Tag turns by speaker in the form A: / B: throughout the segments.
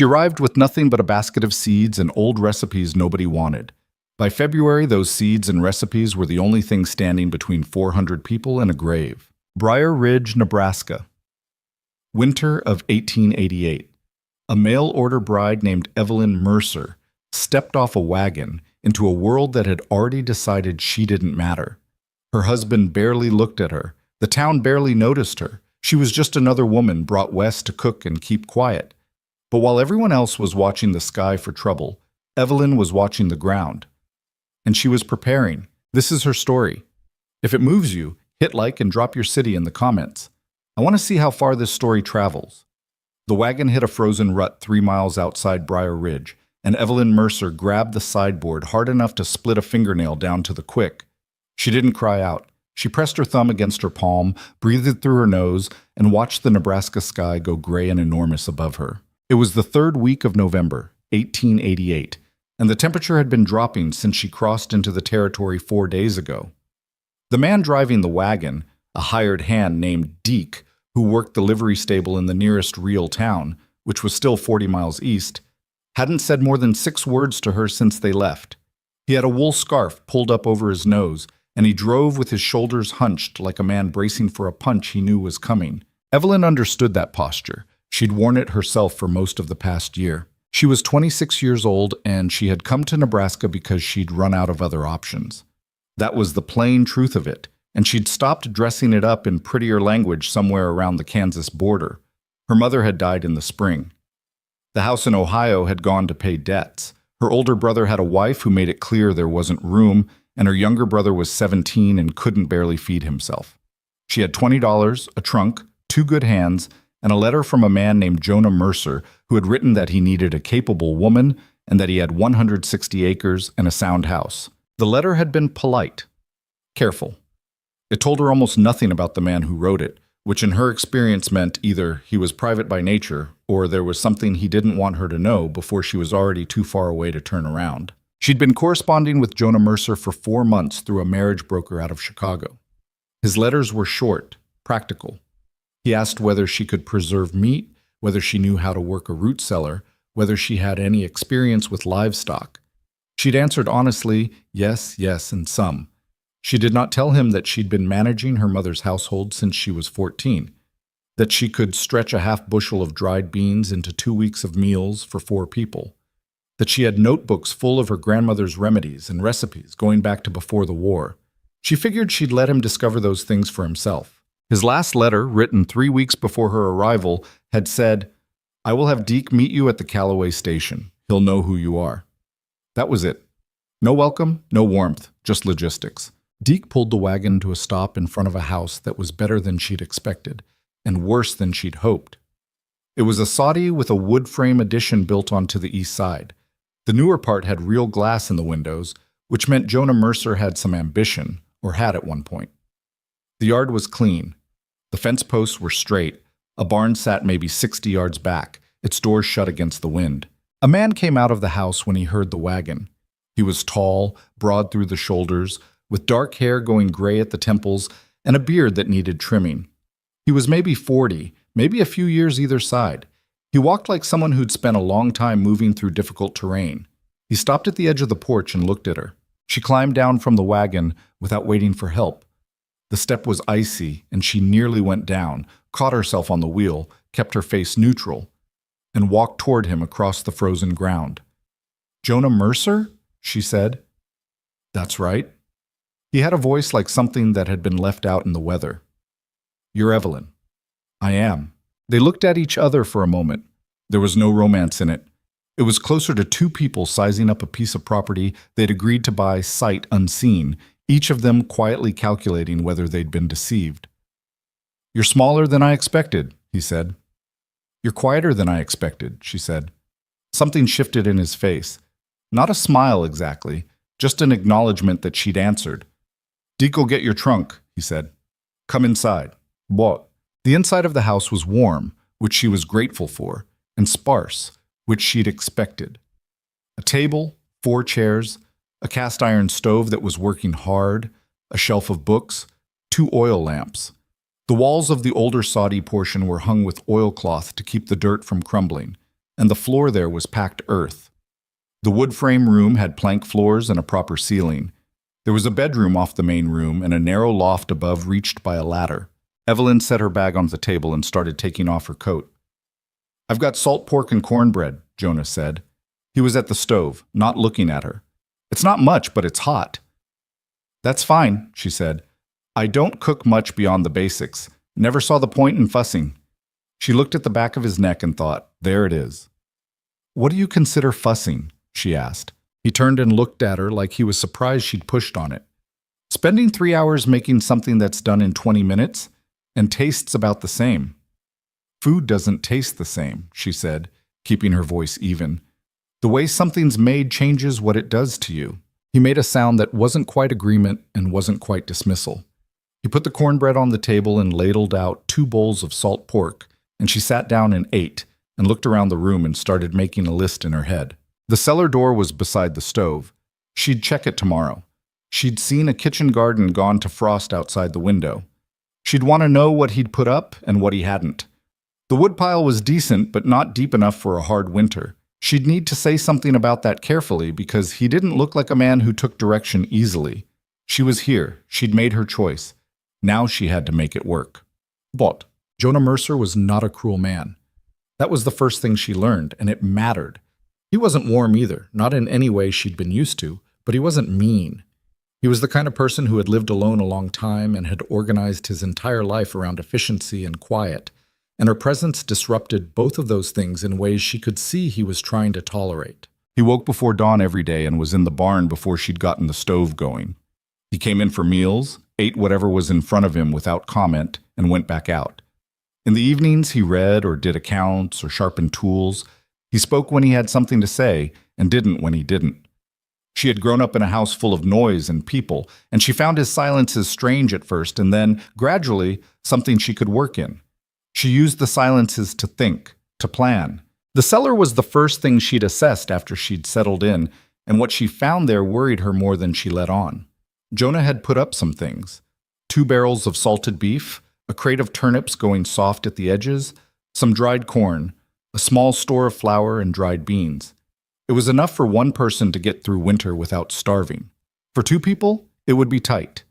A: She arrived with nothing but a basket of seeds and old recipes nobody wanted. By February, those seeds and recipes were the only thing standing between 400 people and a grave. Briar Ridge, Nebraska. Winter of 1888. A mail-order bride named Evelyn Mercer stepped off a wagon into a world that had already decided she didn't matter. Her husband barely looked at her. The town barely noticed her. She was just another woman brought west to cook and keep quiet. But while everyone else was watching the sky for trouble, Evelyn was watching the ground. And she was preparing. This is her story. If it moves you, hit like and drop your city in the comments. I want to see how far this story travels. The wagon hit a frozen rut 3 miles outside Briar Ridge, and Evelyn Mercer grabbed the sideboard hard enough to split a fingernail down to the quick. She didn't cry out. She pressed her thumb against her palm, breathed through her nose, and watched the Nebraska sky go gray and enormous above her. It was the 3rd week of November, 1888, and the temperature had been dropping since she crossed into the territory 4 days ago. The man driving the wagon, a hired hand named Deke, who worked the livery stable in the nearest real town, which was still 40 miles east, hadn't said more than 6 words to her since they left. He had a wool scarf pulled up over his nose, and he drove with his shoulders hunched like a man bracing for a punch he knew was coming. Evelyn understood that posture. She'd worn it herself for most of the past year. She was 26 years old, and she had come to Nebraska because she'd run out of other options. That was the plain truth of it, and she'd stopped dressing it up in prettier language somewhere around the Kansas border. Her mother had died in the spring. The house in Ohio had gone to pay debts. Her older brother had a wife who made it clear there wasn't room, and her younger brother was 17 and couldn't barely feed himself. She had $20, a trunk, 2 good hands, and a letter from a man named Jonah Mercer who had written that he needed a capable woman and that he had 160 acres and a sound house. The letter had been polite, careful. It told her almost nothing about the man who wrote it, which in her experience meant either he was private by nature or there was something he didn't want her to know before she was already too far away to turn around. She'd been corresponding with Jonah Mercer for 4 months through a marriage broker out of Chicago. His letters were short, practical. He asked whether she could preserve meat, whether she knew how to work a root cellar, whether she had any experience with livestock. She'd answered honestly, yes, yes, and some. She did not tell him that she'd been managing her mother's household since she was 14, that she could stretch a half bushel of dried beans into 2 weeks of meals for 4 people, that she had notebooks full of her grandmother's remedies and recipes going back to before the war. She figured she'd let him discover those things for himself. His last letter, written 3 weeks before her arrival, had said, "I will have Deke meet you at the Callaway station. He'll know who you are." That was it. No welcome, no warmth, just logistics. Deke pulled the wagon to a stop in front of a house that was better than she'd expected, and worse than she'd hoped. It was a soddy with a wood frame addition built onto the east side. The newer part had real glass in the windows, which meant Jonah Mercer had some ambition, or had at one point. The yard was clean. The fence posts were straight. A barn sat maybe 60 yards back, its doors shut against the wind. A man came out of the house when he heard the wagon. He was tall, broad through the shoulders, with dark hair going gray at the temples and a beard that needed trimming. He was maybe 40, maybe a few years either side. He walked like someone who'd spent a long time moving through difficult terrain. He stopped at the edge of the porch and looked at her. She climbed down from the wagon without waiting for help. The step was icy, and she nearly went down, caught herself on the wheel, kept her face neutral, and walked toward him across the frozen ground. "Jonah Mercer?" she said. "That's right." He had a voice like something that had been left out in the weather. "You're Evelyn." "I am." They looked at each other for a moment. There was no romance in it. It was closer to 2 people sizing up a piece of property they'd agreed to buy sight unseen, each of them quietly calculating whether they'd been deceived. "You're smaller than I expected," he said. "You're quieter than I expected," she said. Something shifted in his face. Not a smile exactly, just an acknowledgement that she'd answered. "Deke will get your trunk," he said. "Come inside." What? The inside of the house was warm, which she was grateful for, and sparse, which she'd expected. A table, 4 chairs, a cast iron stove that was working hard, a shelf of books, 2 oil lamps. The walls of the older soddy portion were hung with oilcloth to keep the dirt from crumbling, and the floor there was packed earth. The wood frame room had plank floors and a proper ceiling. There was a bedroom off the main room and a narrow loft above reached by a ladder. Evelyn set her bag on the table and started taking off her coat. "I've got salt pork and cornbread," Jonah said. He was at the stove, not looking at her. "It's not much, but it's hot." "That's fine," she said. "I don't cook much beyond the basics. Never saw the point in fussing." She looked at the back of his neck and thought, there it is. "What do you consider fussing?" she asked. He turned and looked at her like he was surprised she'd pushed on it. "Spending 3 hours making something that's done in 20 minutes and tastes about the same." "Food doesn't taste the same," she said, keeping her voice even. "The way something's made changes what it does to you." He made a sound that wasn't quite agreement and wasn't quite dismissal. He put the cornbread on the table and ladled out 2 bowls of salt pork, and she sat down and ate and looked around the room and started making a list in her head. The cellar door was beside the stove. She'd check it tomorrow. She'd seen a kitchen garden gone to frost outside the window. She'd want to know what he'd put up and what he hadn't. The woodpile was decent, but not deep enough for a hard winter. She'd need to say something about that carefully because he didn't look like a man who took direction easily. She was here. She'd made her choice. Now she had to make it work. But Jonah Mercer was not a cruel man. That was the first thing she learned, and it mattered. He wasn't warm either, not in any way she'd been used to, but he wasn't mean. He was the kind of person who had lived alone a long time and had organized his entire life around efficiency and quiet, and her presence disrupted both of those things in ways she could see he was trying to tolerate. He woke before dawn every day and was in the barn before she'd gotten the stove going. He came in for meals, ate whatever was in front of him without comment, and went back out. In the evenings, he read or did accounts or sharpened tools. He spoke when he had something to say and didn't when he didn't. She had grown up in a house full of noise and people, and she found his silences strange at first and then, gradually, something she could work in. She used the silences to think, to plan. The cellar was the first thing she'd assessed after she'd settled in, and what she found there worried her more than she let on. Jonah had put up some things. 2 barrels of salted beef, a crate of turnips going soft at the edges, some dried corn, a small store of flour and dried beans. It was enough for one person to get through winter without starving. For 2 people, it would be tight.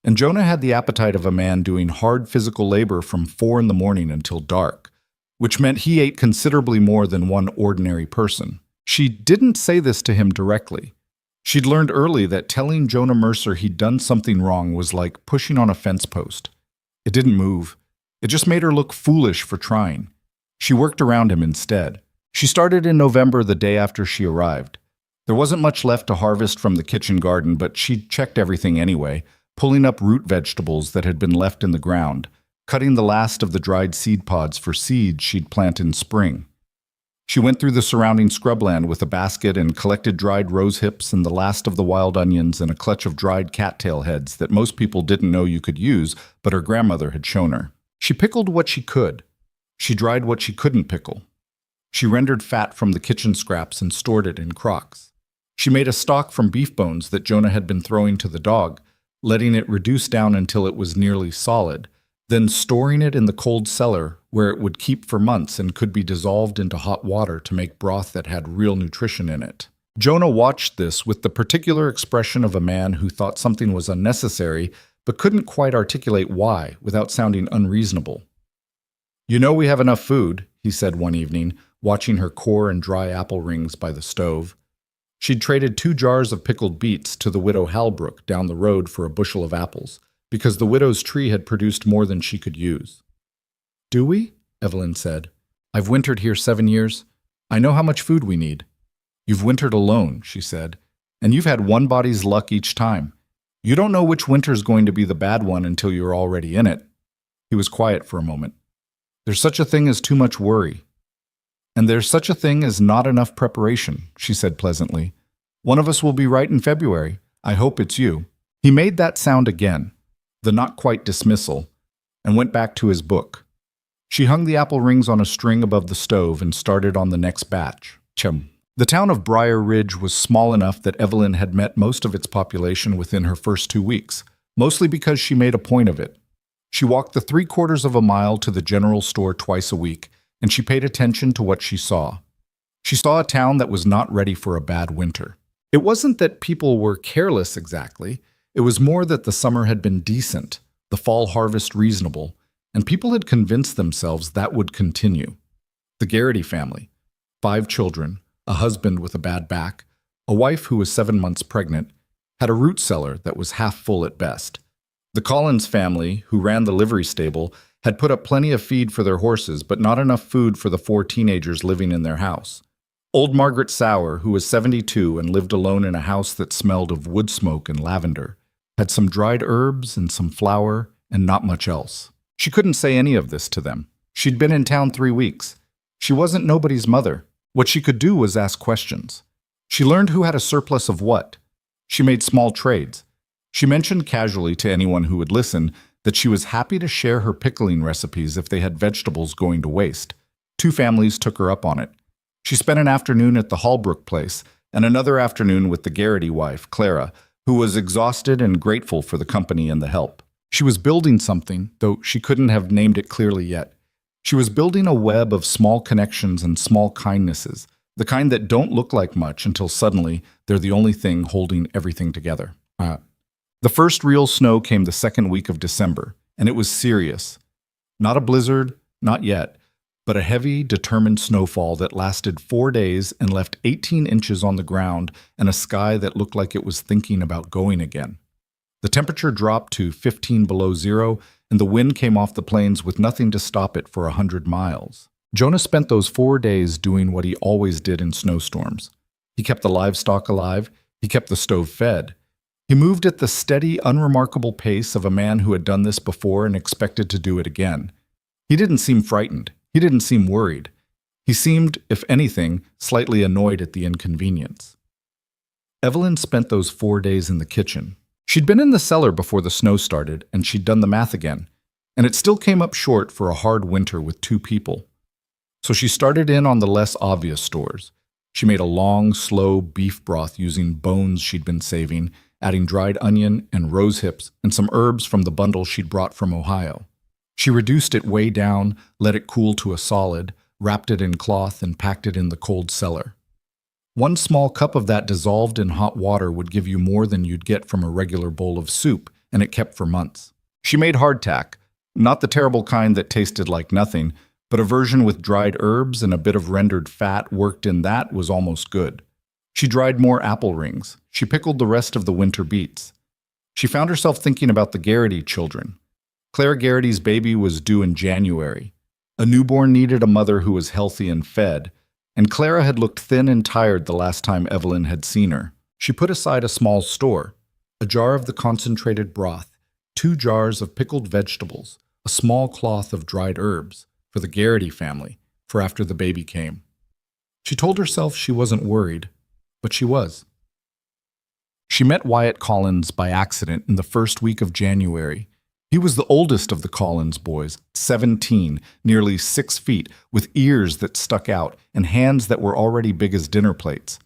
A: And Jonah had the appetite of a man doing hard physical labor from 4 in the morning until dark, which meant he ate considerably more than one ordinary person. She didn't say this to him directly. She'd learned early that telling Jonah Mercer he'd done something wrong was like pushing on a fence post. It didn't move. It just made her look foolish for trying. She worked around him instead. She started in November, the day after she arrived. There wasn't much left to harvest from the kitchen garden, but she'd checked everything anyway, pulling up root vegetables that had been left in the ground, cutting the last of the dried seed pods for seeds she'd plant in spring. She went through the surrounding scrubland with a basket and collected dried rose hips and the last of the wild onions and a clutch of dried cattail heads that most people didn't know you could use, but her grandmother had shown her. She pickled what she could. She dried what she couldn't pickle. She rendered fat from the kitchen scraps and stored it in crocks. She made a stock from beef bones that Jonah had been throwing to the dog, letting it reduce down until it was nearly solid, then storing it in the cold cellar where it would keep for months and could be dissolved into hot water to make broth that had real nutrition in it. Jonah watched this with the particular expression of a man who thought something was unnecessary but couldn't quite articulate why without sounding unreasonable. "You know we have enough food," he said one evening, watching her core and dry apple rings by the stove. She'd traded 2 jars of pickled beets to the widow Halbrook down the road for a bushel of apples, because the widow's tree had produced more than she could use. "Do we?" Evelyn said. "I've wintered here 7 years. I know how much food we need." "You've wintered alone," she said, "and you've had one body's luck each time. You don't know which winter's going to be the bad one until you're already in it." He was quiet for a moment. "There's such a thing as too much worry. And there's such a thing as not enough preparation," she said pleasantly. "One of us will be right in February. I hope it's you." He made that sound again, the not quite dismissal, and went back to his book. She hung the apple rings on a string above the stove and started on the next batch. The town of Briar Ridge was small enough that Evelyn had met most of its population within her first 2 weeks, mostly because she made a point of it. She walked the 3/4 of a mile to the general store twice a week, and she paid attention to what she saw. She saw a town that was not ready for a bad winter. It wasn't that people were careless exactly. It was more that the summer had been decent, the fall harvest reasonable, and people had convinced themselves that would continue. The Garrity family, 5 children, a husband with a bad back, a wife who was 7 months pregnant, had a root cellar that was half full at best. The Collins family, who ran the livery stable, had put up plenty of feed for their horses, but not enough food for the 4 teenagers living in their house. Old Margaret Sauer, who was 72 and lived alone in a house that smelled of wood smoke and lavender, had some dried herbs and some flour and not much else. She couldn't say any of this to them. She'd been in town 3 weeks. She wasn't nobody's mother. What she could do was ask questions. She learned who had a surplus of what. She made small trades. She mentioned casually to anyone who would listen that she was happy to share her pickling recipes if they had vegetables going to waste. 2 families took her up on it. She spent an afternoon at the Hallbrook place and another afternoon with the Garrity wife, Clara, who was exhausted and grateful for the company and the help. She was building something, though she couldn't have named it clearly yet. She was building a web of small connections and small kindnesses, the kind that don't look like much until suddenly they're the only thing holding everything together. The first real snow came the second week of December, and it was serious. Not a blizzard, not yet, but a heavy, determined snowfall that lasted 4 days and left 18 inches on the ground and a sky that looked like it was thinking about going again. The temperature dropped to 15 below zero, and the wind came off the plains with nothing to stop it for 100 miles. Jonah spent those 4 days doing what he always did in snowstorms. He kept the livestock alive, he kept the stove fed. He moved at the steady, unremarkable pace of a man who had done this before and expected to do it again. He didn't seem frightened. He didn't seem worried. He seemed, if anything, slightly annoyed at the inconvenience. Evelyn spent those 4 days in the kitchen. She'd been in the cellar before the snow started, and she'd done the math again, and it still came up short for a hard winter with 2 people. So she started in on the less obvious stores. She made a long, slow beef broth using bones she'd been saving, adding dried onion and rose hips and some herbs from the bundle she'd brought from Ohio. She reduced it way down, let it cool to a solid, wrapped it in cloth, and packed it in the cold cellar. 1 small cup of that dissolved in hot water would give you more than you'd get from a regular bowl of soup, and it kept for months. She made hardtack, not the terrible kind that tasted like nothing, but a version with dried herbs and a bit of rendered fat worked in that was almost good. She dried more apple rings. She pickled the rest of the winter beets. She found herself thinking about the Garrity children. Claire Garrity's baby was due in January. A newborn needed a mother who was healthy and fed, and Clara had looked thin and tired the last time Evelyn had seen her. She put aside a small store, a jar of the concentrated broth, 2 jars of pickled vegetables, a small cloth of dried herbs, for the Garrity family, for after the baby came. She told herself she wasn't worried, but she was. She met Wyatt Collins by accident in the first week of January. He was the oldest of the Collins boys, 17, nearly 6 feet, with ears that stuck out and hands that were already big as dinner plates.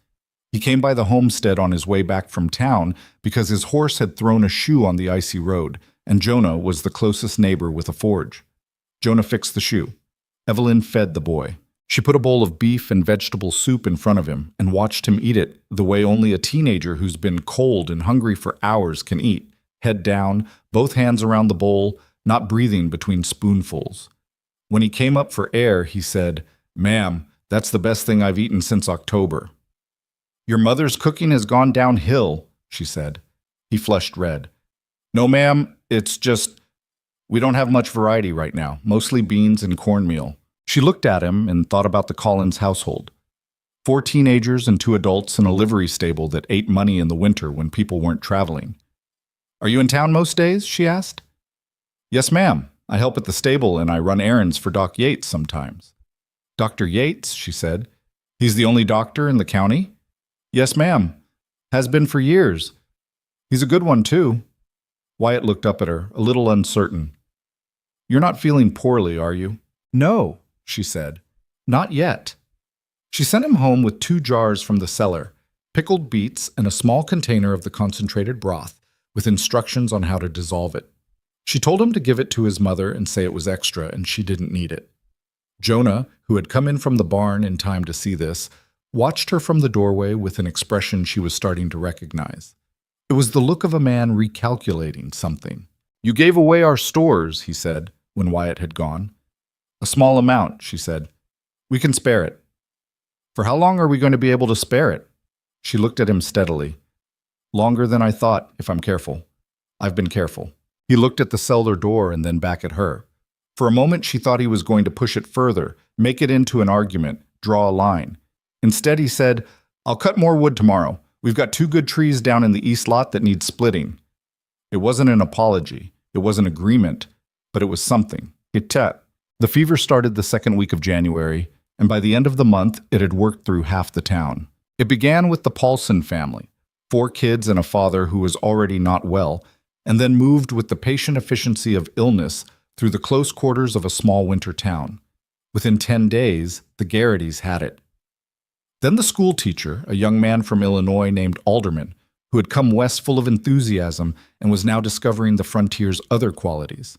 A: He came by the homestead on his way back from town because his horse had thrown a shoe on the icy road, and Jonah was the closest neighbor with a forge. Jonah fixed the shoe. Evelyn fed the boy. She put a bowl of beef and vegetable soup in front of him and watched him eat it the way only a teenager who's been cold and hungry for hours can eat, head down, both hands around the bowl, not breathing between spoonfuls. When he came up for air, he said, "Ma'am, that's the best thing I've eaten since October." "Your mother's cooking has gone downhill," she said. He flushed red. "No, ma'am, it's just, we don't have much variety right now, mostly beans and cornmeal." She looked at him and thought about the Collins household. 4 teenagers and 2 adults in a livery stable that ate money in the winter when people weren't traveling. "Are you in town most days?" she asked. "Yes, ma'am. I help at the stable and I run errands for Doc Yates sometimes." "Dr. Yates," she said. "He's the only doctor in the county?" "Yes, ma'am. Has been for years. He's a good one, too." Wyatt looked up at her, a little uncertain. "You're not feeling poorly, are you?" "No," she said. "Not yet." She sent him home with 2 jars from the cellar, pickled beets and a small container of the concentrated broth, with instructions on how to dissolve it. She told him to give it to his mother and say it was extra and she didn't need it. Jonah, who had come in from the barn in time to see this, watched her from the doorway with an expression she was starting to recognize. It was the look of a man recalculating something. "You gave away our stores," he said, when Wyatt had gone. "A small amount," she said. "We can spare it." "For how long are we going to be able to spare it?" She looked at him steadily. "Longer than I thought, if I'm careful. I've been careful." He looked at the cellar door and then back at her. For a moment she thought he was going to push it further, make it into an argument, draw a line. Instead he said, "I'll cut more wood tomorrow. We've got 2 good trees down in the east lot that need splitting." It wasn't an apology, it was an agreement, but it was something. The fever started the second week of January, and by the end of the month it had worked through half the town. It began with the Paulson family, 4 kids and a father who was already not well, and then moved with the patient efficiency of illness through the close quarters of a small winter town. Within 10 days, the Garrity's had it. Then the school teacher, a young man from Illinois named Alderman, who had come west full of enthusiasm and was now discovering the frontier's other qualities.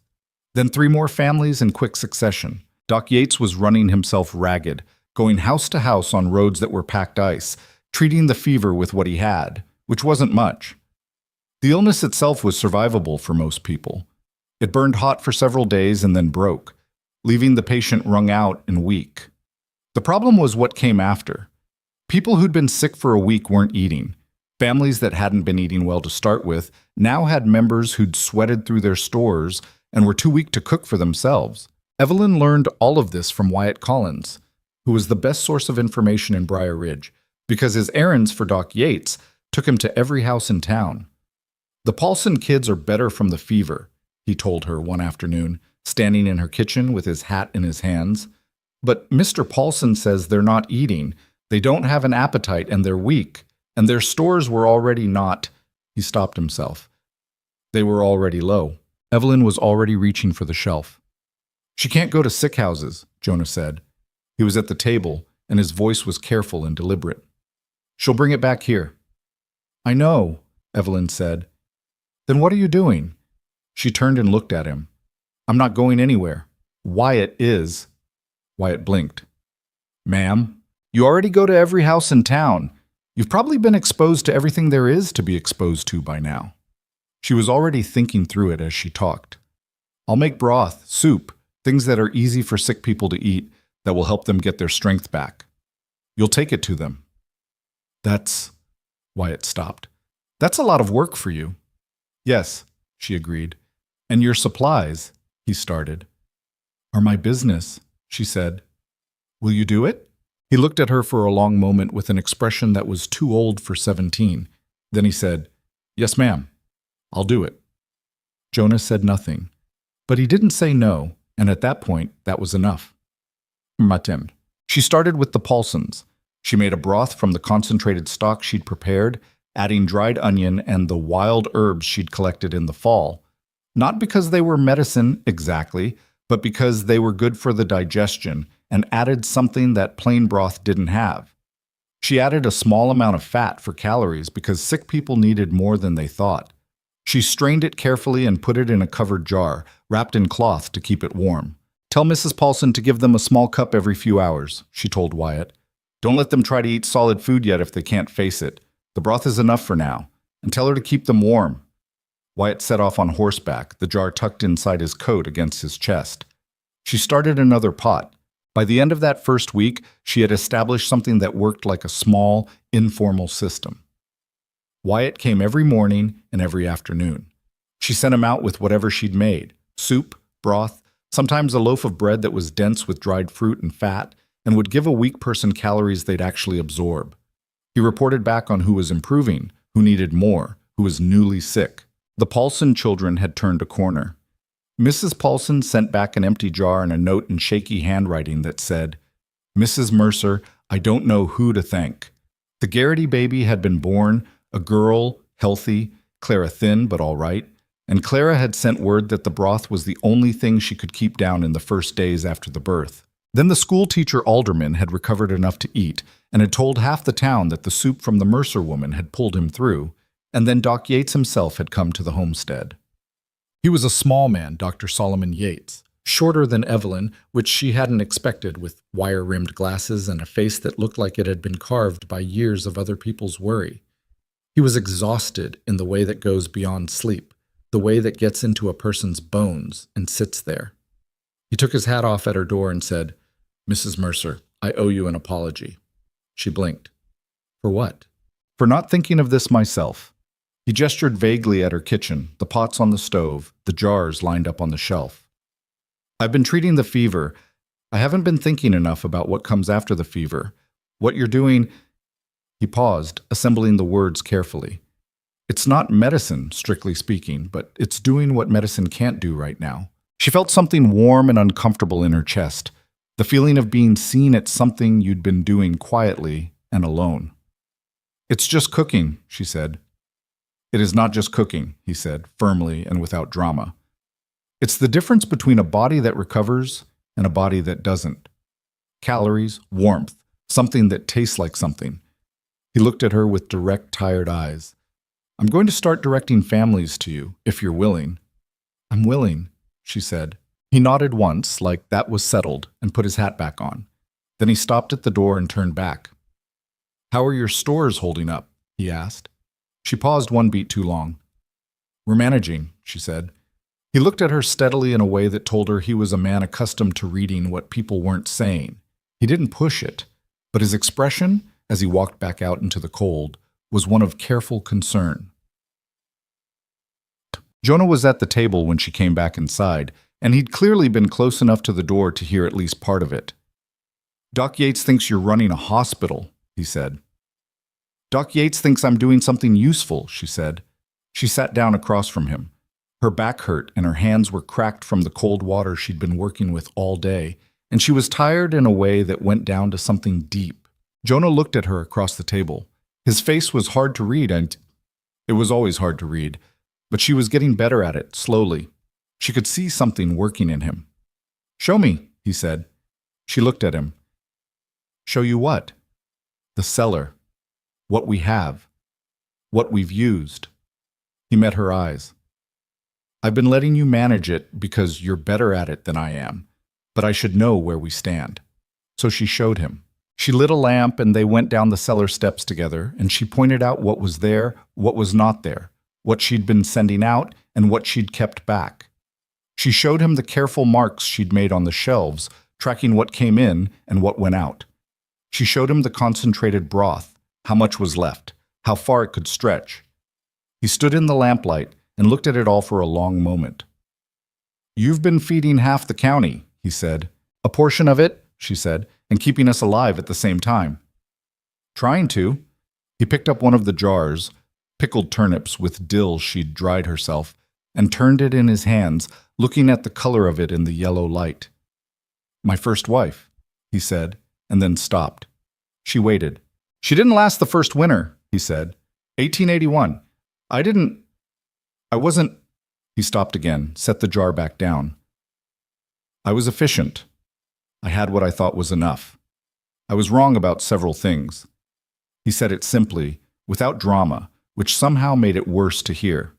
A: Then 3 more families in quick succession. Doc Yates was running himself ragged, going house to house on roads that were packed ice, treating the fever with what he had, which wasn't much. The illness itself was survivable for most people. It burned hot for several days and then broke, leaving the patient wrung out and weak. The problem was what came after. People who'd been sick for a week weren't eating. Families that hadn't been eating well to start with now had members who'd sweated through their stores and were too weak to cook for themselves. Evelyn learned all of this from Wyatt Collins, who was the best source of information in Briar Ridge, because his errands for Doc Yates took him to every house in town. "The Paulson kids are better from the fever," he told her one afternoon, standing in her kitchen with his hat in his hands. "But Mr. Paulson says they're not eating, they don't have an appetite, and they're weak, and their stores were already not—" He stopped himself. They were already low. Evelyn was already reaching for the shelf. "She can't go to sick houses," Jonah said. He was at the table, and his voice was careful and deliberate. "She'll bring it back here." "I know," Evelyn said. "Then what are you doing?" She turned and looked at him. "I'm not going anywhere. Wyatt is." Wyatt blinked. "Ma'am, you already go to every house in town. You've probably been exposed to everything there is to be exposed to by now." She was already thinking through it as she talked. "I'll make broth, soup, things that are easy for sick people to eat that will help them get their strength back. You'll take it to them." "That's—" Wyatt stopped. "That's a lot of work for you." "Yes," she agreed. "And your supplies," he started. "Are my business," she said. "Will you do it?" He looked at her for a long moment with an expression that was too old for 17. Then he said, "Yes, ma'am. I'll do it." Jonah said nothing. But he didn't say no, and at that point, that was enough. Matem. She started with the Paulsons. She made a broth from the concentrated stock she'd prepared, adding dried onion and the wild herbs she'd collected in the fall. Not because they were medicine exactly, but because they were good for the digestion and added something that plain broth didn't have. She added a small amount of fat for calories because sick people needed more than they thought. She strained it carefully and put it in a covered jar, wrapped in cloth to keep it warm. "Tell Mrs. Paulson to give them a small cup every few hours," she told Wyatt. "Don't let them try to eat solid food yet if they can't face it. The broth is enough for now. And tell her to keep them warm." Wyatt set off on horseback, the jar tucked inside his coat against his chest. She started another pot. By the end of that first week, she had established something that worked like a small, informal system. Wyatt came every morning and every afternoon. She sent him out with whatever she'd made, soup, broth, sometimes a loaf of bread that was dense with dried fruit and fat, and would give a weak person calories they'd actually absorb. He reported back on who was improving, who needed more, who was newly sick. The Paulson children had turned a corner. Mrs. Paulson sent back an empty jar and a note in shaky handwriting that said, "Mrs. Mercer, I don't know who to thank. The Garrity baby had been born, a girl, healthy, Clara thin but all right, and Clara had sent word that the broth was the only thing she could keep down in the first days after the birth. Then the school teacher Alderman had recovered enough to eat and had told half the town that the soup from the Mercer woman had pulled him through, and then Doc Yates himself had come to the homestead. He was a small man, Dr. Solomon Yates, Shorter than Evelyn, which she hadn't expected, with wire-rimmed glasses and a face that looked like it had been carved by years of other people's worry. He was exhausted in the way that goes beyond sleep, the way that gets into a person's bones and sits there. He took his hat off at her door and said, "Mrs. Mercer, I owe you an apology." She blinked. For what? For not thinking of this myself. He gestured vaguely at her kitchen, the pots on the stove, the jars lined up on the shelf. I've been treating the fever. I haven't been thinking enough about what comes after the fever. What you're doing. He paused, assembling the words carefully. It's not medicine, strictly speaking, but it's doing what medicine can't do right now. She felt something warm and uncomfortable in her chest, the feeling of being seen at something you'd been doing quietly and alone. It's just cooking, she said. It is not just cooking, he said, firmly and without drama. It's the difference between a body that recovers and a body that doesn't. Calories, warmth, something that tastes like something. He looked at her with direct, tired eyes. I'm going to start directing families to you, if you're willing. I'm willing, she said. He nodded once, like that was settled, and put his hat back on. Then he stopped at the door and turned back. How are your stores holding up? He asked. She paused one beat too long. We're managing, she said. He looked at her steadily in a way that told her he was a man accustomed to reading what people weren't saying. He didn't push it, but his expression, as he walked back out into the cold, was one of careful concern. Jonah was at the table when she came back inside, and he'd clearly been close enough to the door to hear at least part of it. Doc Yates thinks you're running a hospital, he said. Doc Yates thinks I'm doing something useful, she said. She sat down across from him. Her back hurt and her hands were cracked from the cold water she'd been working with all day, and she was tired in a way that went down to something deep. Jonah looked at her across the table. His face was hard to read, and it was always hard to read, but she was getting better at it, slowly. She could see something working in him. Show me, he said. She looked at him. Show you what? The cellar. What we have. What we've used. He met her eyes. I've been letting you manage it because you're better at it than I am, but I should know where we stand. So she showed him. She lit a lamp and they went down the cellar steps together, and she pointed out what was there, what was not there, what she'd been sending out, and what she'd kept back. She showed him the careful marks she'd made on the shelves, tracking what came in and what went out. She showed him the concentrated broth, how much was left, how far it could stretch. He stood in the lamplight and looked at it all for a long moment. You've been feeding half the county, he said. A portion of it, she said, and keeping us alive at the same time. Trying to. He picked up one of the jars, pickled turnips with dill she'd dried herself, and turned it in his hands, looking at the color of it in the yellow light. My first wife, he said, and then stopped. She waited. She didn't last the first winter, he said. 1881. I wasn't. He stopped again, set the jar back down. I was efficient. I had what I thought was enough. I was wrong about several things. He said it simply, without drama, which somehow made it worse to hear.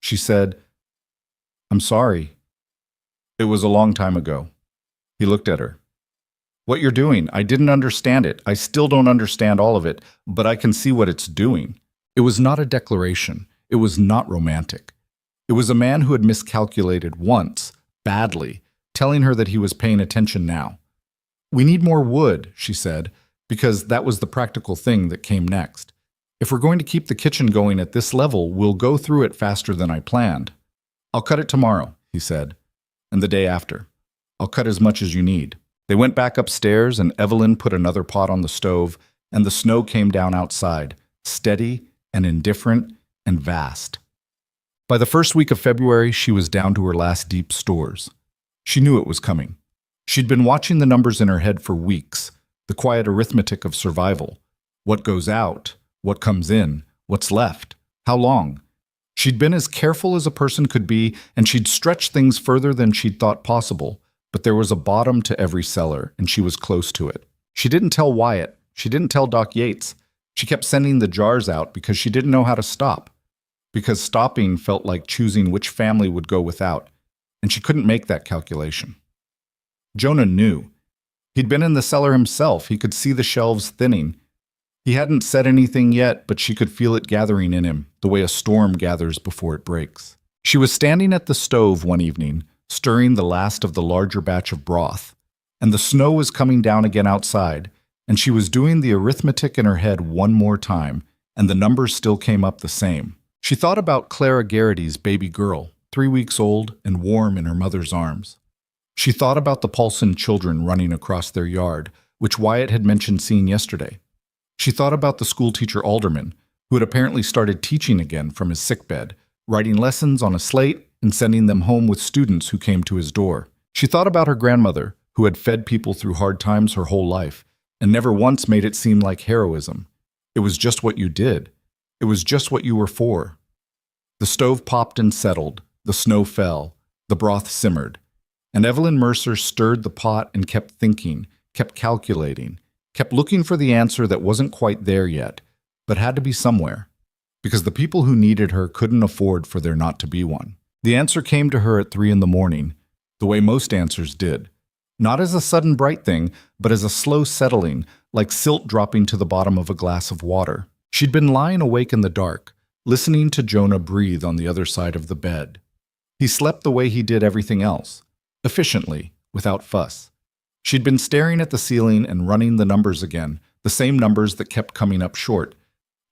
A: She said, I'm sorry. It was a long time ago. He looked at her. What you're doing, I didn't understand it. I still don't understand all of it, but I can see what it's doing. It was not a declaration. It was not romantic. It was a man who had miscalculated once, badly, telling her that he was paying attention now. We need more wood, she said, because that was the practical thing that came next. If we're going to keep the kitchen going at this level, we'll go through it faster than I planned. I'll cut it tomorrow, he said, and the day after. I'll cut as much as you need. They went back upstairs, and Evelyn put another pot on the stove, and the snow came down outside, steady and indifferent and vast. By the first week of February, she was down to her last deep stores. She knew it was coming. She'd been watching the numbers in her head for weeks, the quiet arithmetic of survival. What goes out, what comes in, what's left, how long. She'd been as careful as a person could be, and she'd stretched things further than she'd thought possible, but there was a bottom to every cellar, and she was close to it. She didn't tell Wyatt. She didn't tell Doc Yates. She kept sending the jars out because she didn't know how to stop. Because stopping felt like choosing which family would go without. and she couldn't make that calculation. Jonah knew. He'd been in the cellar himself. He could see the shelves thinning. He hadn't said anything yet, but she could feel it gathering in him, the way a storm gathers before it breaks. She was standing at the stove one evening, stirring the last of the larger batch of broth, and the snow was coming down again outside, and she was doing the arithmetic in her head one more time, and the numbers still came up the same. She thought about Clara Garrity's baby girl, 3 weeks old and warm in her mother's arms. She thought about the Paulson children running across their yard, which Wyatt had mentioned seeing yesterday. She thought about the schoolteacher Alderman, who had apparently started teaching again from his sickbed, writing lessons on a slate and sending them home with students who came to his door. She thought about her grandmother, who had fed people through hard times her whole life, and never once made it seem like heroism. It was just what you did. It was just what you were for. The stove popped and settled, the snow fell, the broth simmered, and Evelyn Mercer stirred the pot and kept thinking, kept calculating, kept looking for the answer that wasn't quite there yet, but had to be somewhere, because the people who needed her couldn't afford for there not to be one. The answer came to her at 3 a.m, the way most answers did. Not as a sudden bright thing, but as a slow settling, like silt dropping to the bottom of a glass of water. She'd been lying awake in the dark, listening to Jonah breathe on the other side of the bed. He slept the way he did everything else, efficiently, without fuss. She'd been staring at the ceiling and running the numbers again, the same numbers that kept coming up short.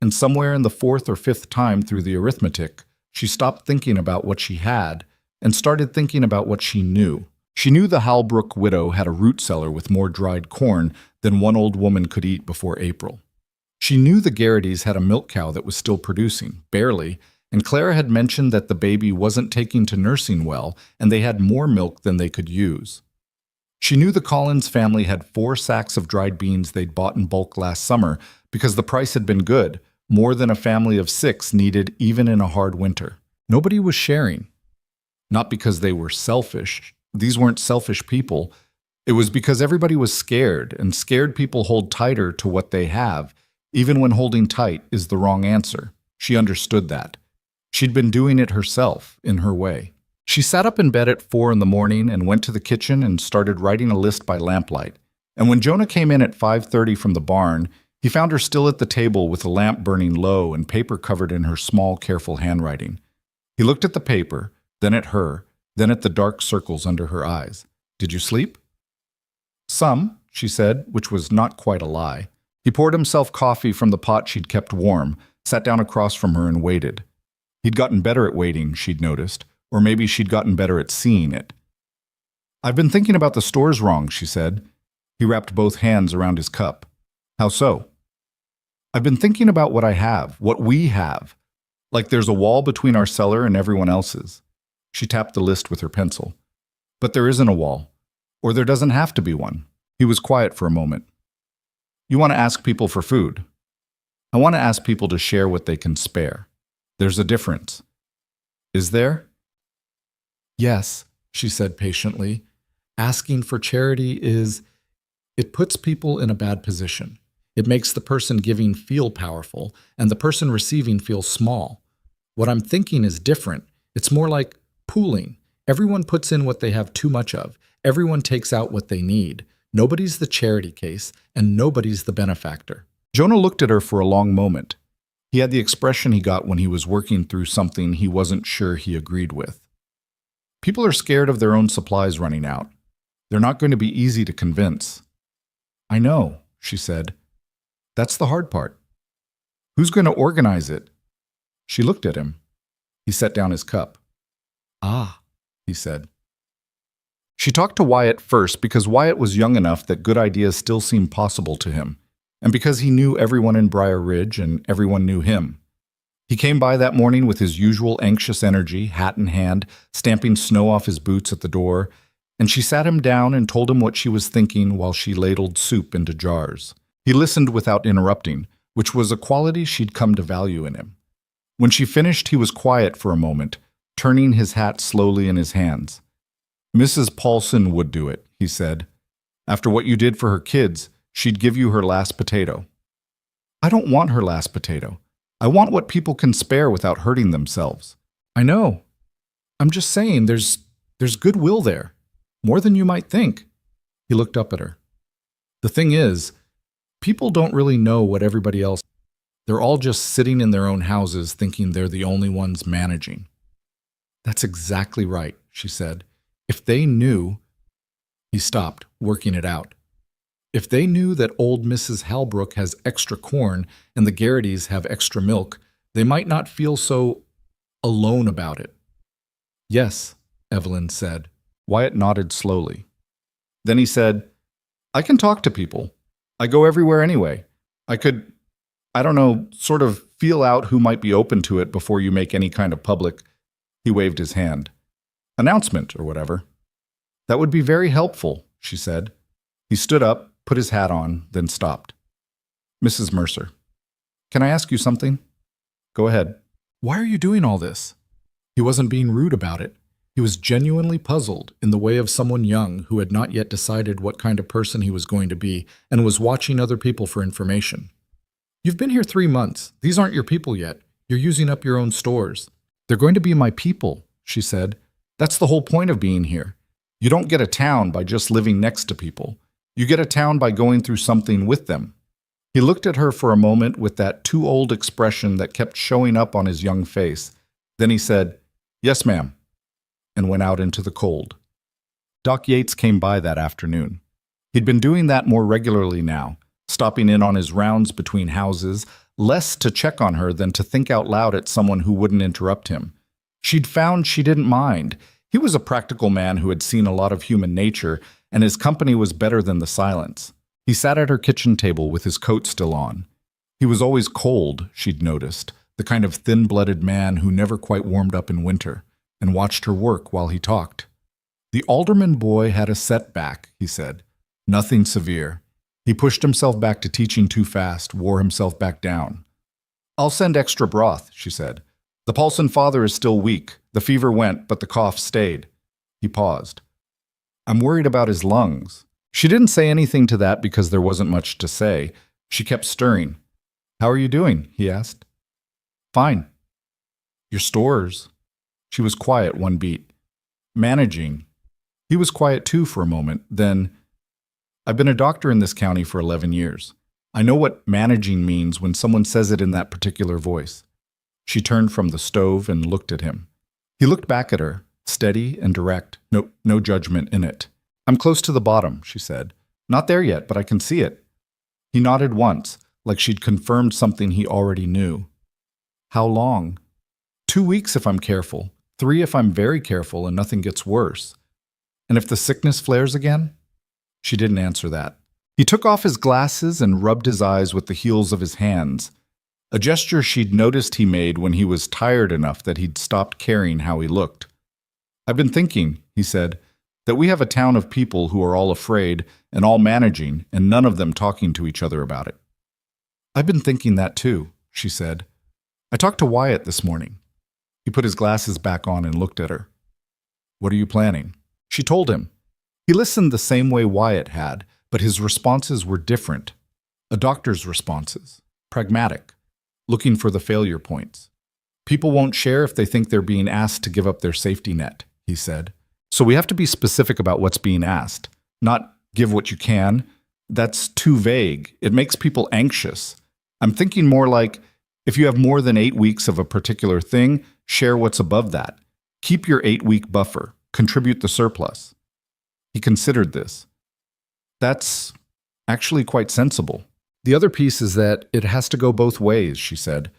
A: And somewhere in the 4th or 5th time through the arithmetic, she stopped thinking about what she had and started thinking about what she knew. She knew the Halbrook widow had a root cellar with more dried corn than one old woman could eat before April. She knew the Garritys had a milk cow that was still producing, barely, and Clara had mentioned that the baby wasn't taking to nursing well and they had more milk than they could use. She knew the Collins family had 4 sacks of dried beans they'd bought in bulk last summer because the price had been good, more than a family of 6 needed even in a hard winter. Nobody was sharing. Not because they were selfish. These weren't selfish people. It was because everybody was scared, and scared people hold tighter to what they have, even when holding tight is the wrong answer. She understood that. She'd been doing it herself, in her way. She sat up in bed at 4 a.m. and went to the kitchen and started writing a list by lamplight. And when Jonah came in at 5:30 from the barn, he found her still at the table with the lamp burning low and paper covered in her small, careful handwriting. He looked at the paper, then at her, then at the dark circles under her eyes. "Did you sleep?" "Some," she said, which was not quite a lie. He poured himself coffee from the pot she'd kept warm, sat down across from her and waited. He'd gotten better at waiting, she'd noticed, or maybe she'd gotten better at seeing it. "I've been thinking about the stores wrong," she said. He wrapped both hands around his cup. "How so?" "I've been thinking about what I have, what we have. Like there's a wall between our cellar and everyone else's." She tapped the list with her pencil. "But there isn't a wall, or there doesn't have to be one." He was quiet for a moment. "You want to ask people for food. I want to ask people to share what they can spare. There's a difference." "Is there?" "Yes," she said patiently. "Asking for charity it puts people in a bad position. It makes the person giving feel powerful, and the person receiving feel small. What I'm thinking is different. It's more like pooling. Everyone puts in what they have too much of. Everyone takes out what they need. Nobody's the charity case, and nobody's the benefactor." Jonah looked at her for a long moment. He had the expression he got when he was working through something he wasn't sure he agreed with. People are scared of their own supplies running out. They're not going to be easy to convince. "I know," she said. "That's the hard part. Who's going to organize it?" She looked at him. He set down his cup. "Ah," he said. She talked to Wyatt first because Wyatt was young enough that good ideas still seemed possible to him, and because he knew everyone in Briar Ridge and everyone knew him. He came by that morning with his usual anxious energy, hat in hand, stamping snow off his boots at the door, and she sat him down and told him what she was thinking while she ladled soup into jars. He listened without interrupting, which was a quality she'd come to value in him. When she finished, he was quiet for a moment, turning his hat slowly in his hands. "Mrs. Paulson would do it," he said. "After what you did for her kids, she'd give you her last potato." "I don't want her last potato. I want what people can spare without hurting themselves." "I know. I'm just saying there's There's goodwill there. More than you might think. He looked up at her. The thing is, people don't really know what everybody else. They're all just sitting in their own houses thinking they're the only ones managing. That's exactly right, she said. If they knew. He stopped, working it out. If they knew that old Mrs. Halbrook has extra corn and the Garrity's have extra milk, they might not feel so alone about it. Yes, Evelyn said. Wyatt nodded slowly. Then he said, I can talk to people. I go everywhere anyway. I could, sort of feel out who might be open to it before you make any kind of public, he waved his hand, announcement or whatever. That would be very helpful, she said. He stood up, put his hat on, then stopped. Mrs. Mercer, can I ask you something? Go ahead. Why are you doing all this? He wasn't being rude about it. He was genuinely puzzled in the way of someone young who had not yet decided what kind of person he was going to be and was watching other people for information. You've been here 3 months. These aren't your people yet. You're using up your own stores. They're going to be my people, she said. That's the whole point of being here. You don't get a town by just living next to people. You get a town by going through something with them. He looked at her for a moment with that too old expression that kept showing up on his young face. Then he said, Yes, ma'am, and went out into the cold. Doc Yates came by that afternoon. He'd been doing that more regularly now, stopping in on his rounds between houses, less to check on her than to think out loud at someone who wouldn't interrupt him. She'd found she didn't mind. He was a practical man who had seen a lot of human nature, and his company was better than the silence. He sat at her kitchen table with his coat still on. He was always cold, she'd noticed, the kind of thin-blooded man who never quite warmed up in winter, and watched her work while he talked. The alderman boy had a setback, he said. Nothing severe. He pushed himself back to teaching too fast, wore himself back down. I'll send extra broth, she said. The Paulson father is still weak. The fever went, but the cough stayed. He paused. I'm worried about his lungs. She didn't say anything to that because there wasn't much to say. She kept stirring. How are you doing? He asked. Fine. Your stores? She was quiet one beat. Managing. He was quiet too for a moment. Then, I've been a doctor in this county for 11 years. I know what managing means when someone says it in that particular voice. She turned from the stove and looked at him. He looked back at her, steady and direct, no judgment in it. I'm close to the bottom, she said. Not there yet, but I can see it. He nodded once, like she'd confirmed something he already knew. How long? 2 weeks if I'm careful, 3 if I'm very careful and nothing gets worse. And if the sickness flares again? She didn't answer that. He took off his glasses and rubbed his eyes with the heels of his hands, a gesture she'd noticed he made when he was tired enough that he'd stopped caring how he looked. I've been thinking, he said, that we have a town of people who are all afraid and all managing and none of them talking to each other about it. I've been thinking that too, she said. I talked to Wyatt this morning. He put his glasses back on and looked at her. What are you planning? She told him. He listened the same way Wyatt had, but his responses were different. A doctor's responses, pragmatic, looking for the failure points. People won't share if they think they're being asked to give up their safety net, he said. So we have to be specific about what's being asked, not give what you can. That's too vague. It makes people anxious. I'm thinking more like, if you have more than 8 weeks of a particular thing, share what's above that. Keep your 8-week buffer. Contribute the surplus. He considered this. That's actually quite sensible. The other piece is that it has to go both ways, she said.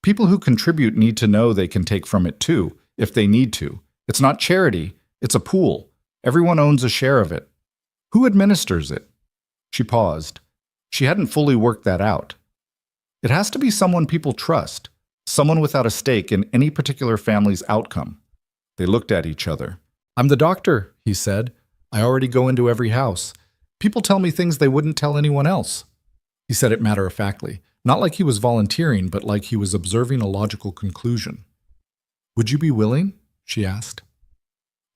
A: People who contribute need to know they can take from it too, if they need to. It's not charity, it's a pool. Everyone owns a share of it. Who administers it? She paused. She hadn't fully worked that out. It has to be someone people trust, someone without a stake in any particular family's outcome. They looked at each other. I'm the doctor, he said. I already go into every house. People tell me things they wouldn't tell anyone else. He said it matter-of-factly, not like he was volunteering, but like he was observing a logical conclusion. Would you be willing? She asked.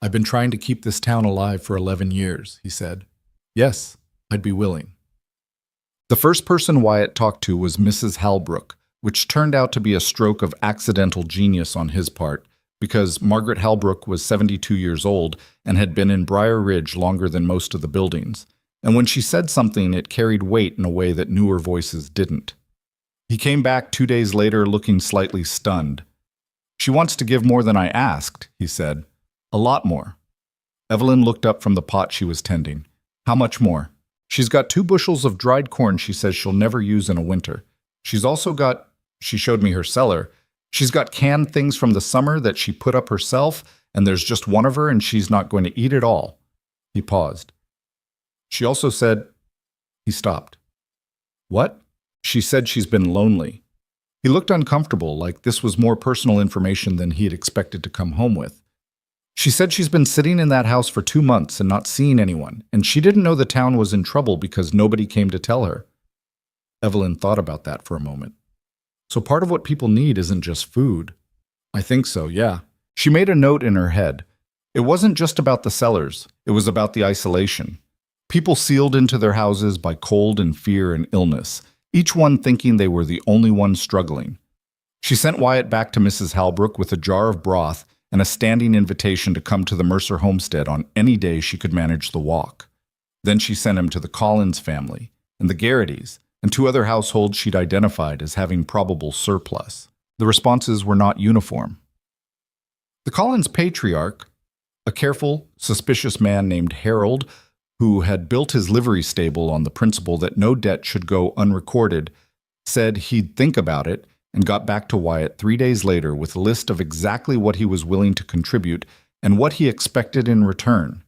A: I've been trying to keep this town alive for 11 years, he said. Yes, I'd be willing. The first person Wyatt talked to was Mrs. Halbrook, which turned out to be a stroke of accidental genius on his part, because Margaret Halbrook was 72 years old and had been in Briar Ridge longer than most of the buildings, and when she said something, it carried weight in a way that newer voices didn't. He came back 2 days later looking slightly stunned. "She wants to give more than I asked," he said. "A lot more." Evelyn looked up from the pot she was tending. "How much more?" "She's got 2 bushels of dried corn she says she'll never use in a winter. She's also got," she showed me her cellar, "she's got canned things from the summer that she put up herself, and there's just one of her and she's not going to eat it all." He paused. "She also said," he stopped. "What?" "She said she's been lonely." He looked uncomfortable, like this was more personal information than he had expected to come home with. "She said she's been sitting in that house for 2 months and not seeing anyone, and she didn't know the town was in trouble because nobody came to tell her." Evelyn thought about that for a moment. "So part of what people need isn't just food." "I think so, yeah." She made a note in her head. It wasn't just about the cellars, it was about the isolation. People sealed into their houses by cold and fear and illness, each one thinking they were the only one struggling. She sent Wyatt back to Mrs. Halbrook with a jar of broth and a standing invitation to come to the Mercer homestead on any day she could manage the walk. Then she sent him to the Collins family and the Garrity's and 2 other households she'd identified as having probable surplus. The responses were not uniform. The Collins patriarch, a careful, suspicious man named Harold, who had built his livery stable on the principle that no debt should go unrecorded, said he'd think about it and got back to Wyatt 3 days later with a list of exactly what he was willing to contribute and what he expected in return.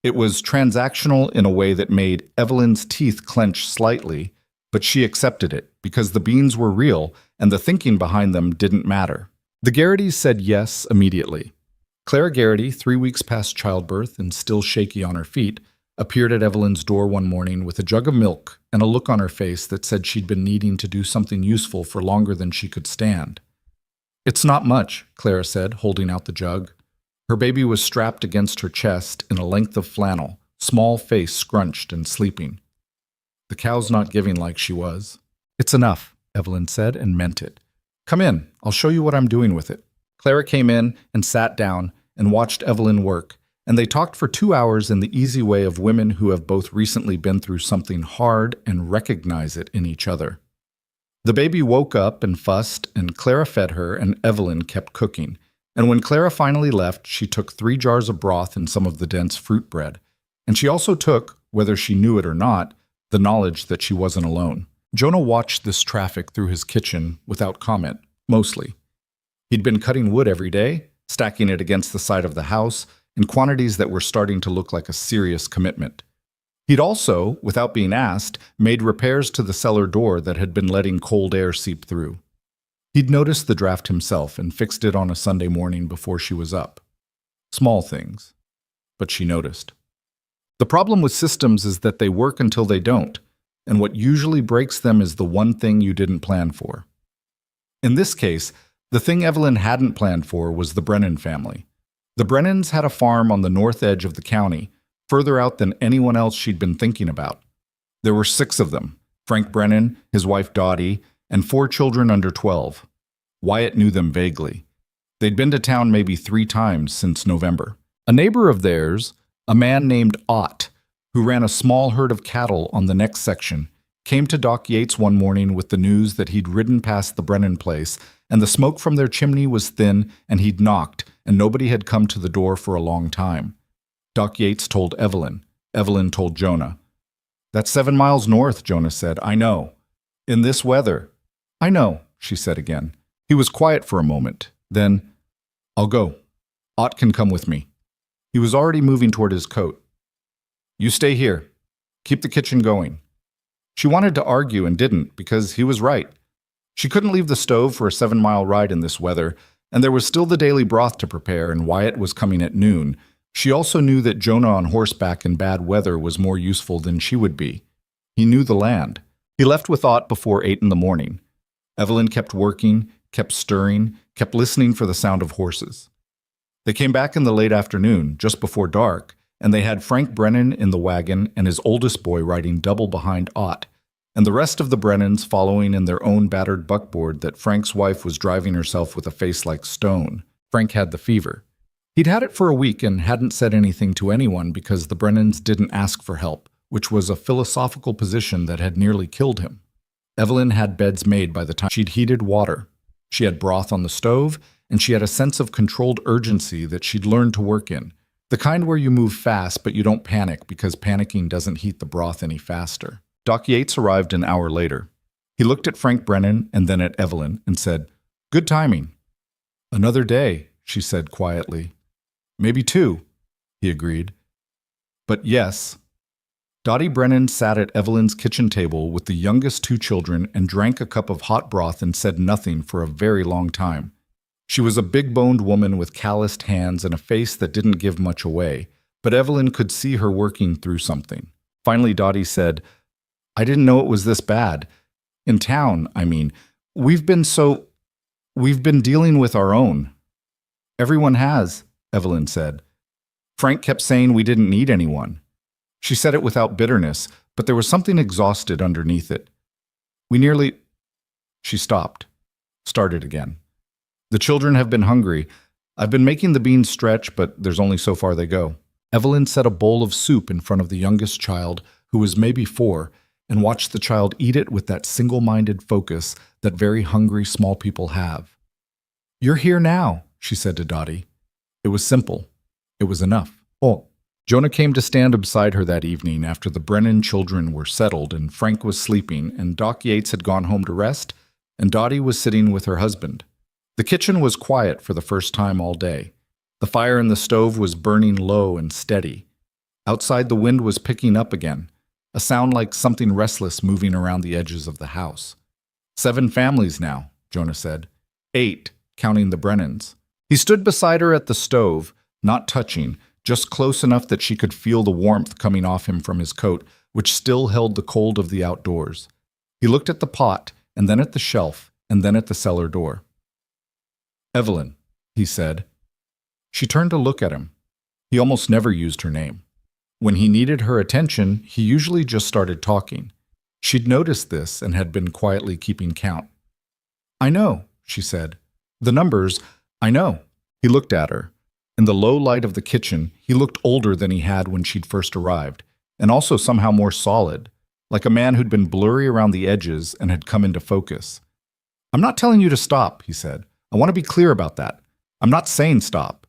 A: It was transactional in a way that made Evelyn's teeth clench slightly, but she accepted it because the beans were real and the thinking behind them didn't matter. The Garritys said yes immediately. Clara Garrity, 3 weeks past childbirth and still shaky on her feet, appeared at Evelyn's door one morning with a jug of milk and a look on her face that said she'd been needing to do something useful for longer than she could stand. "It's not much," Clara said, holding out the jug. Her baby was strapped against her chest in a length of flannel, small face scrunched and sleeping. The cow's not giving like she was. "It's enough," Evelyn said, and meant it. "Come in, I'll show you what I'm doing with it." Clara came in and sat down and watched Evelyn work, and they talked for 2 hours in the easy way of women who have both recently been through something hard and recognize it in each other. The baby woke up and fussed, and Clara fed her, and Evelyn kept cooking. And when Clara finally left, she took 3 jars of broth and some of the dense fruit bread. And she also took, whether she knew it or not, the knowledge that she wasn't alone. Jonah watched this traffic through his kitchen without comment, mostly. He'd been cutting wood every day, stacking it against the side of the house, in quantities that were starting to look like a serious commitment. He'd also, without being asked, made repairs to the cellar door that had been letting cold air seep through. He'd noticed the draft himself and fixed it on a Sunday morning before she was up. Small things, but she noticed. The problem with systems is that they work until they don't, and what usually breaks them is the one thing you didn't plan for. In this case, the thing Evelyn hadn't planned for was the Brennan family. The Brennans had a farm on the north edge of the county, further out than anyone else she'd been thinking about. There were 6 of them, Frank Brennan, his wife Dottie, and 4 children under 12. Wyatt knew them vaguely. They'd been to town maybe 3 times since November. A neighbor of theirs, a man named Ott, who ran a small herd of cattle on the next section, came to Doc Yates one morning with the news that he'd ridden past the Brennan place, and the smoke from their chimney was thin, and he'd knocked, and nobody had come to the door for a long time. Doc Yates told Evelyn. Evelyn told Jonah. "That's 7 miles north," Jonah said. "I know. In this weather." "I know," she said again. He was quiet for a moment. Then, "I'll go. Ott can come with me." He was already moving toward his coat. "You stay here. Keep the kitchen going." She wanted to argue and didn't, because he was right. She couldn't leave the stove for a 7-mile ride in this weather, and there was still the daily broth to prepare, and Wyatt was coming at noon. She also knew that Jonah on horseback in bad weather was more useful than she would be. He knew the land. He left with Ott before 8 in the morning. Evelyn kept working, kept stirring, kept listening for the sound of horses. They came back in the late afternoon, just before dark, and they had Frank Brennan in the wagon and his oldest boy riding double behind Ott, and the rest of the Brennans following in their own battered buckboard that Frank's wife was driving herself with a face like stone. Frank had the fever. He'd had it for a week and hadn't said anything to anyone because the Brennans didn't ask for help, which was a philosophical position that had nearly killed him. Evelyn had beds made by the time she'd heated water. She had broth on the stove, and she had a sense of controlled urgency that she'd learned to work in. The kind where you move fast, but you don't panic because panicking doesn't heat the broth any faster. Doc Yates arrived an hour later. He looked at Frank Brennan and then at Evelyn and said, "Good timing." "Another day," she said quietly. "Maybe two," he agreed. "But yes." Dottie Brennan sat at Evelyn's kitchen table with the youngest two children and drank a cup of hot broth and said nothing for a very long time. She was a big-boned woman with calloused hands and a face that didn't give much away, but Evelyn could see her working through something. Finally, Dottie said, "I didn't know it was this bad. In town, I mean. We've been dealing with our own." "Everyone has," Evelyn said. "Frank kept saying we didn't need anyone." She said it without bitterness, but there was something exhausted underneath it. She stopped, started again. "The children have been hungry. I've been making the beans stretch, but there's only so far they go." Evelyn set a bowl of soup in front of the youngest child, who was maybe 4, and watched the child eat it with that single-minded focus that very hungry small people have. "You're here now," she said to Dottie. It was simple. It was enough. Oh. Jonah came to stand beside her that evening after the Brennan children were settled and Frank was sleeping and Doc Yates had gone home to rest, and Dottie was sitting with her husband. The kitchen was quiet for the first time all day. The fire in the stove was burning low and steady. Outside, the wind was picking up again, a sound like something restless moving around the edges of the house. 7 families now, Jonah said. 8, counting the Brennans. He stood beside her at the stove, not touching, just close enough that she could feel the warmth coming off him from his coat, which still held the cold of the outdoors. He looked at the pot, and then at the shelf, and then at the cellar door. "Evelyn," he said. She turned to look at him. He almost never used her name. When he needed her attention, he usually just started talking. She'd noticed this and had been quietly keeping count. "I know," she said. "The numbers, I know." He looked at her. In the low light of the kitchen, he looked older than he had when she'd first arrived, and also somehow more solid, like a man who'd been blurry around the edges and had come into focus. "I'm not telling you to stop," he said. "I want to be clear about that. I'm not saying stop."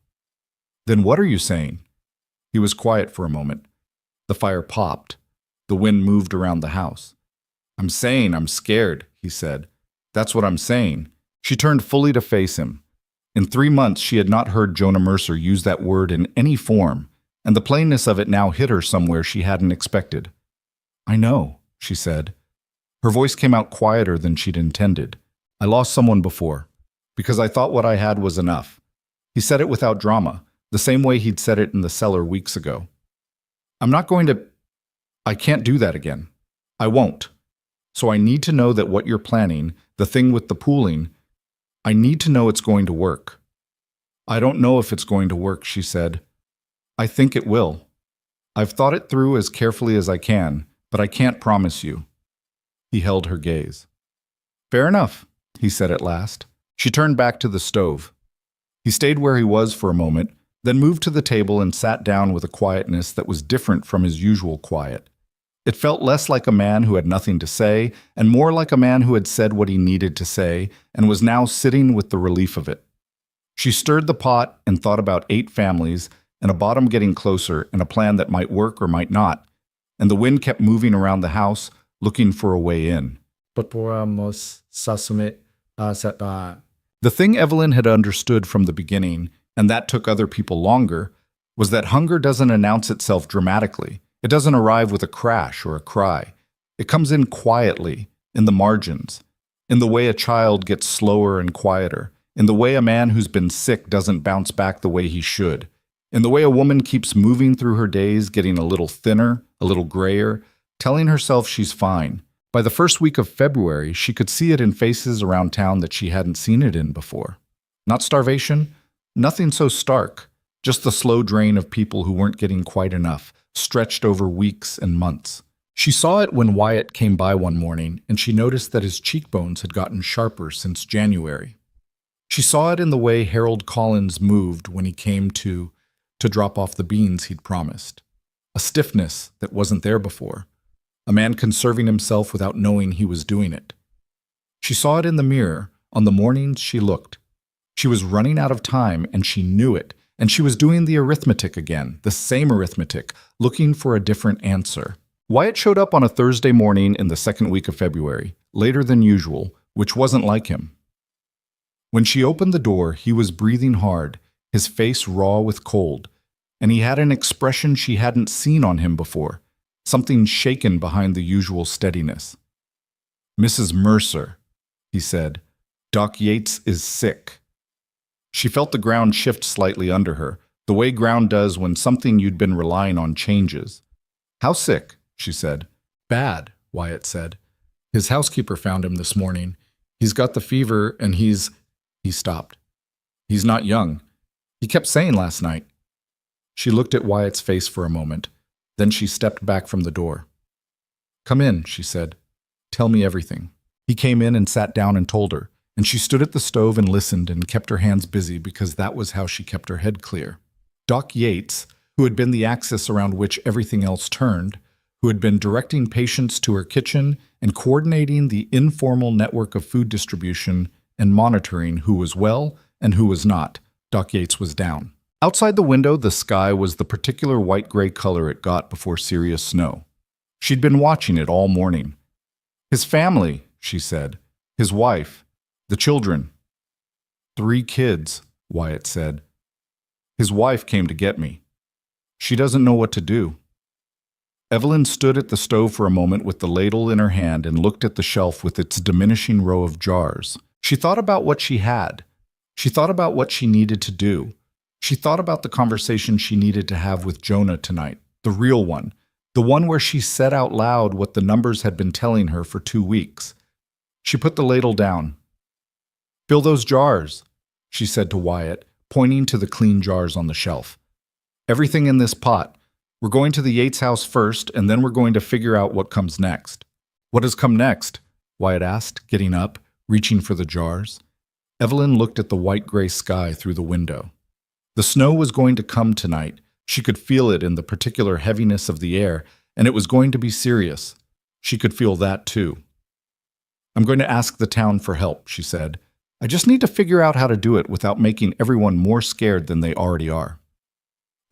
A: "Then what are you saying?" He was quiet for a moment. The fire popped. The wind moved around the house. "I'm saying I'm scared," he said. "That's what I'm saying." She turned fully to face him. In 3 months, she had not heard Jonah Mercer use that word in any form, and the plainness of it now hit her somewhere she hadn't expected. "I know," she said. Her voice came out quieter than she'd intended. "I lost someone before, because I thought what I had was enough." He said it without drama, the same way he'd said it in the cellar weeks ago. I can't do that again. I won't. So I need to know that what you're planning, the thing with the pooling, I need to know it's going to work." "I don't know if it's going to work," she said. "I think it will. I've thought it through as carefully as I can, but I can't promise you." He held her gaze. "Fair enough," he said at last. She turned back to the stove. He stayed where he was for a moment, then moved to the table and sat down with a quietness that was different from his usual quiet. It felt less like a man who had nothing to say, and more like a man who had said what he needed to say, and was now sitting with the relief of it. She stirred the pot and thought about 8 families, and a bottom getting closer, and a plan that might work or might not, and the wind kept moving around the house, looking for a way in. The thing Evelyn had understood from the beginning, and that took other people longer, was that hunger doesn't announce itself dramatically. It doesn't arrive with a crash or a cry. It comes in quietly, in the margins, in the way a child gets slower and quieter, in the way a man who's been sick doesn't bounce back the way he should, in the way a woman keeps moving through her days, getting a little thinner, a little grayer, telling herself she's fine. By the first week of February, she could see it in faces around town that she hadn't seen it in before. Not starvation, nothing so stark, just the slow drain of people who weren't getting quite enough, stretched over weeks and months. She saw it when Wyatt came by one morning, and she noticed that his cheekbones had gotten sharper since January. She saw it in the way Harold Collins moved when he came to drop off the beans he'd promised. A stiffness that wasn't there before. A man conserving himself without knowing he was doing it. She saw it in the mirror on the mornings she looked. She was running out of time, and she knew it, and she was doing the arithmetic again, the same arithmetic, looking for a different answer. Wyatt showed up on a Thursday morning in the second week of February, later than usual, which wasn't like him. When she opened the door, he was breathing hard, his face raw with cold, and he had an expression she hadn't seen on him before, something shaken behind the usual steadiness. "Mrs. Mercer," he said, "Doc Yates is sick." She felt the ground shift slightly under her, the way ground does when something you'd been relying on changes. "How sick?" she said. "Bad," Wyatt said. "His housekeeper found him this morning. He's got the fever and He stopped. "He's not young. He kept saying last night." She looked at Wyatt's face for a moment. Then she stepped back from the door. "Come in," she said. "Tell me everything." He came in and sat down and told her, and she stood at the stove and listened and kept her hands busy because that was how she kept her head clear. Doc Yates, who had been the axis around which everything else turned, who had been directing patients to her kitchen and coordinating the informal network of food distribution and monitoring who was well and who was not, Doc Yates was down. Outside the window, the sky was the particular white-gray color it got before serious snow. She'd been watching it all morning. "His family," she said. "His wife. The children." "3 kids," Wyatt said. "His wife came to get me. She doesn't know what to do." Evelyn stood at the stove for a moment with the ladle in her hand and looked at the shelf with its diminishing row of jars. She thought about what she had. She thought about what she needed to do. She thought about the conversation she needed to have with Jonah tonight, the real one, the one where she said out loud what the numbers had been telling her for 2 weeks. She put the ladle down. "Fill those jars," she said to Wyatt, pointing to the clean jars on the shelf. "Everything in this pot. We're going to the Yates house first, and then we're going to figure out what comes next." "What has come next?" Wyatt asked, getting up, reaching for the jars. Evelyn looked at the white-gray sky through the window. The snow was going to come tonight. She could feel it in the particular heaviness of the air, and it was going to be serious. She could feel that too. "I'm going to ask the town for help," she said. "I just need to figure out how to do it without making everyone more scared than they already are."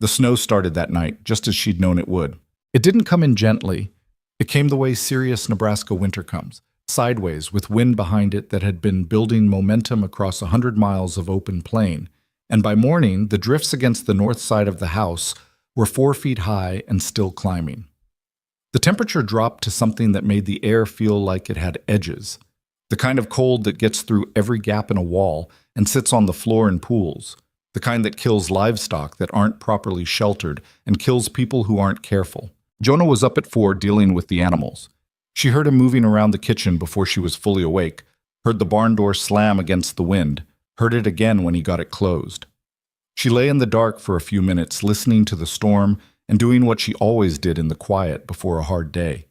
A: The snow started that night, just as she'd known it would. It didn't come in gently. It came the way serious Nebraska winter comes, sideways, with wind behind it that had been building momentum across 100 miles of open plain, and by morning, the drifts against the north side of the house were 4 feet high and still climbing. The temperature dropped to something that made the air feel like it had edges, the kind of cold that gets through every gap in a wall and sits on the floor in pools, the kind that kills livestock that aren't properly sheltered and kills people who aren't careful. Jonah was up at 4 dealing with the animals. She heard him moving around the kitchen before she was fully awake, heard the barn door slam against the wind, heard it again when he got it closed. She lay in the dark for a few minutes, listening to the storm and doing what she always did in the quiet before a hard day.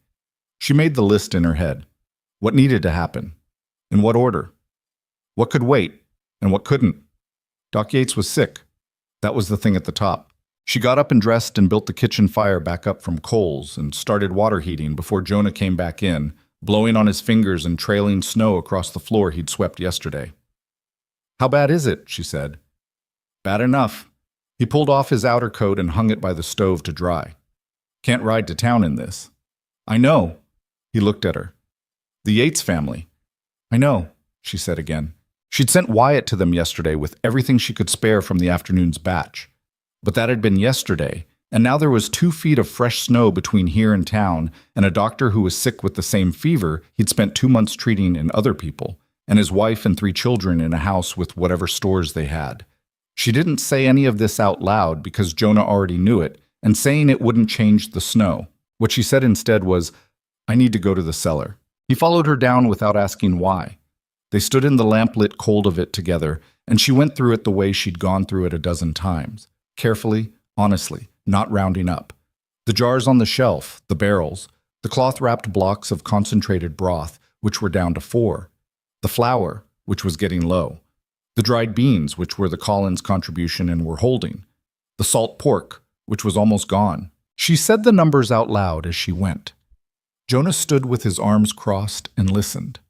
A: She made the list in her head. What needed to happen? In what order? What could wait and what couldn't? Doc Yates was sick. That was the thing at the top. She got up and dressed and built the kitchen fire back up from coals and started water heating before Jonah came back in, blowing on his fingers and trailing snow across the floor he'd swept yesterday. "How bad is it?" she said. "Bad enough." He pulled off his outer coat and hung it by the stove to dry. "Can't ride to town in this." "I know." He looked at her. "The Yates family." "I know," she said again. She'd sent Wyatt to them yesterday with everything she could spare from the afternoon's batch. But that had been yesterday, and now there was 2 feet of fresh snow between here and town, and a doctor who was sick with the same fever he'd spent 2 months treating in other people, and his wife and 3 children in a house with whatever stores they had. She didn't say any of this out loud because Jonah already knew it, and saying it wouldn't change the snow. What she said instead was, "I need to go to the cellar." He followed her down without asking why. They stood in the lamplit cold of it together, and she went through it the way she'd gone through it a dozen times. Carefully, honestly, not rounding up. The jars on the shelf, the barrels, the cloth-wrapped blocks of concentrated broth, which were down to 4, the flour, which was getting low, The dried beans, which were the Collins contribution and were holding. The salt pork, which was almost gone. She said the numbers out loud as she went. Jonah stood with his arms crossed and listened.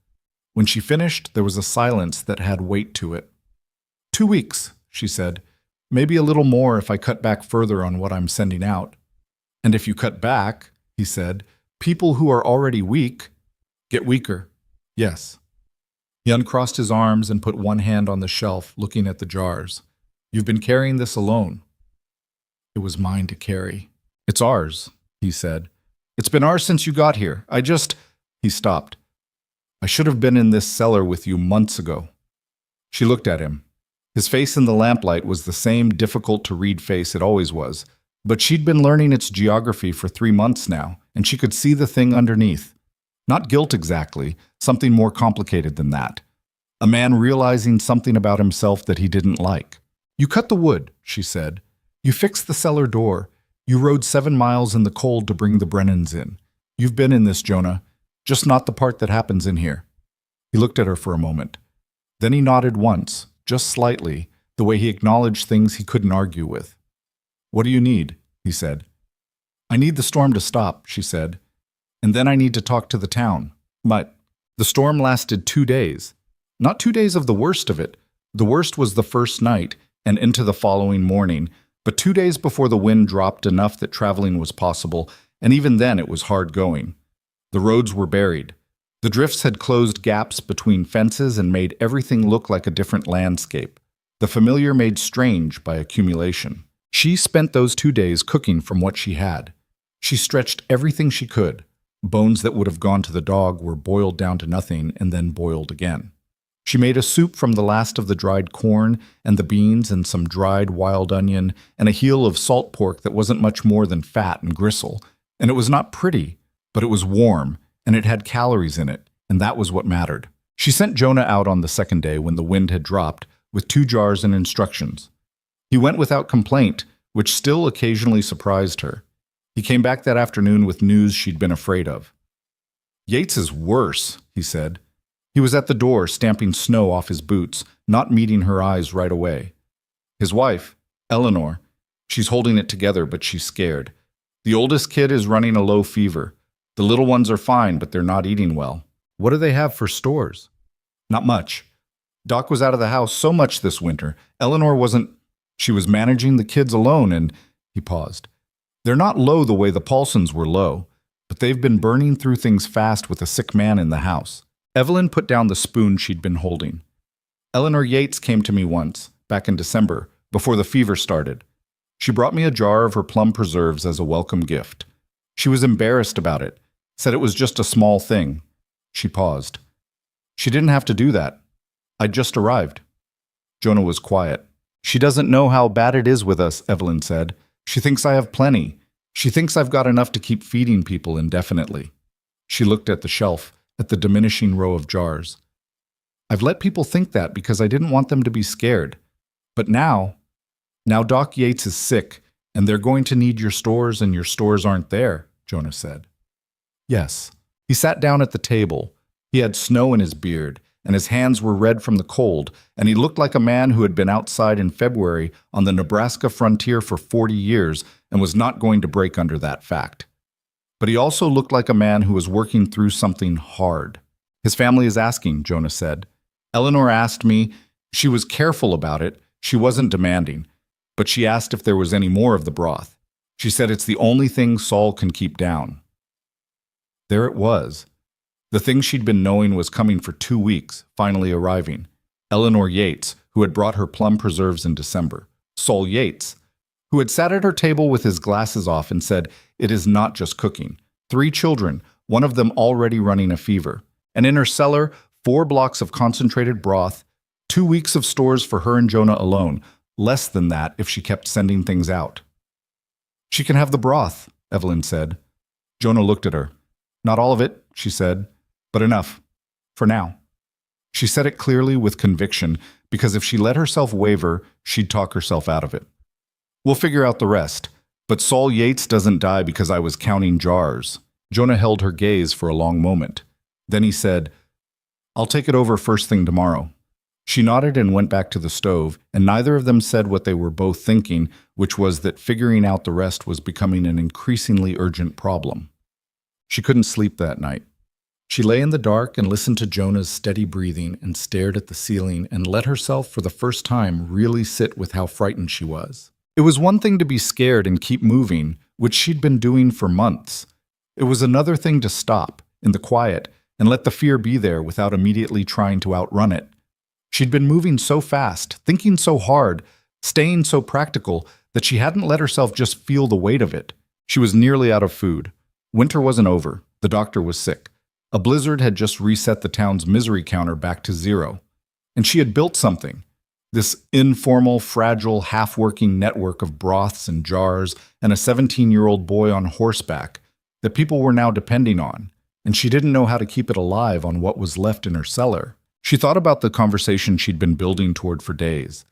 A: When she finished, there was a silence that had weight to it. 2 weeks, she said. Maybe a little more if I cut back further on what I'm sending out. And if you cut back, he said, people who are already weak get weaker. Yes. He uncrossed his arms and put one hand on the shelf, looking at the jars. You've been carrying this alone. It was mine to carry. It's ours, he said. It's been ours since you got here. He stopped. I should have been in this cellar with you months ago. She looked at him. His face in the lamplight was the same difficult-to-read face it always was, but she'd been learning its geography for 3 months now, and she could see the thing underneath. Not guilt exactly, something more complicated than that. A man realizing something about himself that he didn't like. You cut the wood, she said. You fixed the cellar door. You rode 7 miles in the cold to bring the Brennans in. You've been in this, Jonah, just not the part that happens in here. He looked at her for a moment. Then he nodded once, just slightly, the way he acknowledged things he couldn't argue with. What do you need? He said. I need the storm to stop, she said. And then I need to talk to the town. But the storm lasted 2 days. Not 2 days of the worst of it. The worst was the first night and into the following morning, but 2 days before the wind dropped enough that traveling was possible, and even then it was hard going. The roads were buried. The drifts had closed gaps between fences and made everything look like a different landscape, the familiar made strange by accumulation. She spent those 2 days cooking from what she had. She stretched everything she could. Bones that would have gone to the dog were boiled down to nothing and then boiled again. She made a soup from the last of the dried corn and the beans and some dried wild onion and a heel of salt pork that wasn't much more than fat and gristle. And it was not pretty, but it was warm, and it had calories in it, and that was what mattered. She sent Jonah out on the second day when the wind had dropped, with 2 jars and instructions. He went without complaint, which still occasionally surprised her. He came back that afternoon with news she'd been afraid of. Yates is worse, he said. He was at the door, stamping snow off his boots, not meeting her eyes right away. His wife, Eleanor, she's holding it together, but she's scared. The oldest kid is running a low fever. The little ones are fine, but they're not eating well. What do they have for stores? Not much. Doc was out of the house so much this winter. Eleanor wasn't. She was managing the kids alone, and he paused. They're not low the way the Paulsons were low, but they've been burning through things fast with a sick man in the house. Evelyn put down the spoon she'd been holding. Eleanor Yates came to me once, back in December, before the fever started. She brought me a jar of her plum preserves as a welcome gift. She was embarrassed about it, said it was just a small thing. She paused. She didn't have to do that. I'd just arrived. Jonah was quiet. She doesn't know how bad it is with us, Evelyn said. She thinks I have plenty. She thinks I've got enough to keep feeding people indefinitely. She looked at the shelf, at the diminishing row of jars. I've let people think that because I didn't want them to be scared. But now Doc Yates is sick, and they're going to need your stores, and your stores aren't there, Jonah said. Yes. He sat down at the table. He had snow in his beard, and his hands were red from the cold, and he looked like a man who had been outside in February on the Nebraska frontier for 40 years and was not going to break under that fact. But he also looked like a man who was working through something hard. His family is asking, Jonah said. Eleanor asked me. She was careful about it. She wasn't demanding. But she asked if there was any more of the broth. She said it's the only thing Saul can keep down. There it was. The thing she'd been knowing was coming for 2 weeks, finally arriving. Eleanor Yates, who had brought her plum preserves in December. Saul Yates, who had sat at her table with his glasses off and said, it is not just cooking. 3 children, one of them already running a fever. And in her cellar, 4 blocks of concentrated broth, 2 weeks of stores for her and Jonah alone, less than that if she kept sending things out. She can have the broth, Evelyn said. Jonah looked at her. Not all of it, she said, but enough. For now. She said it clearly with conviction, because if she let herself waver, she'd talk herself out of it. We'll figure out the rest. But Saul Yates doesn't die because I was counting jars. Jonah held her gaze for a long moment. Then he said, I'll take it over first thing tomorrow. She nodded and went back to the stove, and neither of them said what they were both thinking, which was that figuring out the rest was becoming an increasingly urgent problem. She couldn't sleep that night. She lay in the dark and listened to Jonah's steady breathing and stared at the ceiling and let herself for the first time really sit with how frightened she was. It was one thing to be scared and keep moving, which she'd been doing for months. It was another thing to stop, in the quiet, and let the fear be there without immediately trying to outrun it. She'd been moving so fast, thinking so hard, staying so practical, that she hadn't let herself just feel the weight of it. She was nearly out of food. Winter wasn't over. The doctor was sick. A blizzard had just reset the town's misery counter back to 0. And she had built something. This informal, fragile, half-working network of broths and jars and a 17-year-old boy on horseback that people were now depending on. And she didn't know how to keep it alive on what was left in her cellar. She thought about the conversation she'd been building toward for days.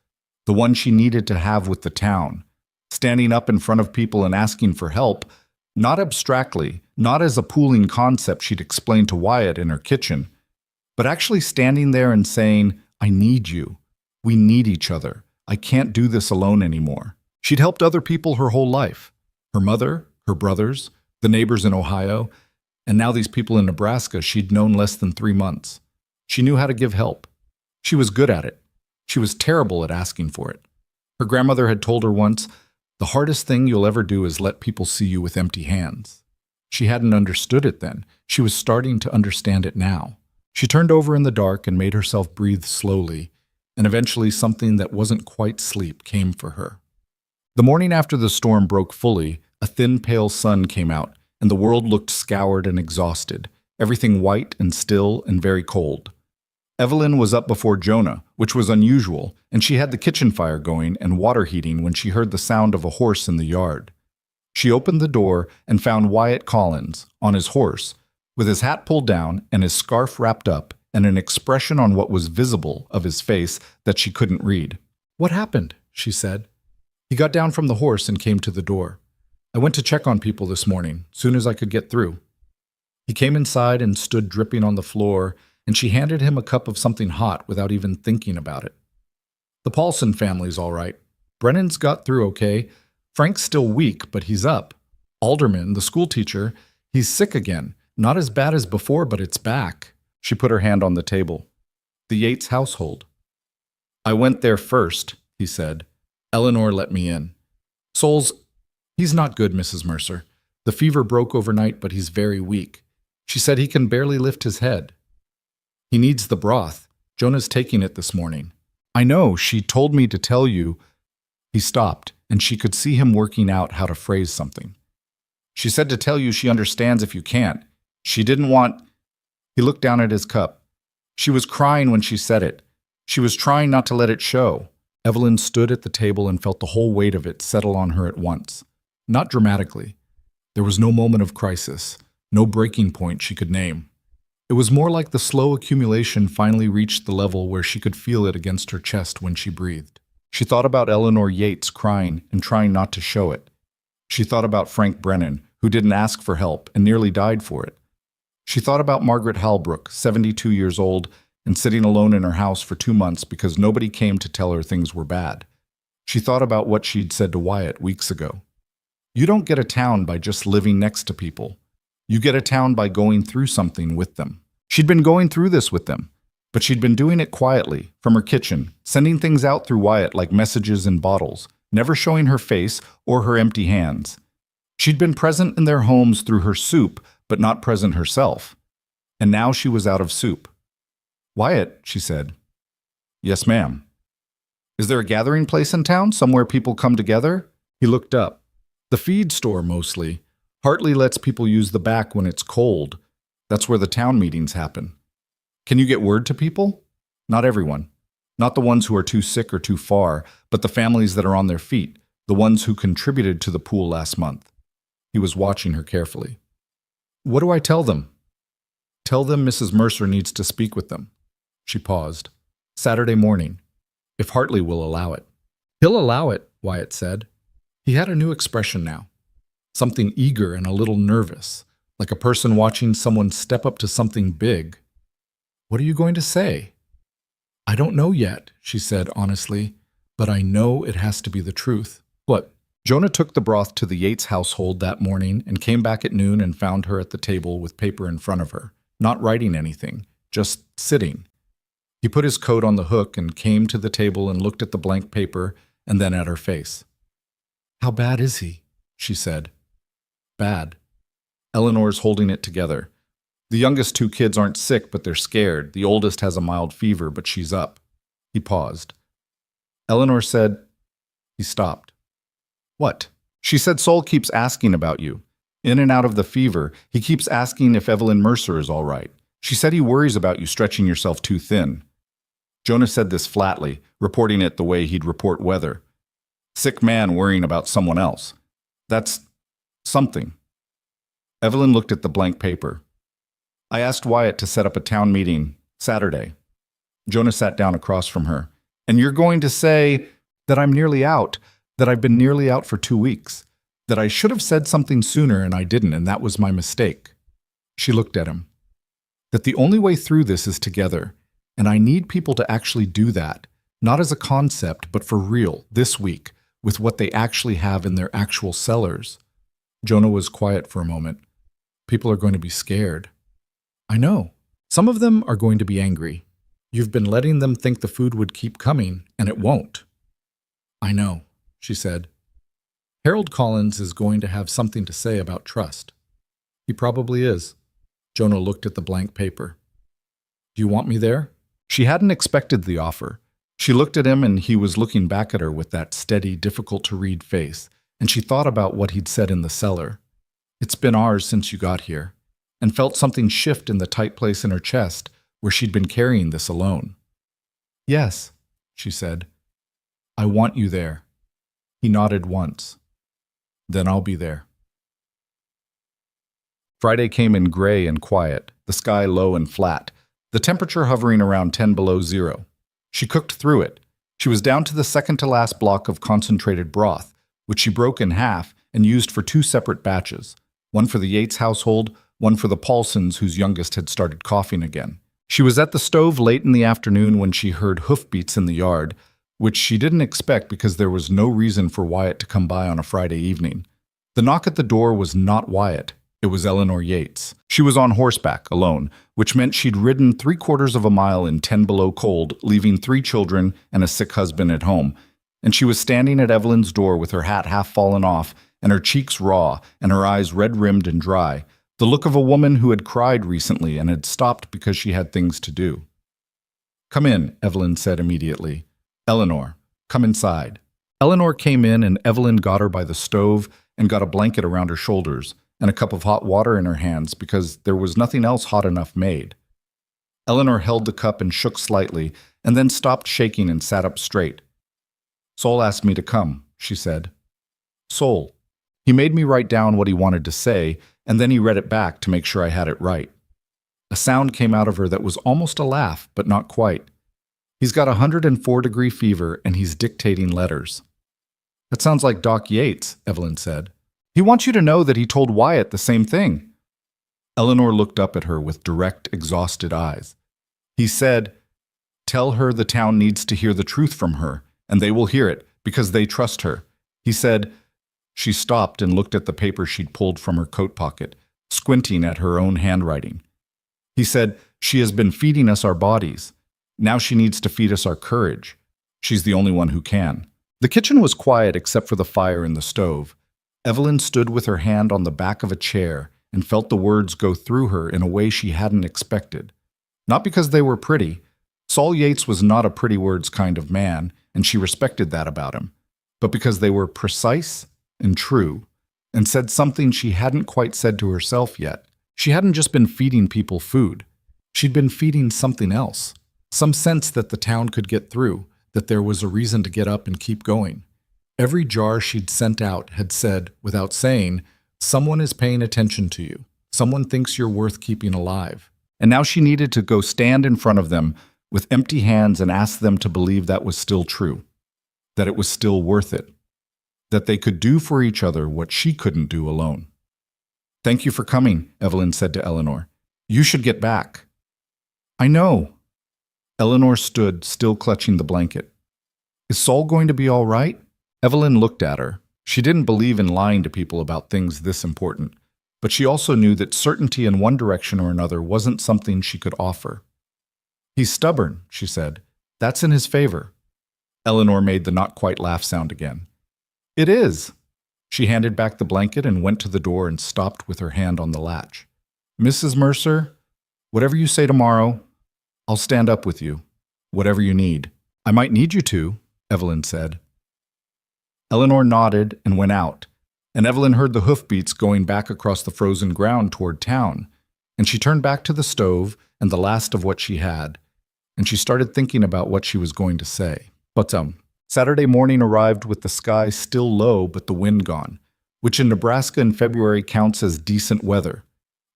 A: The one she needed to have with the town. Standing up in front of people and asking for help, not abstractly, not as a pooling concept she'd explained to Wyatt in her kitchen, but actually standing there and saying, "I need you. We need each other. I can't do this alone anymore." She'd helped other people her whole life. Her mother, her brothers, the neighbors in Ohio, and now these people in Nebraska she'd known less than 3 months. She knew how to give help. She was good at it. She was terrible at asking for it. Her grandmother had told her once, "The hardest thing you'll ever do is let people see you with empty hands." She hadn't understood it then. She was starting to understand it now. She turned over in the dark and made herself breathe slowly, and eventually something that wasn't quite sleep came for her. The morning after the storm broke fully, a thin, pale sun came out, and the world looked scoured and exhausted, everything white and still and very cold. Evelyn was up before Jonah, which was unusual, and she had the kitchen fire going and water heating when she heard the sound of a horse in the yard. She opened the door and found Wyatt Collins, on his horse, with his hat pulled down and his scarf wrapped up and an expression on what was visible of his face that she couldn't read. "What happened?" she said. He got down from the horse and came to the door. "I went to check on people this morning, soon as I could get through." He came inside and stood dripping on the floor, and she handed him a cup of something hot without even thinking about it. "The Paulson family's all right. Brennan's got through okay. Frank's still weak, but he's up. Alderman, the school teacher, he's sick again. Not as bad as before, but it's back." She put her hand on the table. "The Yates household." "I went there first," he said. "Eleanor let me in. Souls, he's not good, Mrs. Mercer. The fever broke overnight, but he's very weak. She said he can barely lift his head. He needs the broth. Jonah's taking it this morning." "I know, she told me to tell you." He stopped, and she could see him working out how to phrase something. "She said to tell you she understands if you can't. She didn't want—" He looked down at his cup. "She was crying when she said it. She was trying not to let it show." Evelyn stood at the table and felt the whole weight of it settle on her at once. Not dramatically. There was no moment of crisis, no breaking point she could name. It was more like the slow accumulation finally reached the level where she could feel it against her chest when she breathed. She thought about Eleanor Yates crying and trying not to show it. She thought about Frank Brennan, who didn't ask for help and nearly died for it. She thought about Margaret Halbrook, 72 years old, and sitting alone in her house for 2 months because nobody came to tell her things were bad. She thought about what she'd said to Wyatt weeks ago. You don't get a town by just living next to people. You get a town by going through something with them. She'd been going through this with them, but she'd been doing it quietly, from her kitchen, sending things out through Wyatt like messages in bottles, never showing her face or her empty hands. She'd been present in their homes through her soup, but not present herself. And now she was out of soup. "Wyatt," she said. "Yes, ma'am." "Is there a gathering place in town, somewhere people come together?" He looked up. "The feed store, mostly. Hartley lets people use the back when it's cold. That's where the town meetings happen." "Can you get word to people?" "Not everyone. Not the ones who are too sick or too far, but the families that are on their feet, the ones who contributed to the pool last month." He was watching her carefully. "What do I tell them?" "Tell them Mrs. Mercer needs to speak with them." She paused. "Saturday morning, if Hartley will allow it." "He'll allow it," Wyatt said. He had a new expression now. Something eager and a little nervous, like a person watching someone step up to something big. "What are you going to say?" "I don't know yet, she said honestly, but I know it has to be the truth. What? Jonah took the broth to the Yates household that morning and came back at noon and found her at the table with paper in front of her, not writing anything, just sitting. He put his coat on the hook and came to the table and looked at the blank paper and then at her face. How bad is he? She said. Bad. Eleanor's holding it together. The youngest two kids aren't sick, but they're scared. The oldest has a mild fever, but she's up. He paused. Eleanor said, he stopped. What? She said Sol keeps asking about you. In and out of the fever, he keeps asking if Evelyn Mercer is all right. She said he worries about you stretching yourself too thin. Jonah said this flatly, reporting it the way he'd report weather. Sick man worrying about someone else. That's something. Evelyn looked at the blank paper. I asked Wyatt to set up a town meeting Saturday. Jonah sat down across from her. And you're going to say that I'm nearly out, that I've been nearly out for 2 weeks, that I should have said something sooner and I didn't, and that was my mistake. She looked at him. That the only way through this is together, and I need people to actually do that, not as a concept, but for real, this week, with what they actually have in their actual cellars. Jonah was quiet for a moment. People are going to be scared. I know. Some of them are going to be angry. You've been letting them think the food would keep coming, and it won't. I know, she said. Harold Collins is going to have something to say about trust. He probably is. Jonah looked at the blank paper. Do you want me there? She hadn't expected the offer. She looked at him and he was looking back at her with that steady, difficult-to-read face, and she thought about what he'd said in the cellar. It's been hours since you got here, and felt something shift in the tight place in her chest where she'd been carrying this alone. Yes, she said. I want you there. He nodded once. Then I'll be there. Friday came in gray and quiet, the sky low and flat, the temperature hovering around 10 below zero. She cooked through it. She was down to the second-to-last block of concentrated broth, which she broke in half and used for 2 separate batches, one for the Yates household, one for the Paulsons, whose youngest had started coughing again. She was at the stove late in the afternoon when she heard hoofbeats in the yard, which she didn't expect because there was no reason for Wyatt to come by on a Friday evening. The knock at the door was not Wyatt. It was Eleanor Yates. She was on horseback, alone, which meant she'd ridden 3/4 of a mile in 10 below cold, leaving 3 children and a sick husband at home. And she was standing at Evelyn's door with her hat half fallen off and her cheeks raw and her eyes red-rimmed and dry, the look of a woman who had cried recently and had stopped because she had things to do. Come in, Evelyn said immediately. Eleanor, come inside. Eleanor came in and Evelyn got her by the stove and got a blanket around her shoulders and a cup of hot water in her hands because there was nothing else hot enough made. Eleanor held the cup and shook slightly and then stopped shaking and sat up straight. Sol asked me to come, she said. Sol. He made me write down what he wanted to say, and then he read it back to make sure I had it right. A sound came out of her that was almost a laugh, but not quite. He's got 104-degree fever, and he's dictating letters. That sounds like Doc Yates, Evelyn said. He wants you to know that he told Wyatt the same thing. Eleanor looked up at her with direct, exhausted eyes. He said, tell her the town needs to hear the truth from her, and they will hear it, because they trust her. He said. She stopped and looked at the paper she'd pulled from her coat pocket, squinting at her own handwriting. He said, she has been feeding us our bodies. Now she needs to feed us our courage. She's the only one who can. The kitchen was quiet except for the fire in the stove. Evelyn stood with her hand on the back of a chair and felt the words go through her in a way she hadn't expected. Not because they were pretty. Sol Yates was not a pretty words kind of man, and she respected that about him, but because they were precise and true, and said something she hadn't quite said to herself yet. She hadn't just been feeding people food. She'd been feeding something else. Some sense that the town could get through, that there was a reason to get up and keep going. Every jar she'd sent out had said, without saying, someone is paying attention to you. Someone thinks you're worth keeping alive. And now she needed to go stand in front of them with empty hands and ask them to believe that was still true, that it was still worth it, that they could do for each other what she couldn't do alone. Thank you for coming, Evelyn said to Eleanor. You should get back. I know. Eleanor stood, still clutching the blanket. Is Saul going to be all right? Evelyn looked at her. She didn't believe in lying to people about things this important, but she also knew that certainty in one direction or another wasn't something she could offer. He's stubborn, she said. That's in his favor. Eleanor made the not-quite-laugh sound again. It is. She handed back the blanket and went to the door and stopped with her hand on the latch. Mrs. Mercer, whatever you say tomorrow, I'll stand up with you. Whatever you need. I might need you to, Evelyn said. Eleanor nodded and went out, and Evelyn heard the hoofbeats going back across the frozen ground toward town, and she turned back to the stove and the last of what she had, and she started thinking about what she was going to say. But Saturday morning arrived with the sky still low but the wind gone, which in Nebraska in February counts as decent weather.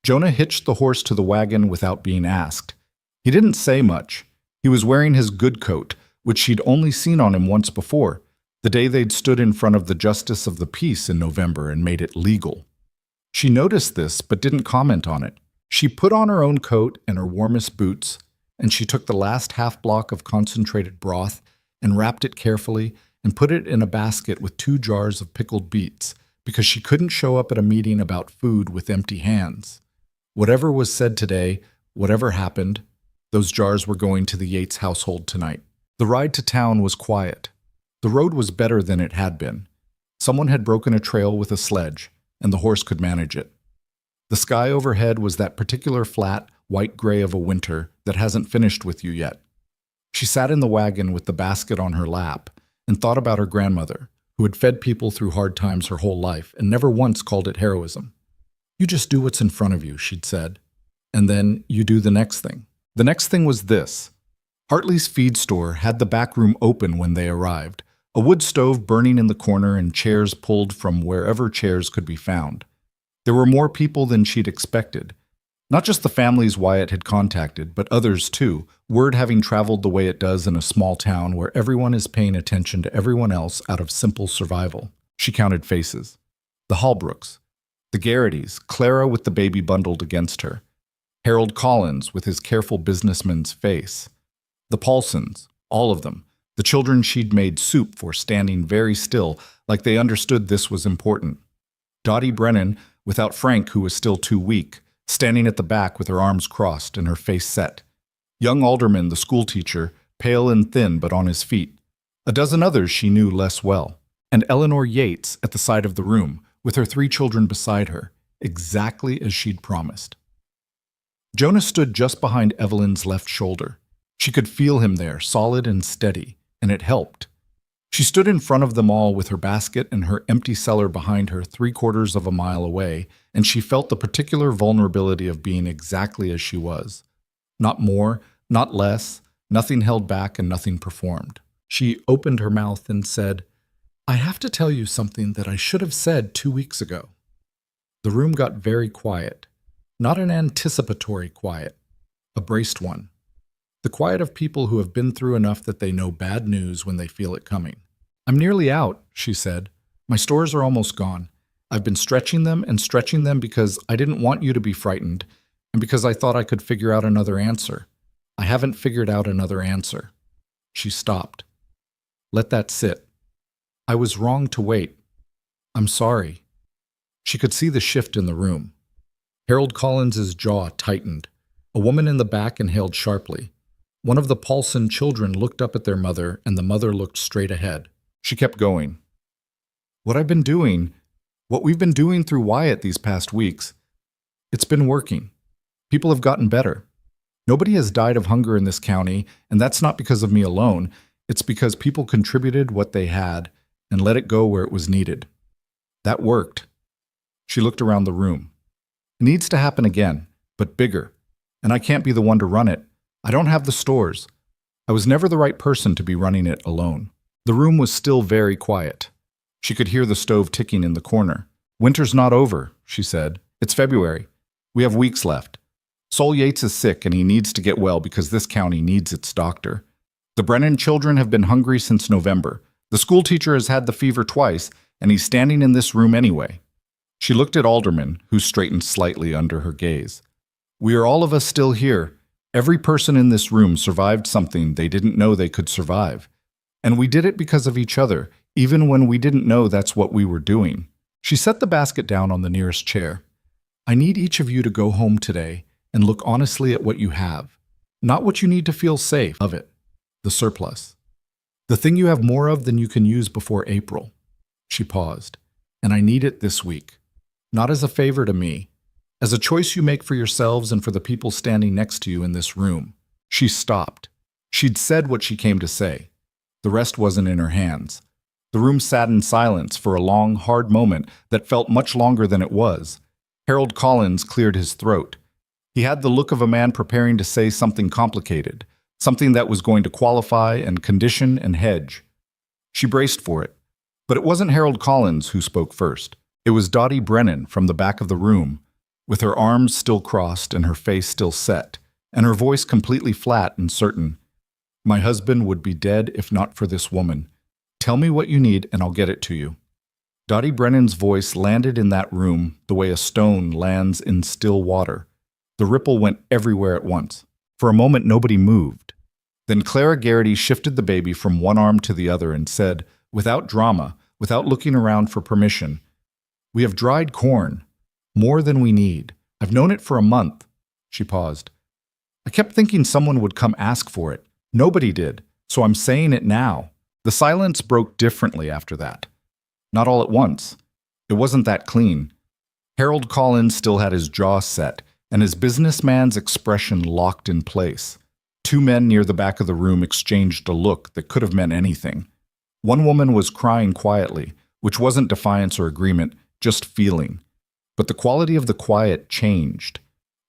A: Jonah hitched the horse to the wagon without being asked. He didn't say much. He was wearing his good coat, which she'd only seen on him once before, the day they'd stood in front of the Justice of the Peace in November and made it legal. She noticed this but didn't comment on it. She put on her own coat and her warmest boots, and she took the last half block of concentrated broth and wrapped it carefully and put it in a basket with 2 jars of pickled beets, because she couldn't show up at a meeting about food with empty hands. Whatever was said today, whatever happened, those jars were going to the Yates household tonight. The ride to town was quiet. The road was better than it had been. Someone had broken a trail with a sledge, and the horse could manage it. The sky overhead was that particular flat, white-gray of a winter that hasn't finished with you yet. She sat in the wagon with the basket on her lap and thought about her grandmother, who had fed people through hard times her whole life and never once called it heroism. You just do what's in front of you, she'd said, and then you do the next thing. The next thing was this. Hartley's feed store had the back room open when they arrived, a wood stove burning in the corner and chairs pulled from wherever chairs could be found. There were more people than she'd expected. Not just the families Wyatt had contacted, but others too, word having traveled the way it does in a small town where everyone is paying attention to everyone else out of simple survival. She counted faces. The Hallbrooks, the Garrittys, Clara with the baby bundled against her, Harold Collins with his careful businessman's face, the Paulsons, all of them, the children she'd made soup for standing very still like they understood this was important. Dottie Brennan, without Frank who was still too weak, standing at the back with her arms crossed and her face set. Young Alderman, the schoolteacher, pale and thin but on his feet. A dozen others she knew less well. And Eleanor Yates at the side of the room, with her 3 children beside her, exactly as she'd promised. Jonah stood just behind Evelyn's left shoulder. She could feel him there, solid and steady, and it helped. She stood in front of them all with her basket and her empty cellar behind her 3/4 of a mile away, and she felt the particular vulnerability of being exactly as she was. Not more, not less, nothing held back and nothing performed. She opened her mouth and said, I have to tell you something that I should have said 2 weeks ago. The room got very quiet, not an anticipatory quiet, a braced one. The quiet of people who have been through enough that they know bad news when they feel it coming. I'm nearly out, she said. My stores are almost gone. I've been stretching them because I didn't want you to be frightened and because I thought I could figure out another answer. I haven't figured out another answer. She stopped. Let that sit. I was wrong to wait. I'm sorry. She could see the shift in the room. Harold Collins's jaw tightened. A woman in the back inhaled sharply. One of the Paulson children looked up at their mother, and the mother looked straight ahead. She kept going. What we've been doing through Wyatt these past weeks, it's been working. People have gotten better. Nobody has died of hunger in this county, and that's not because of me alone. It's because people contributed what they had and let it go where it was needed. That worked. She looked around the room. It needs to happen again, but bigger, and I can't be the one to run it. I don't have the stores. I was never the right person to be running it alone. The room was still very quiet. She could hear the stove ticking in the corner. Winter's not over, she said. It's February. We have weeks left. Sol Yates is sick and he needs to get well because this county needs its doctor. The Brennan children have been hungry since November. The schoolteacher has had the fever twice, and he's standing in this room anyway. She looked at Alderman, who straightened slightly under her gaze. We are all of us still here, Every person in this room survived something they didn't know they could survive. And we did it because of each other, even when we didn't know that's what we were doing. She set the basket down on the nearest chair. I need each of you to go home today and look honestly at what you have. Not what you need to feel safe of it. The surplus. The thing you have more of than you can use before April. She paused. And I need it this week. Not as a favor to me. As a choice you make for yourselves and for the people standing next to you in this room. She stopped. She'd said what she came to say. The rest wasn't in her hands. The room sat in silence for a long, hard moment that felt much longer than it was. Harold Collins cleared his throat. He had the look of a man preparing to say something complicated, something that was going to qualify and condition and hedge. She braced for it. But it wasn't Harold Collins who spoke first. It was Dottie Brennan from the back of the room, with her arms still crossed and her face still set, and her voice completely flat and certain. My husband would be dead if not for this woman. Tell me what you need and I'll get it to you. Dottie Brennan's voice landed in that room the way a stone lands in still water. The ripple went everywhere at once. For a moment nobody moved. Then Clara Garrity shifted the baby from one arm to the other and said, without drama, without looking around for permission, we have dried corn. More than we need. I've known it for a month. She paused. I kept thinking someone would come ask for it. Nobody did, so I'm saying it now. The silence broke differently after that. Not all at once. It wasn't that clean. Harold Collins still had his jaw set, and his businessman's expression locked in place. Two men near the back of the room exchanged a look that could have meant anything. One woman was crying quietly, which wasn't defiance or agreement, just feeling. But the quality of the quiet changed.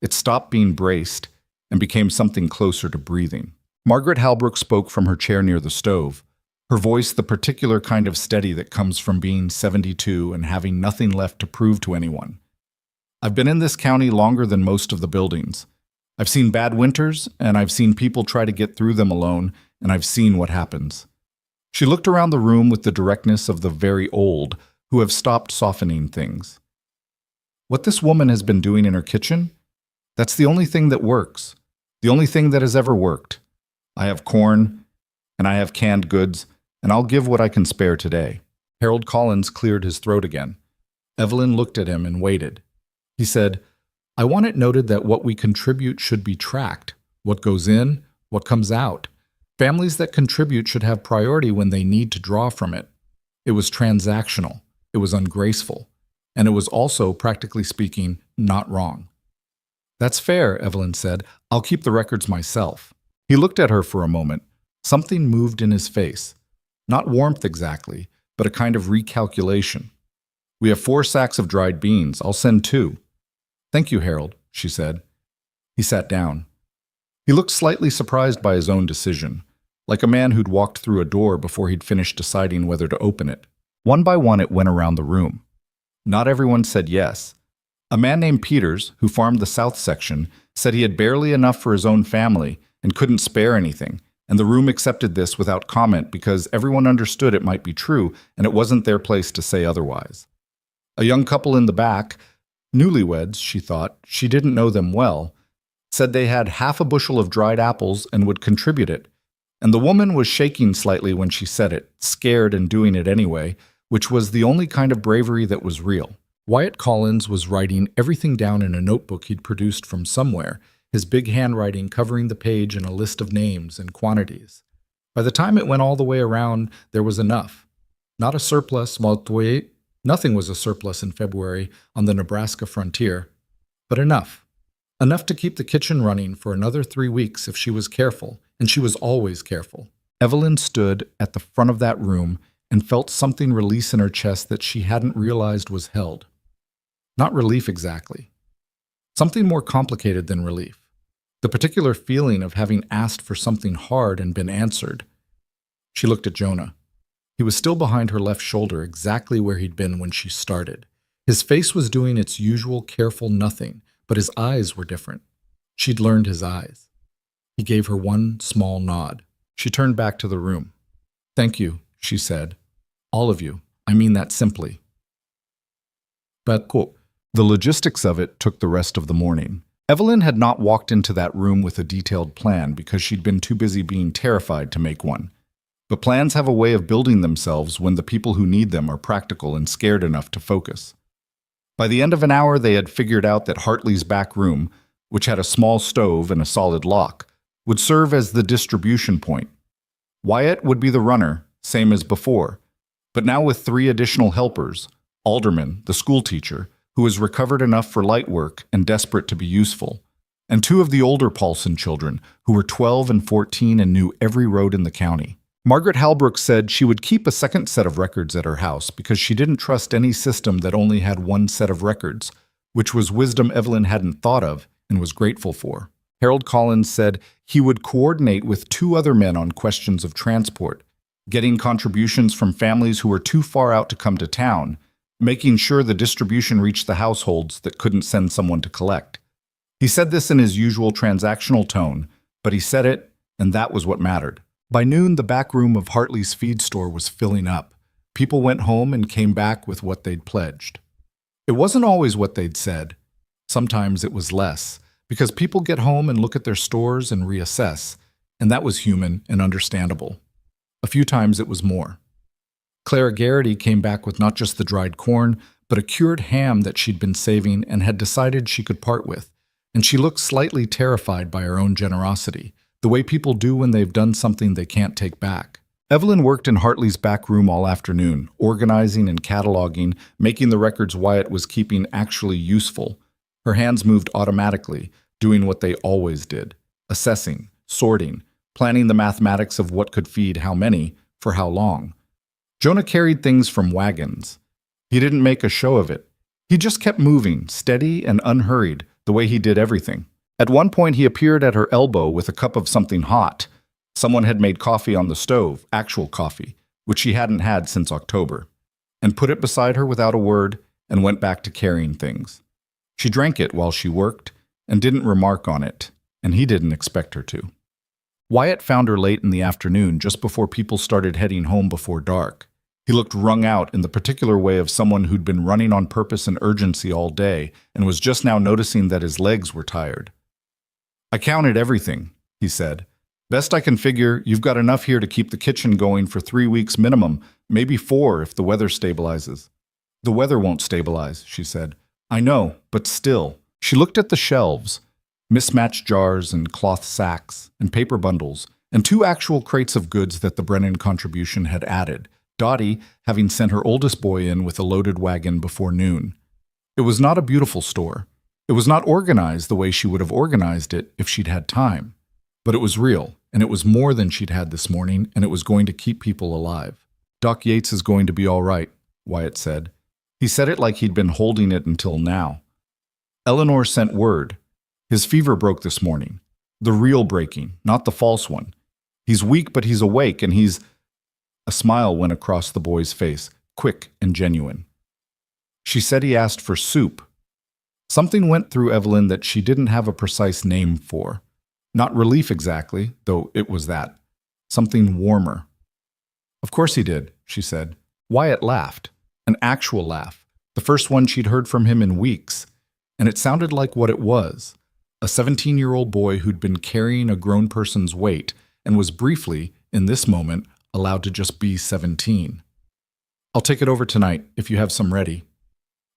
A: It stopped being braced and became something closer to breathing. Margaret Halbrook spoke from her chair near the stove, her voice the particular kind of steady that comes from being 72 and having nothing left to prove to anyone. I've been in this county longer than most of the buildings. I've seen bad winters, and I've seen people try to get through them alone, and I've seen what happens. She looked around the room with the directness of the very old, who have stopped softening things. What this woman has been doing in her kitchen? That's the only thing that works. The only thing that has ever worked. I have corn, and I have canned goods, and I'll give what I can spare today. Harold Collins cleared his throat again. Evelyn looked at him and waited. He said, I want it noted that what we contribute should be tracked. What goes in, what comes out. Families that contribute should have priority when they need to draw from it. It was transactional. It was ungraceful. And it was also, practically speaking, not wrong. That's fair, Evelyn said. I'll keep the records myself. He looked at her for a moment. Something moved in his face. Not warmth exactly, but a kind of recalculation. We have 4 sacks of dried beans. I'll send 2. Thank you, Harold, she said. He sat down. He looked slightly surprised by his own decision, like a man who'd walked through a door before he'd finished deciding whether to open it. One by one it went around the room. Not everyone said yes. A man named Peters, who farmed the south section, said he had barely enough for his own family and couldn't spare anything, and the room accepted this without comment because everyone understood it might be true and it wasn't their place to say otherwise. A young couple in the back, newlyweds, she thought, she didn't know them well, said they had half a bushel of dried apples and would contribute it, and the woman was shaking slightly when she said it, scared and doing it anyway, which was the only kind of bravery that was real. Wyatt Collins was writing everything down in a notebook he'd produced from somewhere, his big handwriting covering the page in a list of names and quantities. By the time it went all the way around, there was enough. Not a surplus, maltoyer. Nothing was a surplus in February on the Nebraska frontier, but enough. Enough to keep the kitchen running for another 3 weeks if she was careful, and she was always careful. Evelyn stood at the front of that room and felt something release in her chest that she hadn't realized was held. Not relief exactly. Something more complicated than relief. The particular feeling of having asked for something hard and been answered. She looked at Jonah. He was still behind her left shoulder, exactly where he'd been when she started. His face was doing its usual careful nothing, but his eyes were different. She'd learned his eyes. He gave her one small nod. She turned back to the room. Thank you, she said. All of you. I mean that simply. But, quote, the logistics of it took the rest of the morning. Evelyn had not walked into that room with a detailed plan because she'd been too busy being terrified to make one. But plans have a way of building themselves when the people who need them are practical and scared enough to focus. By the end of an hour, they had figured out that Hartley's back room, which had a small stove and a solid lock, would serve as the distribution point. Wyatt would be the runner, same as before, but now with 3 additional helpers: Alderman, the schoolteacher, who was recovered enough for light work and desperate to be useful, and 2 of the older Paulson children, who were 12 and 14 and knew every road in the county. Margaret Halbrook said she would keep a second set of records at her house because she didn't trust any system that only had one set of records, which was wisdom Evelyn hadn't thought of and was grateful for. Harold Collins said he would coordinate with 2 other men on questions of transport, getting contributions from families who were too far out to come to town, making sure the distribution reached the households that couldn't send someone to collect. He said this in his usual transactional tone, but he said it, and that was what mattered. By noon, the back room of Hartley's feed store was filling up. People went home and came back with what they'd pledged. It wasn't always what they'd said. Sometimes it was less, because people get home and look at their stores and reassess, and that was human and understandable. A few times it was more. Clara Garrity came back with not just the dried corn, but a cured ham that she'd been saving and had decided she could part with, and she looked slightly terrified by her own generosity, the way people do when they've done something they can't take back. Evelyn worked in Hartley's back room all afternoon, organizing and cataloging, making the records Wyatt was keeping actually useful. Her hands moved automatically, doing what they always did: assessing, sorting, planning the mathematics of what could feed how many, for how long. Jonah carried things from wagons. He didn't make a show of it. He just kept moving, steady and unhurried, the way he did everything. At one point, he appeared at her elbow with a cup of something hot. Someone had made coffee on the stove, actual coffee, which she hadn't had since October, and put it beside her without a word and went back to carrying things. She drank it while she worked and didn't remark on it, and he didn't expect her to. Wyatt found her late in the afternoon, just before people started heading home before dark. He looked wrung out in the particular way of someone who'd been running on purpose and urgency all day and was just now noticing that his legs were tired. "I counted everything," he said. "Best I can figure, you've got enough here to keep the kitchen going for 3 weeks minimum, maybe 4 if the weather stabilizes." "The weather won't stabilize," she said. "I know, but still." She looked at the shelves, mismatched jars and cloth sacks and paper bundles, and 2 actual crates of goods that the Brennan contribution had added, Dottie having sent her oldest boy in with a loaded wagon before noon. It was not a beautiful store. It was not organized the way she would have organized it if she'd had time. But it was real, and it was more than she'd had this morning, and it was going to keep people alive. "Doc Yates is going to be all right," Wyatt said. He said it like he'd been holding it until now. Eleanor sent word. His fever broke this morning. The real breaking, not the false one. He's weak, but he's awake, and he's... A smile went across the boy's face, quick and genuine. She said he asked for soup. Something went through Evelyn that she didn't have a precise name for. Not relief exactly, though it was that. Something warmer. "Of course he did," she said. Wyatt laughed. An actual laugh. The first one she'd heard from him in weeks. And it sounded like what it was. A 17-year-old boy who'd been carrying a grown person's weight and was briefly, in this moment, allowed to just be 17. "I'll take it over tonight, if you have some ready."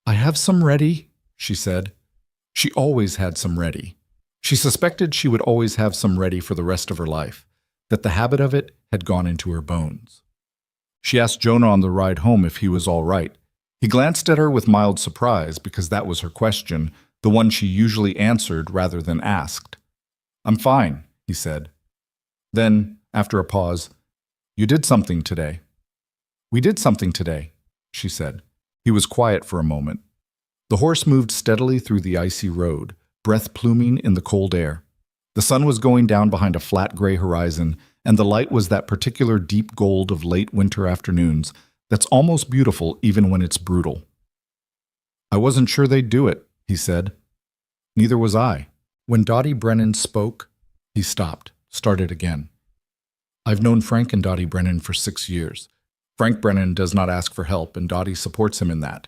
A: "I have some ready," she said. She always had some ready. She suspected she would always have some ready for the rest of her life, that the habit of it had gone into her bones. She asked Jonah on the ride home if he was all right. He glanced at her with mild surprise because that was her question, the one she usually answered rather than asked. "I'm fine," he said. Then, after a pause, "You did something today." "We did something today," she said. He was quiet for a moment. The horse moved steadily through the icy road, breath pluming in the cold air. The sun was going down behind a flat gray horizon, and the light was that particular deep gold of late winter afternoons that's almost beautiful even when it's brutal. "I wasn't sure they'd do it," he said. "Neither was I." When Dottie Brennan spoke, he stopped, started again. "I've known Frank and Dottie Brennan for 6 years. Frank Brennan does not ask for help, and Dottie supports him in that.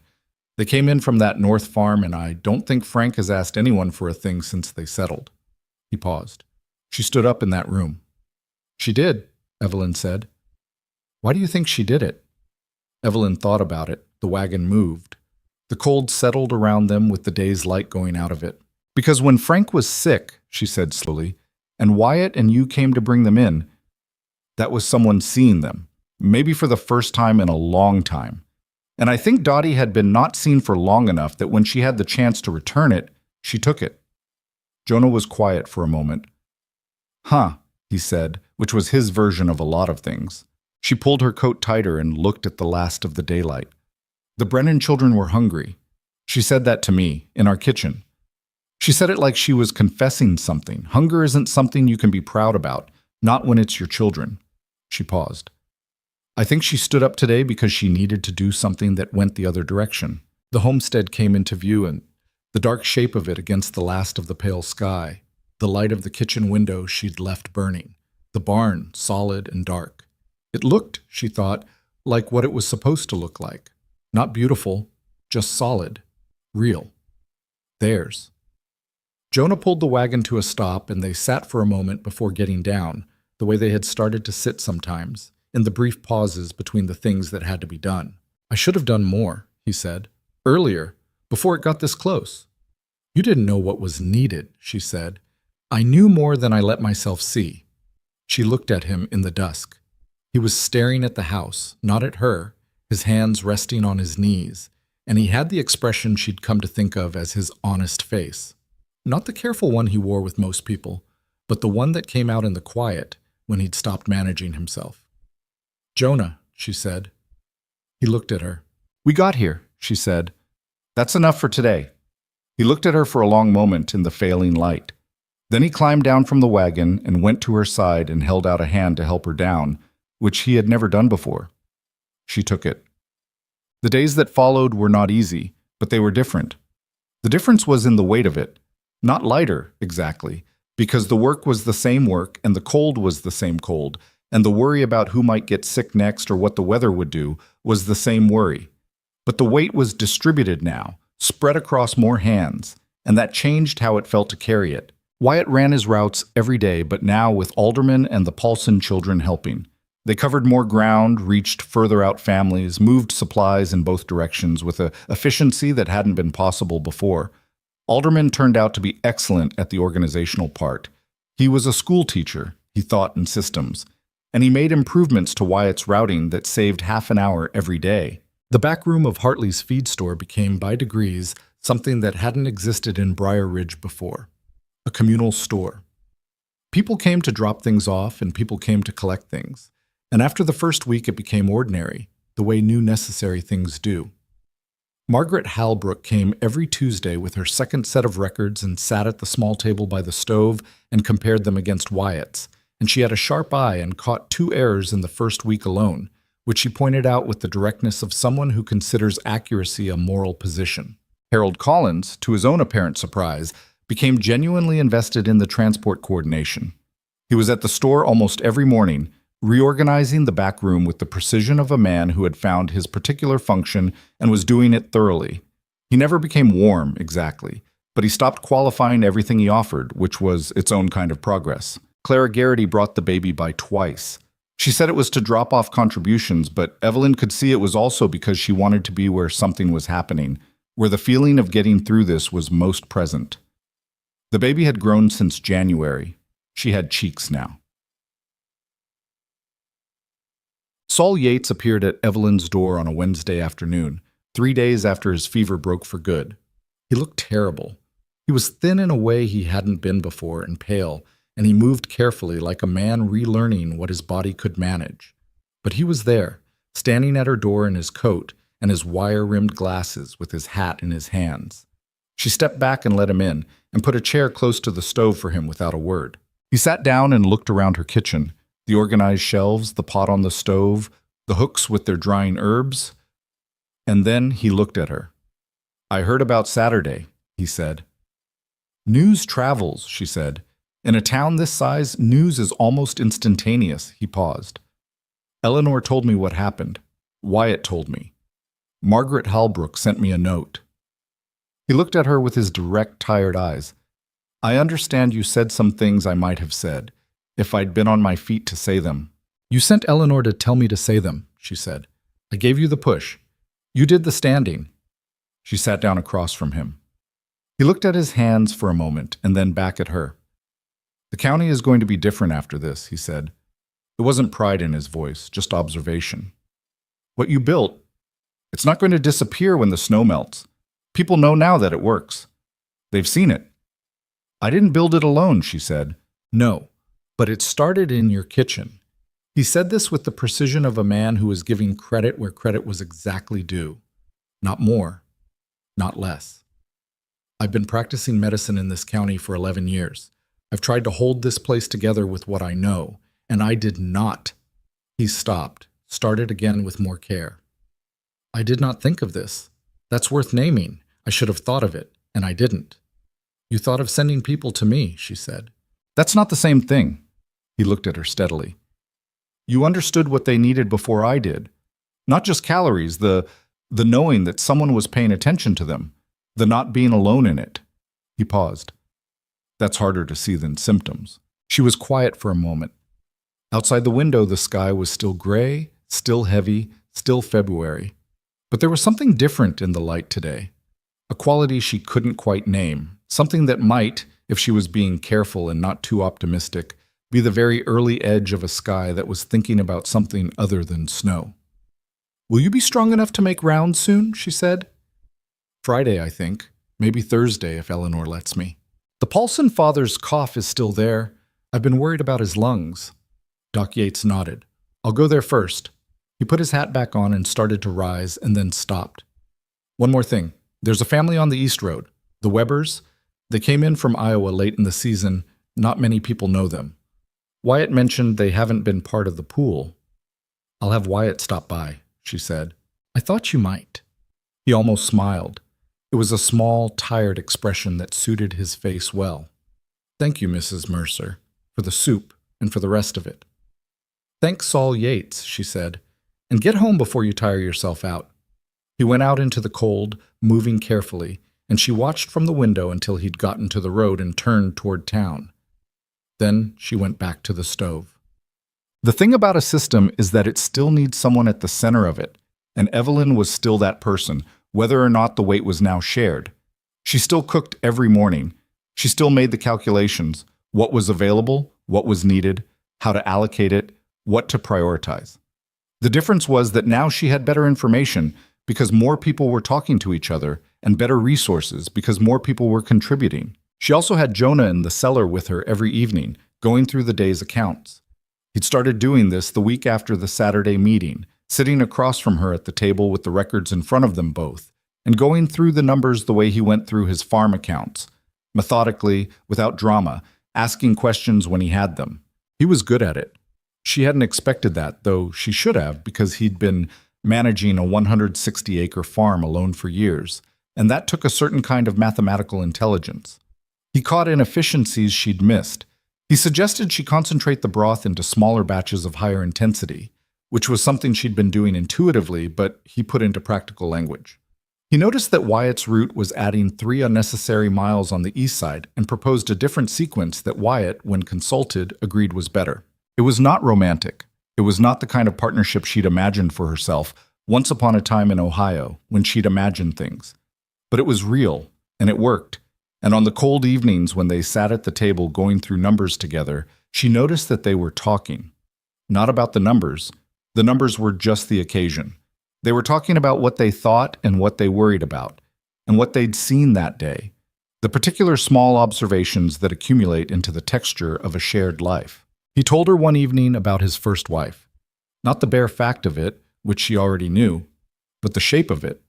A: They came in from that north farm, and I don't think Frank has asked anyone for a thing since they settled. He paused. She stood up in that room. She did, Evelyn said. Why do you think she did it? Evelyn thought about it. The wagon moved. The cold settled around them with the day's light going out of it. Because when Frank was sick, she said slowly, and Wyatt and you came to bring them in, that was someone seeing them, maybe for the first time in a long time. And I think Dottie had been not seen for long enough that when she had the chance to return it, she took it. Jonah was quiet for a moment. Huh, he said, which was his version of a lot of things. She pulled her coat tighter and looked at the last of the daylight. The Brennan children were hungry. She said that to me, in our kitchen. She said it like she was confessing something. Hunger isn't something you can be proud about, not when it's your children. She paused. I think she stood up today because she needed to do something that went the other direction. The homestead came into view, and the dark shape of it against the last of the pale sky, the light of the kitchen window she'd left burning, the barn solid and dark. It looked, she thought, like what it was supposed to look like. Not beautiful, just solid, real. Theirs. Jonah pulled the wagon to a stop, and they sat for a moment before getting down, the way they had started to sit sometimes, in the brief pauses between the things that had to be done. I should have done more, he said. Earlier, before it got this close. You didn't know what was needed, she said. I knew more than I let myself see. She looked at him in the dusk. He was staring at the house, not at her, his hands resting on his knees, and he had the expression she'd come to think of as his honest face. Not the careful one he wore with most people, but the one that came out in the quiet when he'd stopped managing himself. Jonah, she said. He looked at her. We got here, she said. That's enough for today. He looked at her for a long moment in the failing light. Then he climbed down from the wagon and went to her side and held out a hand to help her down, which he had never done before. She took it. The days that followed were not easy, but they were different. The difference was in the weight of it. Not lighter, exactly, because the work was the same work and the cold was the same cold, and the worry about who might get sick next or what the weather would do was the same worry. But the weight was distributed now, spread across more hands, and that changed how it felt to carry it. Wyatt ran his routes every day, but now with Alderman and the Paulson children helping. They covered more ground, reached further out families, moved supplies in both directions with an efficiency that hadn't been possible before. Alderman turned out to be excellent at the organizational part. He was a school teacher, he thought in systems, and he made improvements to Wyatt's routing that saved half an hour every day. The back room of Hartley's feed store became, by degrees, something that hadn't existed in Briar Ridge before. A communal store. People came to drop things off and people came to collect things. And after the first week it became ordinary, the way new necessary things do. Margaret Halbrook came every Tuesday with her second set of records and sat at the small table by the stove and compared them against Wyatt's, and she had a sharp eye and caught 2 errors in the first week alone, which she pointed out with the directness of someone who considers accuracy a moral position. Harold Collins, to his own apparent surprise, became genuinely invested in the transport coordination. He was at the store almost every morning, reorganizing the back room with the precision of a man who had found his particular function and was doing it thoroughly. He never became warm, exactly, but he stopped qualifying everything he offered, which was its own kind of progress. Clara Garrity brought the baby by twice. She said it was to drop off contributions, but Evelyn could see it was also because she wanted to be where something was happening, where the feeling of getting through this was most present. The baby had grown since January. She had cheeks now. Saul Yates appeared at Evelyn's door on a Wednesday afternoon, 3 days after his fever broke for good. He looked terrible. He was thin in a way he hadn't been before and pale, and he moved carefully like a man relearning what his body could manage. But he was there, standing at her door in his coat and his wire-rimmed glasses with his hat in his hands. She stepped back and let him in, and put a chair close to the stove for him without a word. He sat down and looked around her kitchen, the organized shelves, the pot on the stove, the hooks with their drying herbs. And then he looked at her. I heard about Saturday, he said. News travels, she said. In a town this size, news is almost instantaneous, he paused. Eleanor told me what happened. Wyatt told me. Margaret Halbrook sent me a note. He looked at her with his direct, tired eyes. I understand you said some things I might have said, if I'd been on my feet to say them. You sent Eleanor to tell me to say them, she said. I gave you the push. You did the standing. She sat down across from him. He looked at his hands for a moment and then back at her. The county is going to be different after this, he said. It wasn't pride in his voice, just observation. What you built, it's not going to disappear when the snow melts. People know now that it works. They've seen it. I didn't build it alone, she said. No, but it started in your kitchen. He said this with the precision of a man who was giving credit where credit was exactly due. Not more, not less. I've been practicing medicine in this county for 11 years. I've tried to hold this place together with what I know, and I did not. He stopped, started again with more care. I did not think of this. That's worth naming. I should have thought of it, and I didn't. You thought of sending people to me, she said. That's not the same thing. He looked at her steadily. You understood what they needed before I did. Not just calories, the knowing that someone was paying attention to them, the not being alone in it. He paused. That's harder to see than symptoms. She was quiet for a moment. Outside the window, the sky was still gray, still heavy, still February. But there was something different in the light today. A quality she couldn't quite name, something that might, if she was being careful and not too optimistic, be the very early edge of a sky that was thinking about something other than snow. Will you be strong enough to make rounds soon? She said. Friday, I think. Maybe Thursday, if Eleanor lets me. The Paulson father's cough is still there. I've been worried about his lungs. Doc Yates nodded. I'll go there first. He put his hat back on and started to rise, and then stopped. One more thing. There's a family on the East Road, the Webbers. They came in from Iowa late in the season. Not many people know them. Wyatt mentioned they haven't been part of the pool. I'll have Wyatt stop by, she said. I thought you might. He almost smiled. It was a small, tired expression that suited his face well. Thank you, Mrs. Mercer, for the soup and for the rest of it. Thanks, Saul Yates, she said, and get home before you tire yourself out. He went out into the cold, moving carefully, and she watched from the window until he'd gotten to the road and turned toward town. Then she went back to the stove. The thing about a system is that it still needs someone at the center of it, and Evelyn was still that person, whether or not the weight was now shared. She still cooked every morning. She still made the calculations, what was available, what was needed, how to allocate it, what to prioritize. The difference was that now she had better information because more people were talking to each other, and better resources because more people were contributing. She also had Jonah in the cellar with her every evening, going through the day's accounts. He'd started doing this the week after the Saturday meeting, sitting across from her at the table with the records in front of them both, and going through the numbers the way he went through his farm accounts, methodically, without drama, asking questions when he had them. He was good at it. She hadn't expected that, though she should have, because he'd been managing a 160-acre farm alone for years, and that took a certain kind of mathematical intelligence. He caught inefficiencies she'd missed. He suggested she concentrate the broth into smaller batches of higher intensity, which was something she'd been doing intuitively, but he put into practical language. He noticed that Wyatt's route was adding 3 unnecessary miles on the east side and proposed a different sequence that Wyatt, when consulted, agreed was better. It was not romantic. It was not the kind of partnership she'd imagined for herself once upon a time in Ohio, when she'd imagined things. But it was real, and it worked. And on the cold evenings when they sat at the table going through numbers together, she noticed that they were talking. Not about the numbers. The numbers were just the occasion. They were talking about what they thought and what they worried about, and what they'd seen that day, the particular small observations that accumulate into the texture of a shared life. He told her one evening about his first wife. Not the bare fact of it, which she already knew, but the shape of it.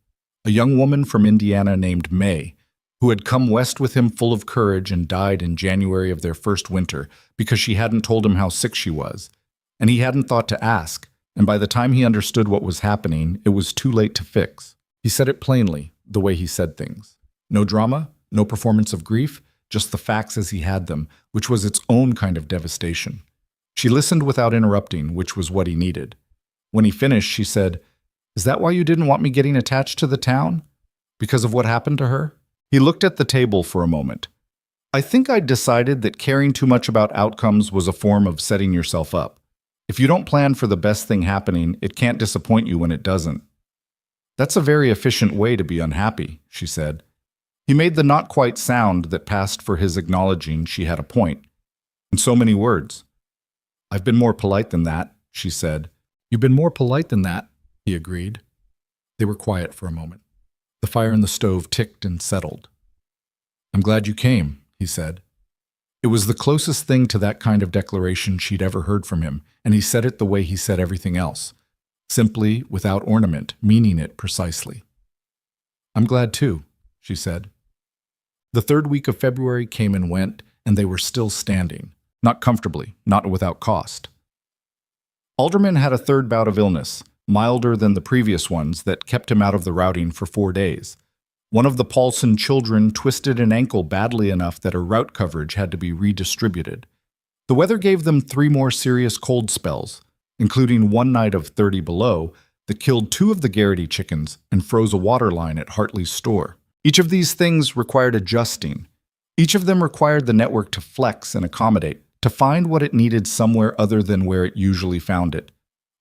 A: A young woman from Indiana named May, who had come west with him full of courage and died in January of their first winter because she hadn't told him how sick she was, and he hadn't thought to ask, and by the time he understood what was happening, it was too late to fix. He said it plainly, the way he said things. No drama, no performance of grief, just the facts as he had them, which was its own kind of devastation. She listened without interrupting, which was what he needed. When he finished, she said, Is that why you didn't want me getting attached to the town? Because of what happened to her? He looked at the table for a moment. I think I'd decided that caring too much about outcomes was a form of setting yourself up. If you don't plan for the best thing happening, it can't disappoint you when it doesn't. That's a very efficient way to be unhappy, she said. He made the not quite sound that passed for his acknowledging she had a point. In so many words. I've been more polite than that, she said. You've been more polite than that, he agreed. They were quiet for a moment. The fire in the stove ticked and settled. I'm glad you came, he said. It was the closest thing to that kind of declaration she'd ever heard from him, and he said it the way he said everything else. Simply, without ornament, meaning it precisely. I'm glad too, she said. The third week of February came and went, and they were still standing. Not comfortably, not without cost. Alderman had a third bout of illness, milder than the previous ones, that kept him out of the routing for 4 days. One of the Paulson children twisted an ankle badly enough that her route coverage had to be redistributed. The weather gave them 3 more serious cold spells, including one night of 30 below that killed 2 of the Garrity chickens and froze a water line at Hartley's store. Each of these things required adjusting. Each of them required the network to flex and accommodate, to find what it needed somewhere other than where it usually found it.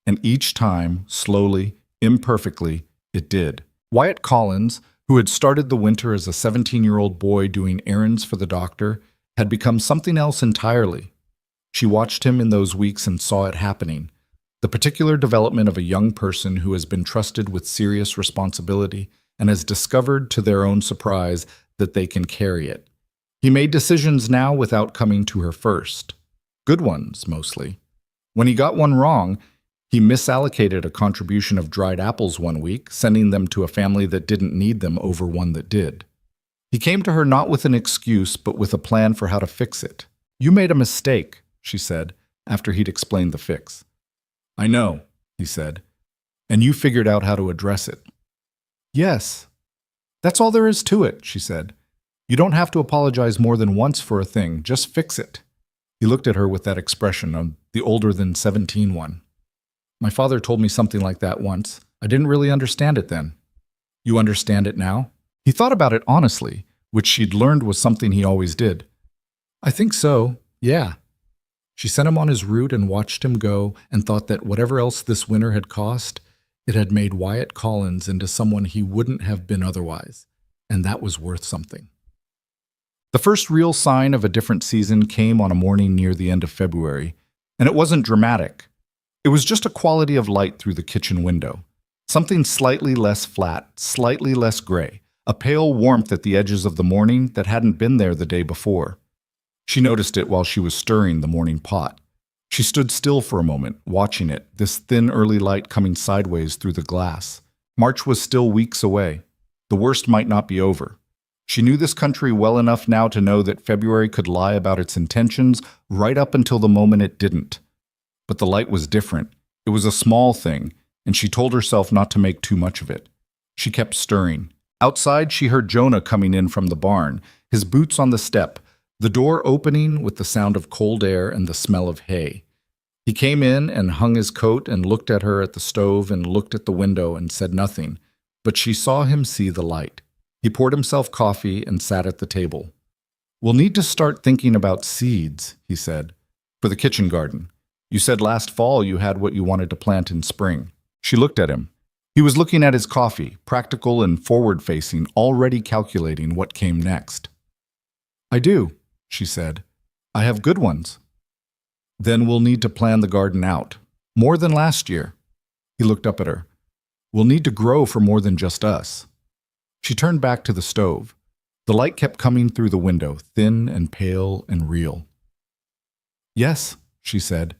A: And each time, slowly, imperfectly, it did. Wyatt Collins, who had started the winter as a 17-year-old boy doing errands for the doctor, had become something else entirely. She watched him in those weeks and saw it happening. The particular development of a young person who has been trusted with serious responsibility and has discovered, to their own surprise, that they can carry it. He made decisions now without coming to her first. Good ones, mostly. When he got one wrong, he misallocated a contribution of dried apples one week, sending them to a family that didn't need them over one that did. He came to her not with an excuse, but with a plan for how to fix it. You made a mistake, she said, after he'd explained the fix. I know, he said, and you figured out how to address it. Yes. That's all there is to it, she said. You don't have to apologize more than once for a thing, just fix it. He looked at her with that expression of the older-than-17 one. My father told me something like that once. I didn't really understand it then. You understand it now? He thought about it honestly, which she'd learned was something he always did. I think so, yeah. She sent him on his route and watched him go and thought that whatever else this winter had cost, it had made Wyatt Collins into someone he wouldn't have been otherwise, and that was worth something. The first real sign of a different season came on a morning near the end of February, and it wasn't dramatic. It was just a quality of light through the kitchen window. Something slightly less flat, slightly less gray, a pale warmth at the edges of the morning that hadn't been there the day before. She noticed it while she was stirring the morning pot. She stood still for a moment, watching it, this thin early light coming sideways through the glass. March was still weeks away. The worst might not be over. She knew this country well enough now to know that February could lie about its intentions right up until the moment it didn't. But the light was different. It was a small thing, and she told herself not to make too much of it. She kept stirring. Outside, she heard Jonah coming in from the barn, his boots on the step, the door opening with the sound of cold air and the smell of hay. He came in and hung his coat and looked at her at the stove and looked at the window and said nothing, but she saw him see the light. He poured himself coffee and sat at the table. We'll need to start thinking about seeds, he said, for the kitchen garden. You said last fall you had what you wanted to plant in spring. She looked at him. He was looking at his coffee, practical and forward-facing, already calculating what came next. I do, she said. I have good ones. Then we'll need to plan the garden out. More than last year. He looked up at her. We'll need to grow for more than just us. She turned back to the stove. The light kept coming through the window, thin and pale and real. Yes, she said.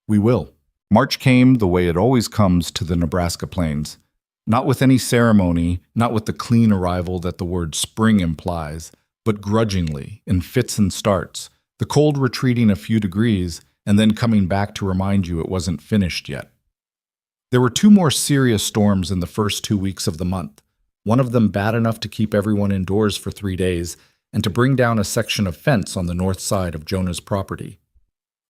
A: We will. March came the way it always comes to the Nebraska plains. Not with any ceremony, not with the clean arrival that the word spring implies, but grudgingly, in fits and starts, the cold retreating a few degrees and then coming back to remind you it wasn't finished yet. There were 2 more serious storms in the first 2 weeks of the month, one of them bad enough to keep everyone indoors for 3 days and to bring down a section of fence on the north side of Jonah's property.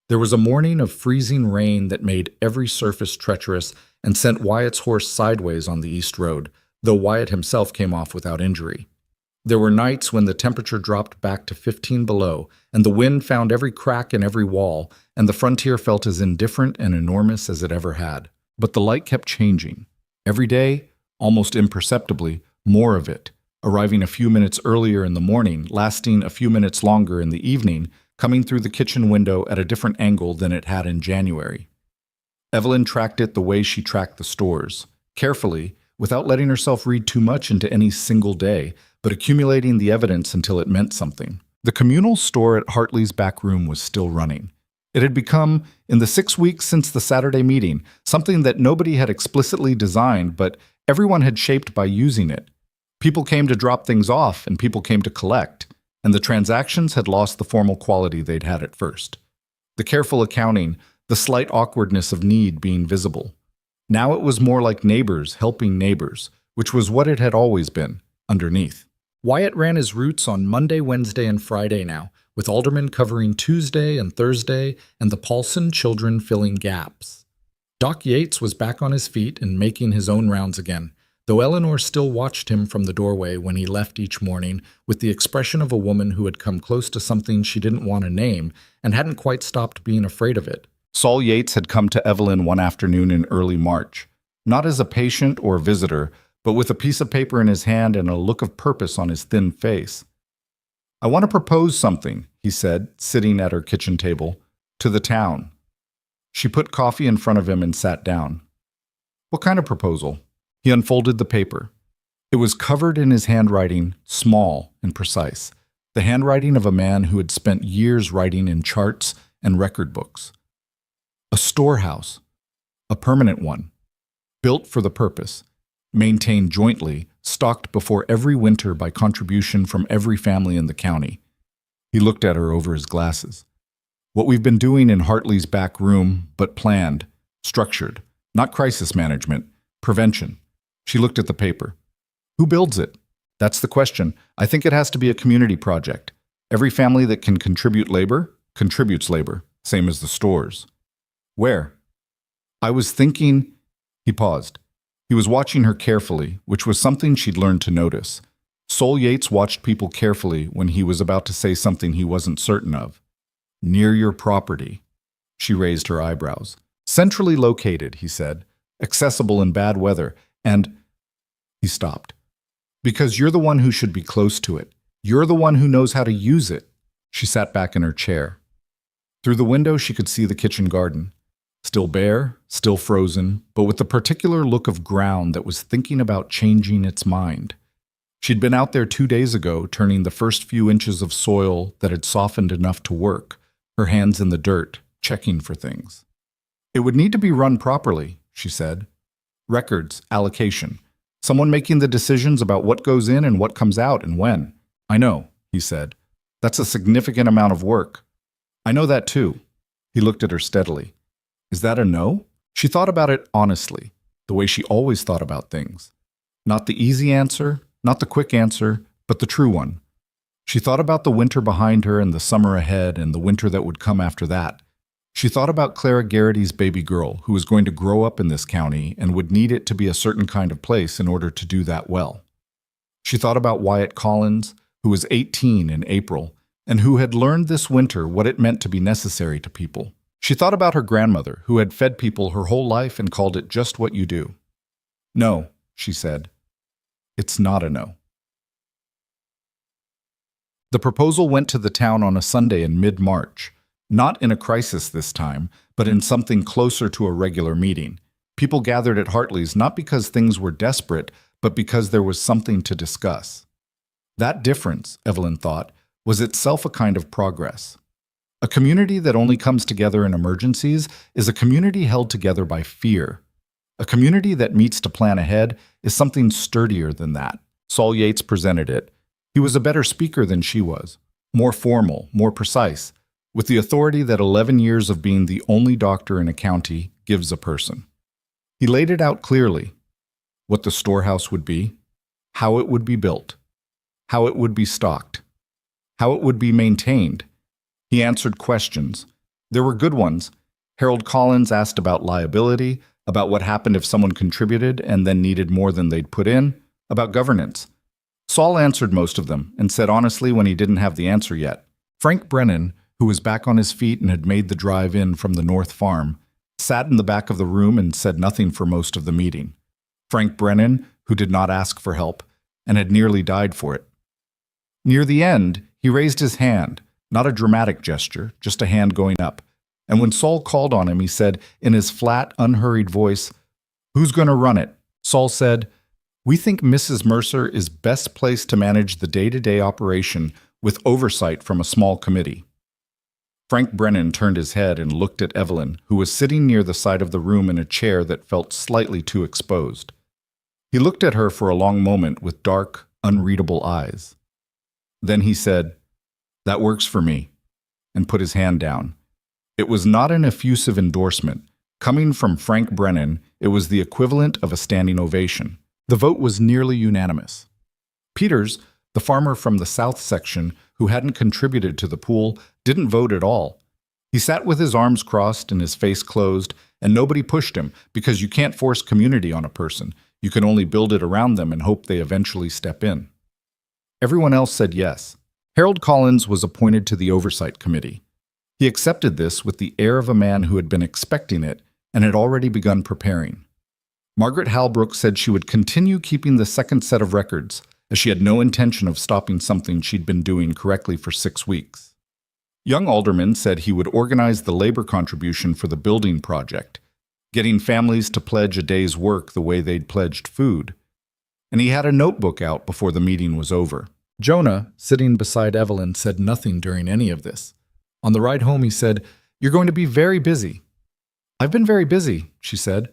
A: There was a morning of freezing rain that made every surface treacherous and sent Wyatt's horse sideways on the east road, though Wyatt himself came off without injury. There were nights when the temperature dropped back to 15 below, and the wind found every crack in every wall, and the frontier felt as indifferent and enormous as it ever had. But the light kept changing. Every day, almost imperceptibly, more of it, arriving a few minutes earlier in the morning, lasting a few minutes longer in the evening, coming through the kitchen window at a different angle than it had in January. Evelyn tracked it the way she tracked the stores, carefully, without letting herself read too much into any single day, but accumulating the evidence until it meant something. The communal store at Hartley's back room was still running. It had become, in the 6 weeks since the Saturday meeting, something that nobody had explicitly designed, but everyone had shaped by using it. People came to drop things off, and people came to collect, and the transactions had lost the formal quality they'd had at first. The careful accounting, the slight awkwardness of need being visible. Now it was more like neighbors helping neighbors, which was what it had always been, underneath. Wyatt ran his routes on Monday, Wednesday, and Friday now, with aldermen covering Tuesday and Thursday, and the Paulson children filling gaps. Doc Yates was back on his feet and making his own rounds again, though Eleanor still watched him from the doorway when he left each morning with the expression of a woman who had come close to something she didn't want to name and hadn't quite stopped being afraid of it. Saul Yates had come to Evelyn one afternoon in early March, not as a patient or visitor, but with a piece of paper in his hand and a look of purpose on his thin face. "I want to propose something," he said, sitting at her kitchen table, "to the town." She put coffee in front of him and sat down. "What kind of proposal?" He unfolded the paper. It was covered in his handwriting, small and precise, the handwriting of a man who had spent years writing in charts and record books. A storehouse, a permanent one, built for the purpose, maintained jointly, stocked before every winter by contribution from every family in the county. He looked at her over his glasses. "What we've been doing in Hartley's back room, but planned, structured, not crisis management, prevention." She looked at the paper. "Who builds it?" "That's the question. I think it has to be a community project. Every family that can contribute labor, contributes labor, same as the stores." "Where?" "I was thinking—" He paused. He was watching her carefully, which was something she'd learned to notice. Sol Yates watched people carefully when he was about to say something he wasn't certain of. "Near your property." She raised her eyebrows. "Centrally located," he said. "Accessible in bad weather. And—" He stopped. "Because you're the one who should be close to it. You're the one who knows how to use it." She sat back in her chair. Through the window she could see the kitchen garden. Still bare, still frozen, but with the particular look of ground that was thinking about changing its mind. She'd been out there 2 days ago, turning the first few inches of soil that had softened enough to work, her hands in the dirt, checking for things. "It would need to be run properly," she said. "Records, allocation. Someone making the decisions about what goes in and what comes out and when." "I know," he said. "That's a significant amount of work." "I know that too." He looked at her steadily. "Is that a no?" She thought about it honestly, the way she always thought about things. Not the easy answer, not the quick answer, but the true one. She thought about the winter behind her and the summer ahead and the winter that would come after that. She thought about Clara Garrity's baby girl, who was going to grow up in this county and would need it to be a certain kind of place in order to do that well. She thought about Wyatt Collins, who was 18 in April, and who had learned this winter what it meant to be necessary to people. She thought about her grandmother, who had fed people her whole life and called it just what you do. "No," she said. "It's not a no." The proposal went to the town on a Sunday in mid-March, not in a crisis this time, but in something closer to a regular meeting. People gathered at Hartley's not because things were desperate, but because there was something to discuss. That difference, Evelyn thought, was itself a kind of progress. A community that only comes together in emergencies is a community held together by fear. A community that meets to plan ahead is something sturdier than that. Saul Yates presented it. He was a better speaker than she was, more formal, more precise, with the authority that 11 years of being the only doctor in a county gives a person. He laid it out clearly, what the storehouse would be, how it would be built, how it would be stocked, how it would be maintained. He answered questions, There were good ones. Harold Collins asked about liability, about what happened if someone contributed and then needed more than they'd put in, about governance. Saul answered most of them and said honestly when he didn't have the answer yet. Frank Brennan, who was back on his feet and had made the drive in from the North Farm, sat in the back of the room and said nothing for most of the meeting. Frank Brennan, who did not ask for help and had nearly died for it. Near the end, he raised his hand, not a dramatic gesture, just a hand going up. And when Saul called on him, he said in his flat, unhurried voice, "Who's going to run it?" Saul said, "We think Mrs. Mercer is best placed to manage the day-to-day operation with oversight from a small committee." Frank Brennan turned his head and looked at Evelyn, who was sitting near the side of the room in a chair that felt slightly too exposed. He looked at her for a long moment with dark, unreadable eyes. Then he said, "That works for me," and put his hand down. It was not an effusive endorsement. Coming from Frank Brennan, it was the equivalent of a standing ovation. The vote was nearly unanimous. Peters, the farmer from the south section who hadn't contributed to the pool, didn't vote at all. He sat with his arms crossed and his face closed, and nobody pushed him because you can't force community on a person. You can only build it around them and hope they eventually step in. Everyone else said yes. Harold Collins was appointed to the Oversight Committee. He accepted this with the air of a man who had been expecting it and had already begun preparing. Margaret Halbrook said she would continue keeping the second set of records, as she had no intention of stopping something she'd been doing correctly for 6 weeks. Young Alderman said he would organize the labor contribution for the building project, getting families to pledge a day's work the way they'd pledged food. And he had a notebook out before the meeting was over. Jonah, sitting beside Evelyn, said nothing during any of this. On the ride home, he said, "You're going to be very busy." "I've been very busy," she said.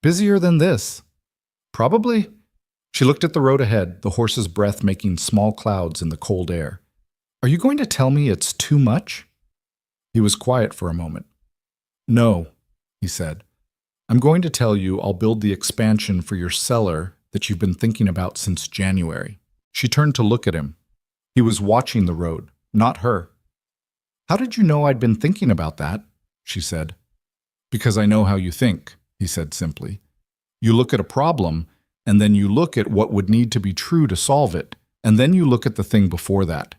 A: "Busier than this." "Probably." She looked at the road ahead, the horse's breath making small clouds in the cold air. "Are you going to tell me it's too much?" He was quiet for a moment. "No," he said. "I'm going to tell you I'll build the expansion for your cellar that you've been thinking about since January." She turned to look at him. He was watching the road, not her. "How did you know I'd been thinking about that?" she said. "Because I know how you think," he said simply. "You look at a problem, and then you look at what would need to be true to solve it, and then you look at the thing before that,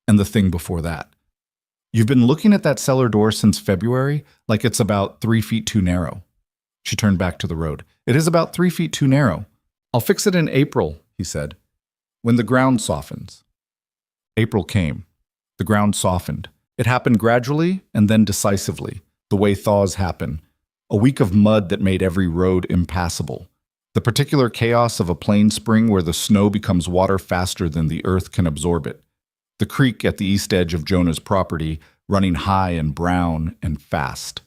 A: and the thing before that. You've been looking at that cellar door since February, like it's about 3 feet too narrow." She turned back to the road. "It is about 3 feet too narrow. I'll fix it in April," he said, "when the ground softens." April came. The ground softened. It happened gradually and then decisively, the way thaws happen. A week of mud that made every road impassable. The particular chaos of a plain spring where the snow becomes water faster than the earth can absorb it. The creek at the east edge of Jonah's property, running high and brown and fast.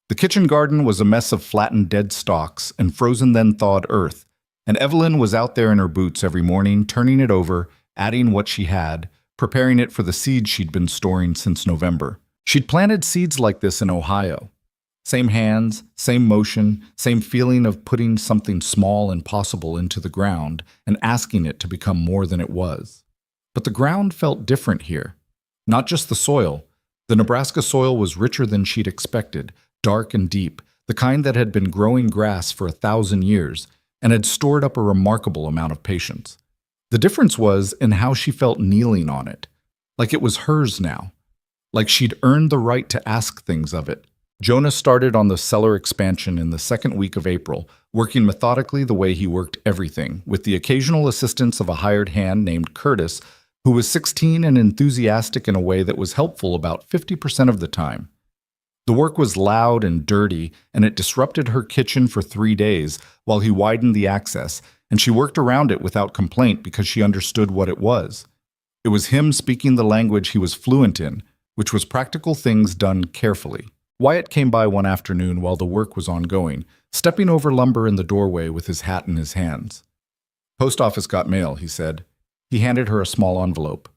A: The kitchen garden was a mess of flattened dead stalks and frozen then thawed earth, and Evelyn was out there in her boots every morning, turning it over, adding what she had, preparing it for the seeds she'd been storing since November. She'd planted seeds like this in Ohio. Same hands, same motion, same feeling of putting something small and possible into the ground and asking it to become more than it was. But the ground felt different here. Not just the soil. The Nebraska soil was richer than she'd expected, dark and deep, the kind that had been growing grass for 1,000 years and had stored up a remarkable amount of patience. The difference was in how she felt kneeling on it, like it was hers now, like she'd earned the right to ask things of it. Jonah started on the cellar expansion in the second week of April, working methodically the way he worked everything, with the occasional assistance of a hired hand named Curtis, who was 16 and enthusiastic in a way that was helpful about 50% of the time. The work was loud and dirty, and it disrupted her kitchen for 3 days while he widened the access, and she worked around it without complaint because she understood what it was. It was him speaking the language he was fluent in, which was practical things done carefully. Wyatt came by one afternoon while the work was ongoing, stepping over lumber in the doorway with his hat in his hands. "Post office got mail," he said. He handed her a small envelope.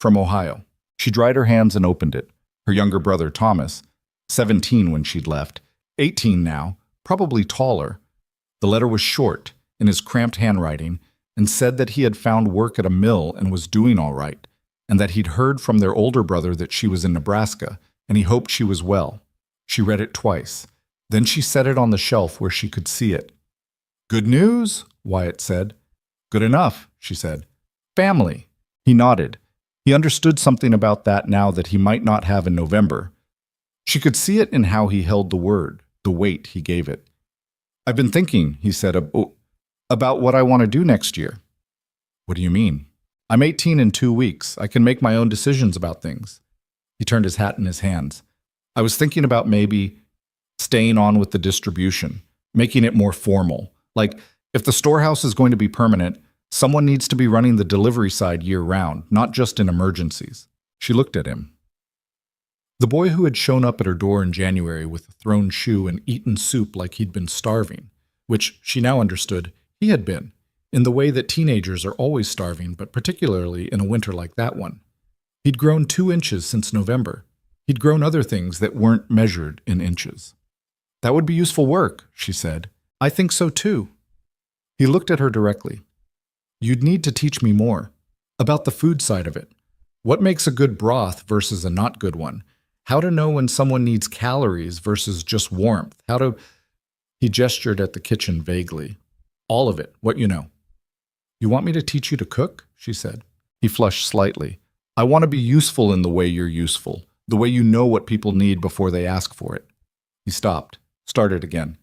A: "From Ohio." She dried her hands and opened it. Her younger brother, Thomas, 17 when she'd left, 18 now, probably taller. The letter was short, in his cramped handwriting, and said that he had found work at a mill and was doing all right, and that he'd heard from their older brother that she was in Nebraska, and he hoped she was well. She read it twice. Then she set it on the shelf where she could see it. "Good news," Wyatt said. "Good enough," she said. "Family." He nodded. He understood something about that now that he might not have in November. She could see it in how he held the word, the weight he gave it. "I've been thinking," he said, "about what I want to do next year." "What do you mean?" "I'm 18 in 2 weeks. I can make my own decisions about things." He turned his hat in his hands. "I was thinking about maybe staying on with the distribution, making it more formal. Like, if the storehouse is going to be permanent, someone needs to be running the delivery side year-round, not just in emergencies." She looked at him. The boy who had shown up at her door in January with a thrown shoe and eaten soup like he'd been starving, which she now understood he had been, in the way that teenagers are always starving, but particularly in a winter like that one. He'd grown 2 inches since November. He'd grown other things that weren't measured in inches. "That would be useful work," she said. "I think so too." He looked at her directly. "You'd need to teach me more. About the food side of it. What makes a good broth versus a not good one? How to know when someone needs calories versus just warmth. How to—" He gestured at the kitchen vaguely. "All of it, what you know." "You want me to teach you to cook?" she said. He flushed slightly. "I want to be useful in the way you're useful, the way you know what people need before they ask for it." He stopped, started again.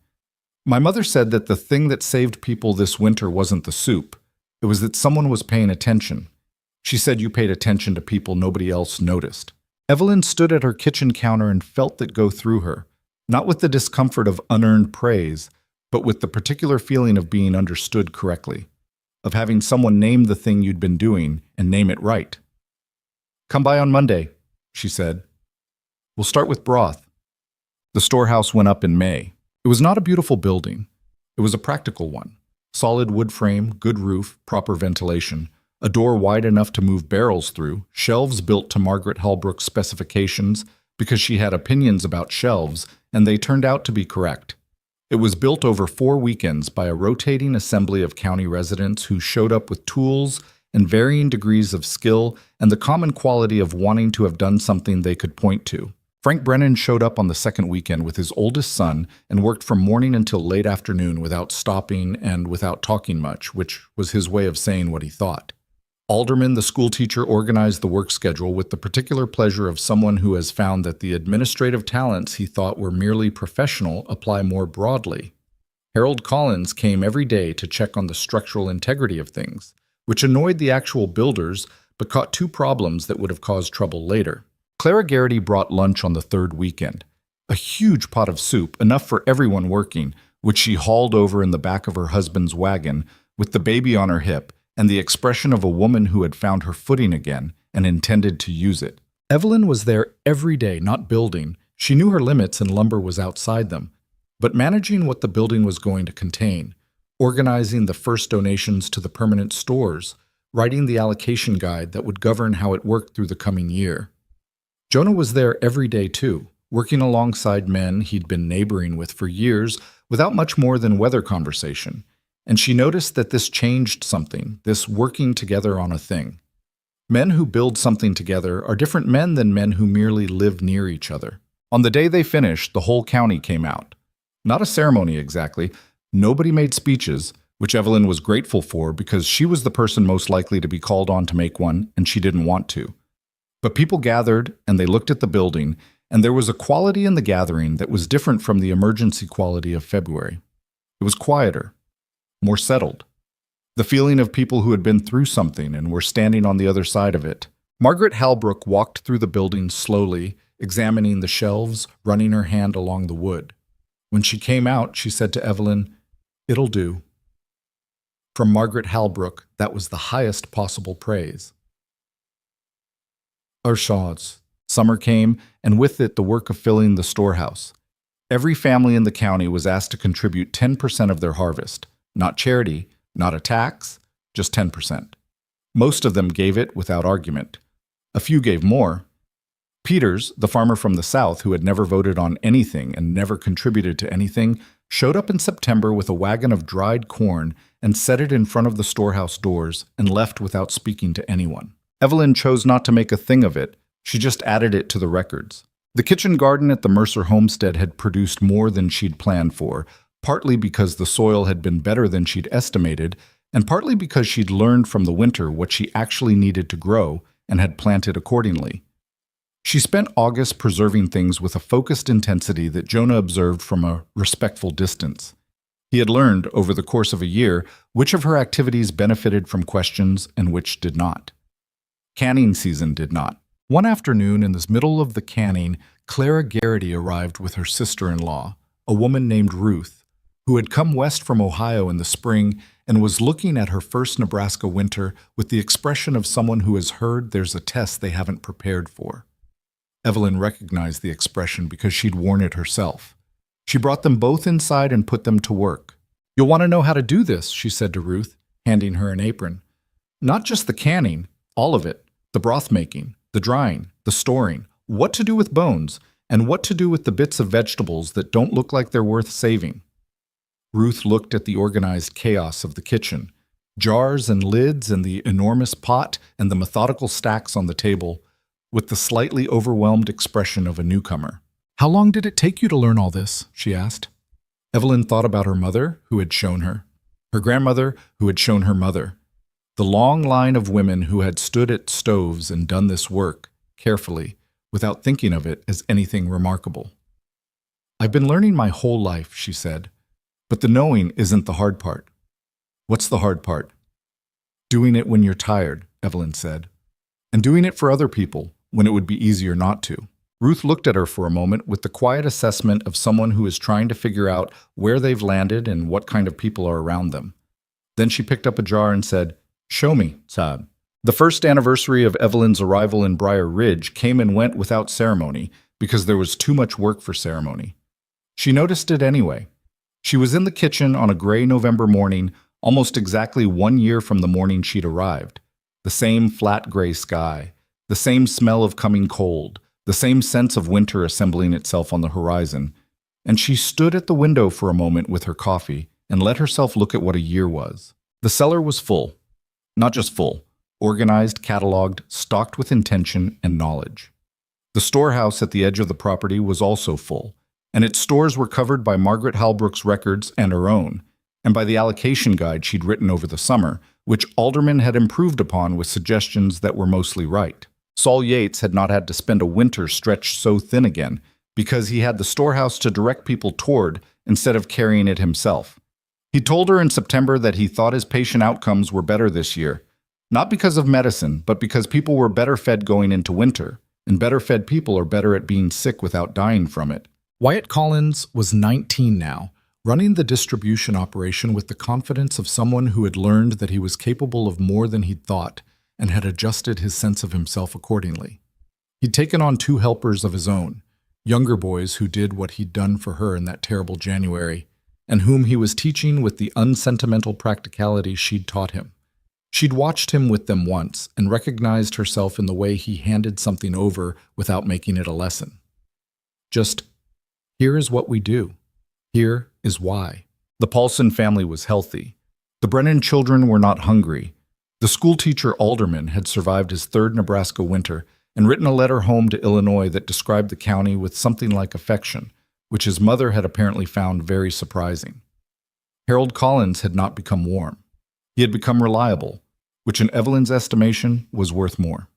A: "My mother said that the thing that saved people this winter wasn't the soup. It was that someone was paying attention. She said you paid attention to people nobody else noticed." Evelyn stood at her kitchen counter and felt that go through her, not with the discomfort of unearned praise, but with the particular feeling of being understood correctly, of having someone name the thing you'd been doing and name it right. "Come by on Monday," she said. "We'll start with broth." The storehouse went up in May. It was not a beautiful building. It was a practical one. Solid wood frame, good roof, proper ventilation, a door wide enough to move barrels through, shelves built to Margaret Halbrook's specifications because she had opinions about shelves, and they turned out to be correct. It was built over 4 weekends by a rotating assembly of county residents who showed up with tools and varying degrees of skill and the common quality of wanting to have done something they could point to. Frank Brennan showed up on the second weekend with his oldest son and worked from morning until late afternoon without stopping and without talking much, which was his way of saying what he thought. Alderman, the schoolteacher, organized the work schedule with the particular pleasure of someone who has found that the administrative talents he thought were merely professional apply more broadly. Harold Collins came every day to check on the structural integrity of things, which annoyed the actual builders but caught 2 problems that would have caused trouble later. Clara Garrity brought lunch on the 3rd weekend. A huge pot of soup, enough for everyone working, which she hauled over in the back of her husband's wagon with the baby on her hip, and the expression of a woman who had found her footing again and intended to use it. Evelyn was there every day, not building. She knew her limits and lumber was outside them, but managing what the building was going to contain, organizing the first donations to the permanent stores, writing the allocation guide that would govern how it worked through the coming year. Jonah was there every day too, working alongside men he'd been neighboring with for years without much more than weather conversation. And she noticed that this changed something, this working together on a thing. Men who build something together are different men than men who merely live near each other. On the day they finished, the whole county came out. Not a ceremony exactly. Nobody made speeches, which Evelyn was grateful for because she was the person most likely to be called on to make one, and she didn't want to. But people gathered, and they looked at the building, and there was a quality in the gathering that was different from the emergency quality of February. It was quieter, more settled. The feeling of people who had been through something and were standing on the other side of it. Margaret Halbrook walked through the building slowly, examining the shelves, running her hand along the wood. When she came out, she said to Evelyn, "It'll do." From Margaret Halbrook, that was the highest possible praise. Urshaws. Summer came, and with it the work of filling the storehouse. Every family in the county was asked to contribute 10% of their harvest. Not charity, not a tax, just 10%. Most of them gave it without argument. A few gave more. Peters, the farmer from the south who had never voted on anything and never contributed to anything, showed up in September with a wagon of dried corn and set it in front of the storehouse doors and left without speaking to anyone. Evelyn chose not to make a thing of it. She just added it to the records. The kitchen garden at the Mercer homestead had produced more than she'd planned for, partly because the soil had been better than she'd estimated, and partly because she'd learned from the winter what she actually needed to grow and had planted accordingly. She spent August preserving things with a focused intensity that Jonah observed from a respectful distance. He had learned, over the course of a year, which of her activities benefited from questions and which did not. Canning season did not. One afternoon, in the middle of the canning, Clara Garrity arrived with her sister-in-law, a woman named Ruth, who had come west from Ohio in the spring and was looking at her first Nebraska winter with the expression of someone who has heard there's a test they haven't prepared for. Evelyn recognized the expression because she'd worn it herself. She brought them both inside and put them to work. "You'll want to know how to do this," she said to Ruth, handing her an apron. "Not just the canning, all of it, the broth making, the drying, the storing, what to do with bones, and what to do with the bits of vegetables that don't look like they're worth saving." Ruth looked at the organized chaos of the kitchen, jars and lids and the enormous pot and the methodical stacks on the table, with the slightly overwhelmed expression of a newcomer. "How long did it take you to learn all this?" she asked. Evelyn thought about her mother, who had shown her grandmother, who had shown her mother, the long line of women who had stood at stoves and done this work, carefully, without thinking of it as anything remarkable. "I've been learning my whole life," she said, "but the knowing isn't the hard part." "What's the hard part?" "Doing it when you're tired," Evelyn said, "and doing it for other people when it would be easier not to." Ruth looked at her for a moment with the quiet assessment of someone who is trying to figure out where they've landed and what kind of people are around them. Then she picked up a jar and said, "Show me, Saad." The first anniversary of Evelyn's arrival in Briar Ridge came and went without ceremony because there was too much work for ceremony. She noticed it anyway. She was in the kitchen on a gray November morning, almost exactly 1 year from the morning she'd arrived. The same flat gray sky, the same smell of coming cold, the same sense of winter assembling itself on the horizon, and she stood at the window for a moment with her coffee and let herself look at what a year was. The cellar was full. Not just full, organized, cataloged, stocked with intention and knowledge. The storehouse at the edge of the property was also full, and its stores were covered by Margaret Halbrook's records and her own, and by the allocation guide she'd written over the summer, which aldermen had improved upon with suggestions that were mostly right. Saul Yates had not had to spend a winter stretched so thin again, because he had the storehouse to direct people toward instead of carrying it himself. He told her in September that he thought his patient outcomes were better this year, not because of medicine, but because people were better fed going into winter, and better fed people are better at being sick without dying from it. Wyatt Collins was 19 now, running the distribution operation with the confidence of someone who had learned that he was capable of more than he'd thought and had adjusted his sense of himself accordingly. He'd taken on 2 helpers of his own, younger boys who did what he'd done for her in that terrible January, and whom he was teaching with the unsentimental practicality she'd taught him. She'd watched him with them once and recognized herself in the way he handed something over without making it a lesson. Just, "Here is what we do. Here is why." The Paulson family was healthy. The Brennan children were not hungry. The schoolteacher Alderman had survived his 3rd Nebraska winter and written a letter home to Illinois that described the county with something like affection, which his mother had apparently found very surprising. Harold Collins had not become warm. He had become reliable, which in Evelyn's estimation was worth more.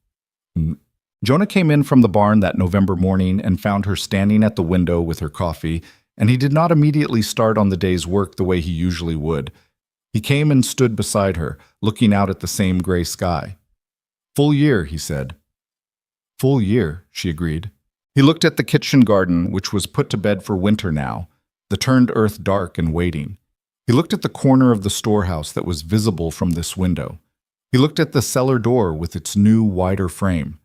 A: Jonah came in from the barn that November morning and found her standing at the window with her coffee, and he did not immediately start on the day's work the way he usually would. He came and stood beside her, looking out at the same gray sky. "Full year," he said. "Full year," she agreed. He looked at the kitchen garden, which was put to bed for winter now, the turned earth dark and waiting. He looked at the corner of the storehouse that was visible from this window. He looked at the cellar door with its new, wider frame.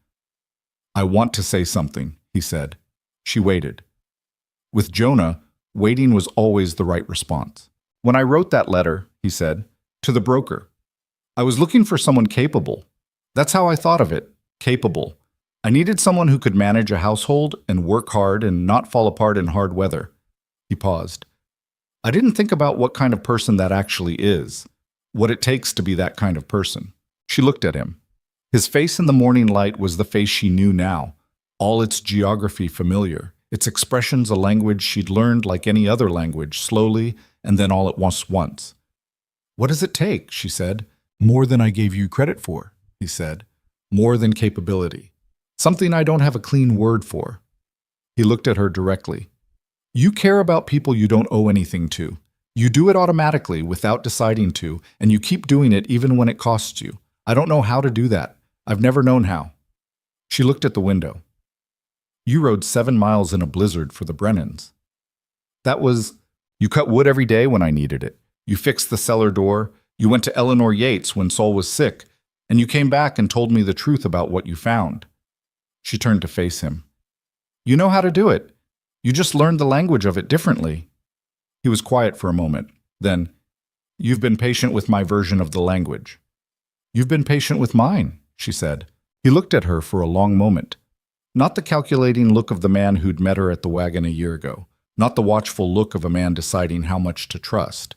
A: "I want to say something," he said. She waited. With Jonah, waiting was always the right response. "When I wrote that letter," he said, "to the broker, I was looking for someone capable. That's how I thought of it, capable. I needed someone who could manage a household and work hard and not fall apart in hard weather." He paused. "I didn't think about what kind of person that actually is, what it takes to be that kind of person." She looked at him. His face in the morning light was the face she knew now, all its geography familiar, its expressions a language she'd learned like any other language, slowly and then all at once. "What does it take?" she said. "More than I gave you credit for," he said. "More than capability. Something I don't have a clean word for." He looked at her directly. "You care about people you don't owe anything to. You do it automatically without deciding to, and you keep doing it even when it costs you. I don't know how to do that. I've never known how." She looked at the window. "You rode 7 miles in a blizzard for the Brennans. You cut wood every day when I needed it. You fixed the cellar door. You went to Eleanor Yates when Saul was sick, and you came back and told me the truth about what you found." She turned to face him. "You know how to do it. You just learned the language of it differently." He was quiet for a moment. Then, "You've been patient with my version of the language." "You've been patient with mine," she said. He looked at her for a long moment. Not the calculating look of the man who'd met her at the wagon a year ago. Not the watchful look of a man deciding how much to trust.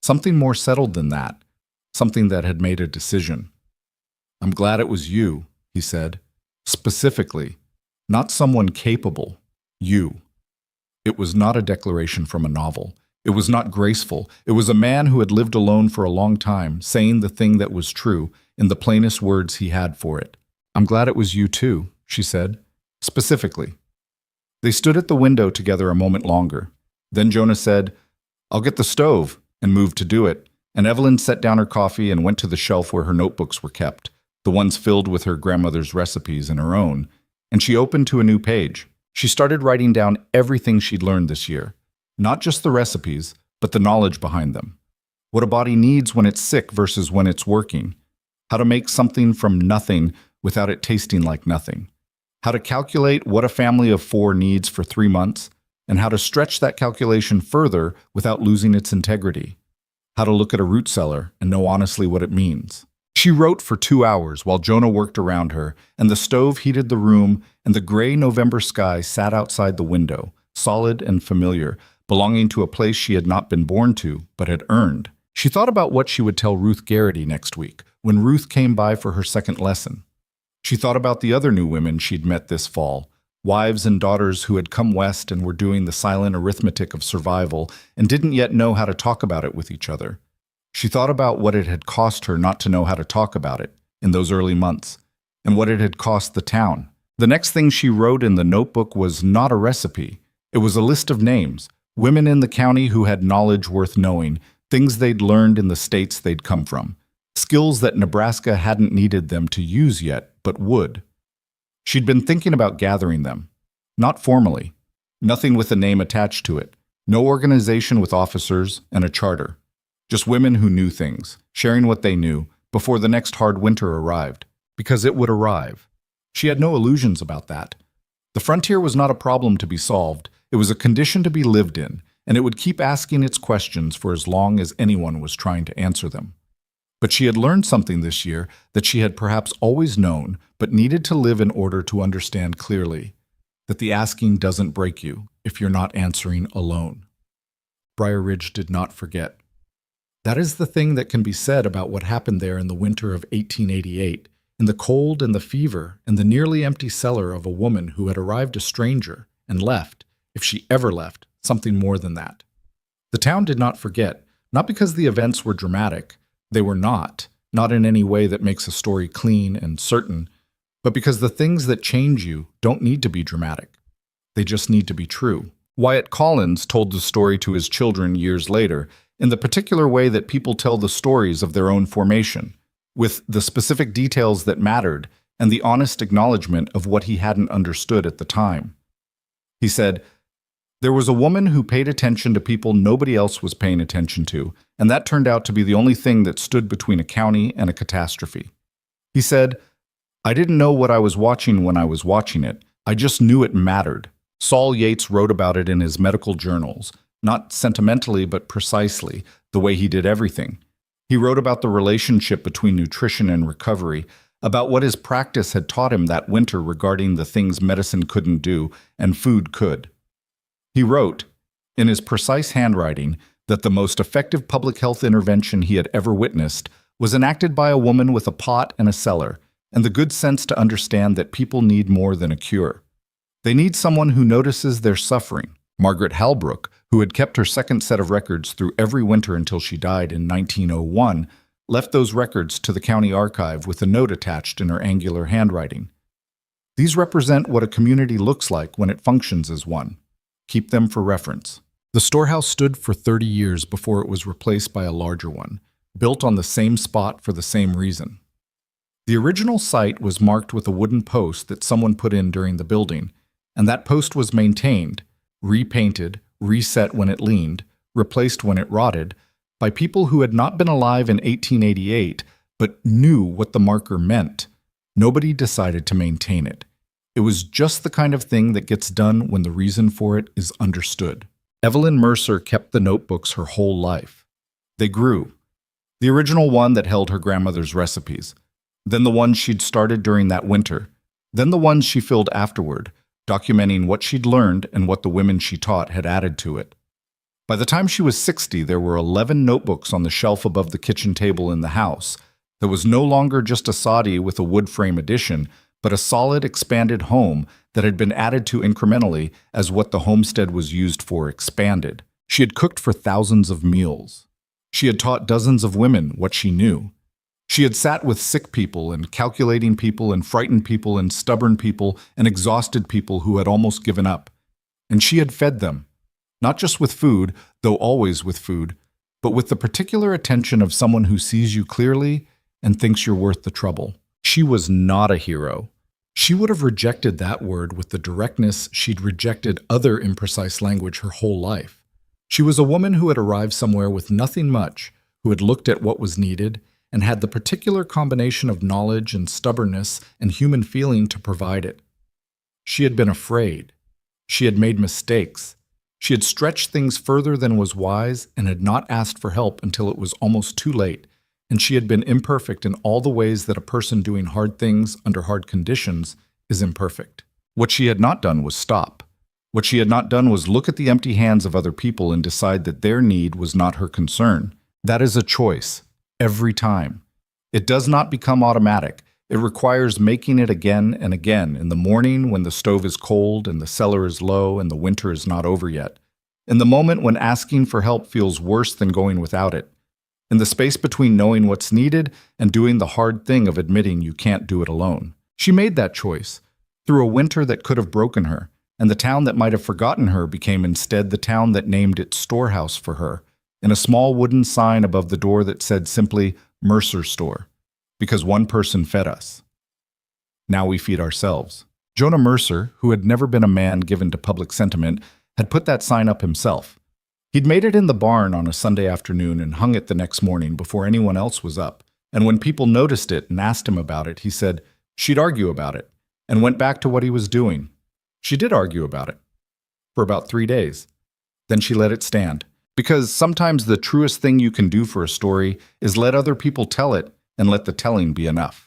A: Something more settled than that. Something that had made a decision. "I'm glad it was you," he said. "Specifically. Not someone capable. You." It was not a declaration from a novel. It was not graceful. It was a man who had lived alone for a long time, saying the thing that was true in the plainest words he had for it. "I'm glad it was you too," she said. "Specifically." They stood at the window together a moment longer. Then Jonah said, "I'll get the stove," and moved to do it, and Evelyn set down her coffee and went to the shelf where her notebooks were kept, the ones filled with her grandmother's recipes and her own, and she opened to a new page. She started writing down everything she'd learned this year, not just the recipes, but the knowledge behind them. What a body needs when it's sick versus when it's working. How to make something from nothing without it tasting like nothing. How to calculate what a family of 4 needs for 3 months, and how to stretch that calculation further without losing its integrity. How to look at a root cellar and know honestly what it means. She wrote for 2 hours while Jonah worked around her, and the stove heated the room, and the gray November sky sat outside the window, solid and familiar, belonging to a place she had not been born to, but had earned. She thought about what she would tell Ruth Garrity next week, when Ruth came by for her second lesson. She thought about the other new women she'd met this fall, wives and daughters who had come west and were doing the silent arithmetic of survival and didn't yet know how to talk about it with each other. She thought about what it had cost her not to know how to talk about it in those early months, and what it had cost the town. The next thing she wrote in the notebook was not a recipe. It was a list of names, women in the county who had knowledge worth knowing, things they'd learned in the states they'd come from, skills that Nebraska hadn't needed them to use yet, but would. She'd been thinking about gathering them. Not formally. Nothing with a name attached to it. No organization with officers and a charter. Just women who knew things, sharing what they knew, before the next hard winter arrived. Because it would arrive. She had no illusions about that. The frontier was not a problem to be solved. It was a condition to be lived in, and it would keep asking its questions for as long as anyone was trying to answer them. But she had learned something this year that she had perhaps always known, but needed to live in order to understand clearly, that the asking doesn't break you if you're not answering alone. Briar Ridge did not forget. That is the thing that can be said about what happened there in the winter of 1888, in the cold and the fever and the nearly empty cellar of a woman who had arrived a stranger and left, if she ever left, something more than that. The town did not forget, not because the events were dramatic. They were not in any way that makes a story clean and certain, but because the things that change you don't need to be dramatic. They just need to be true. Wyatt Collins told the story to his children years later, in the particular way that people tell the stories of their own formation, with the specific details that mattered and the honest acknowledgement of what he hadn't understood at the time. He said, "There was a woman who paid attention to people nobody else was paying attention to, and that turned out to be the only thing that stood between a county and a catastrophe." He said, "I didn't know what I was watching when I was watching it. I just knew it mattered." Saul Yates wrote about it in his medical journals, not sentimentally but precisely, the way he did everything. He wrote about the relationship between nutrition and recovery, about what his practice had taught him that winter regarding the things medicine couldn't do and food could. He wrote, in his precise handwriting, that the most effective public health intervention he had ever witnessed was enacted by a woman with a pot and a cellar, and the good sense to understand that people need more than a cure. They need someone who notices their suffering. Margaret Halbrook, who had kept her second set of records through every winter until she died in 1901, left those records to the county archive with a note attached in her angular handwriting. These represent what a community looks like when it functions as one. Keep them for reference. The storehouse stood for 30 years before it was replaced by a larger one, built on the same spot for the same reason. The original site was marked with a wooden post that someone put in during the building, and that post was maintained, repainted, reset when it leaned, replaced when it rotted, by people who had not been alive in 1888 but knew what the marker meant. Nobody decided to maintain it. It was just the kind of thing that gets done when the reason for it is understood. Evelyn Mercer kept the notebooks her whole life. They grew. The original one that held her grandmother's recipes, then the ones she'd started during that winter, then the ones she filled afterward, documenting what she'd learned and what the women she taught had added to it. By the time she was 60, there were 11 notebooks on the shelf above the kitchen table in the house. There was no longer just a soddy with a wood frame addition, but a solid, expanded home that had been added to incrementally as what the homestead was used for expanded. She had cooked for thousands of meals. She had taught dozens of women what she knew. She had sat with sick people and calculating people and frightened people and stubborn people and exhausted people who had almost given up. And she had fed them, not just with food, though always with food, but with the particular attention of someone who sees you clearly and thinks you're worth the trouble. She was not a hero. She would have rejected that word with the directness she'd rejected other imprecise language her whole life. She was a woman who had arrived somewhere with nothing much, who had looked at what was needed, and had the particular combination of knowledge and stubbornness and human feeling to provide it. She had been afraid. She had made mistakes. She had stretched things further than was wise and had not asked for help until it was almost too late, and she had been imperfect in all the ways that a person doing hard things under hard conditions is imperfect. What she had not done was stop. What she had not done was look at the empty hands of other people and decide that their need was not her concern. That is a choice, every time. It does not become automatic. It requires making it again and again, in the morning when the stove is cold and the cellar is low and the winter is not over yet. In the moment when asking for help feels worse than going without it. In the space between knowing what's needed and doing the hard thing of admitting you can't do it alone. She made that choice, through a winter that could have broken her, and the town that might have forgotten her became instead the town that named its storehouse for her, in a small wooden sign above the door that said simply, Mercer Store, because one person fed us. Now we feed ourselves. Jonah Mercer, who had never been a man given to public sentiment, had put that sign up himself. He'd made it in the barn on a Sunday afternoon and hung it the next morning before anyone else was up, and when people noticed it and asked him about it, he said she'd argue about it, and went back to what he was doing. She did argue about it, for about 3 days. Then she let it stand, because sometimes the truest thing you can do for a story is let other people tell it and let the telling be enough.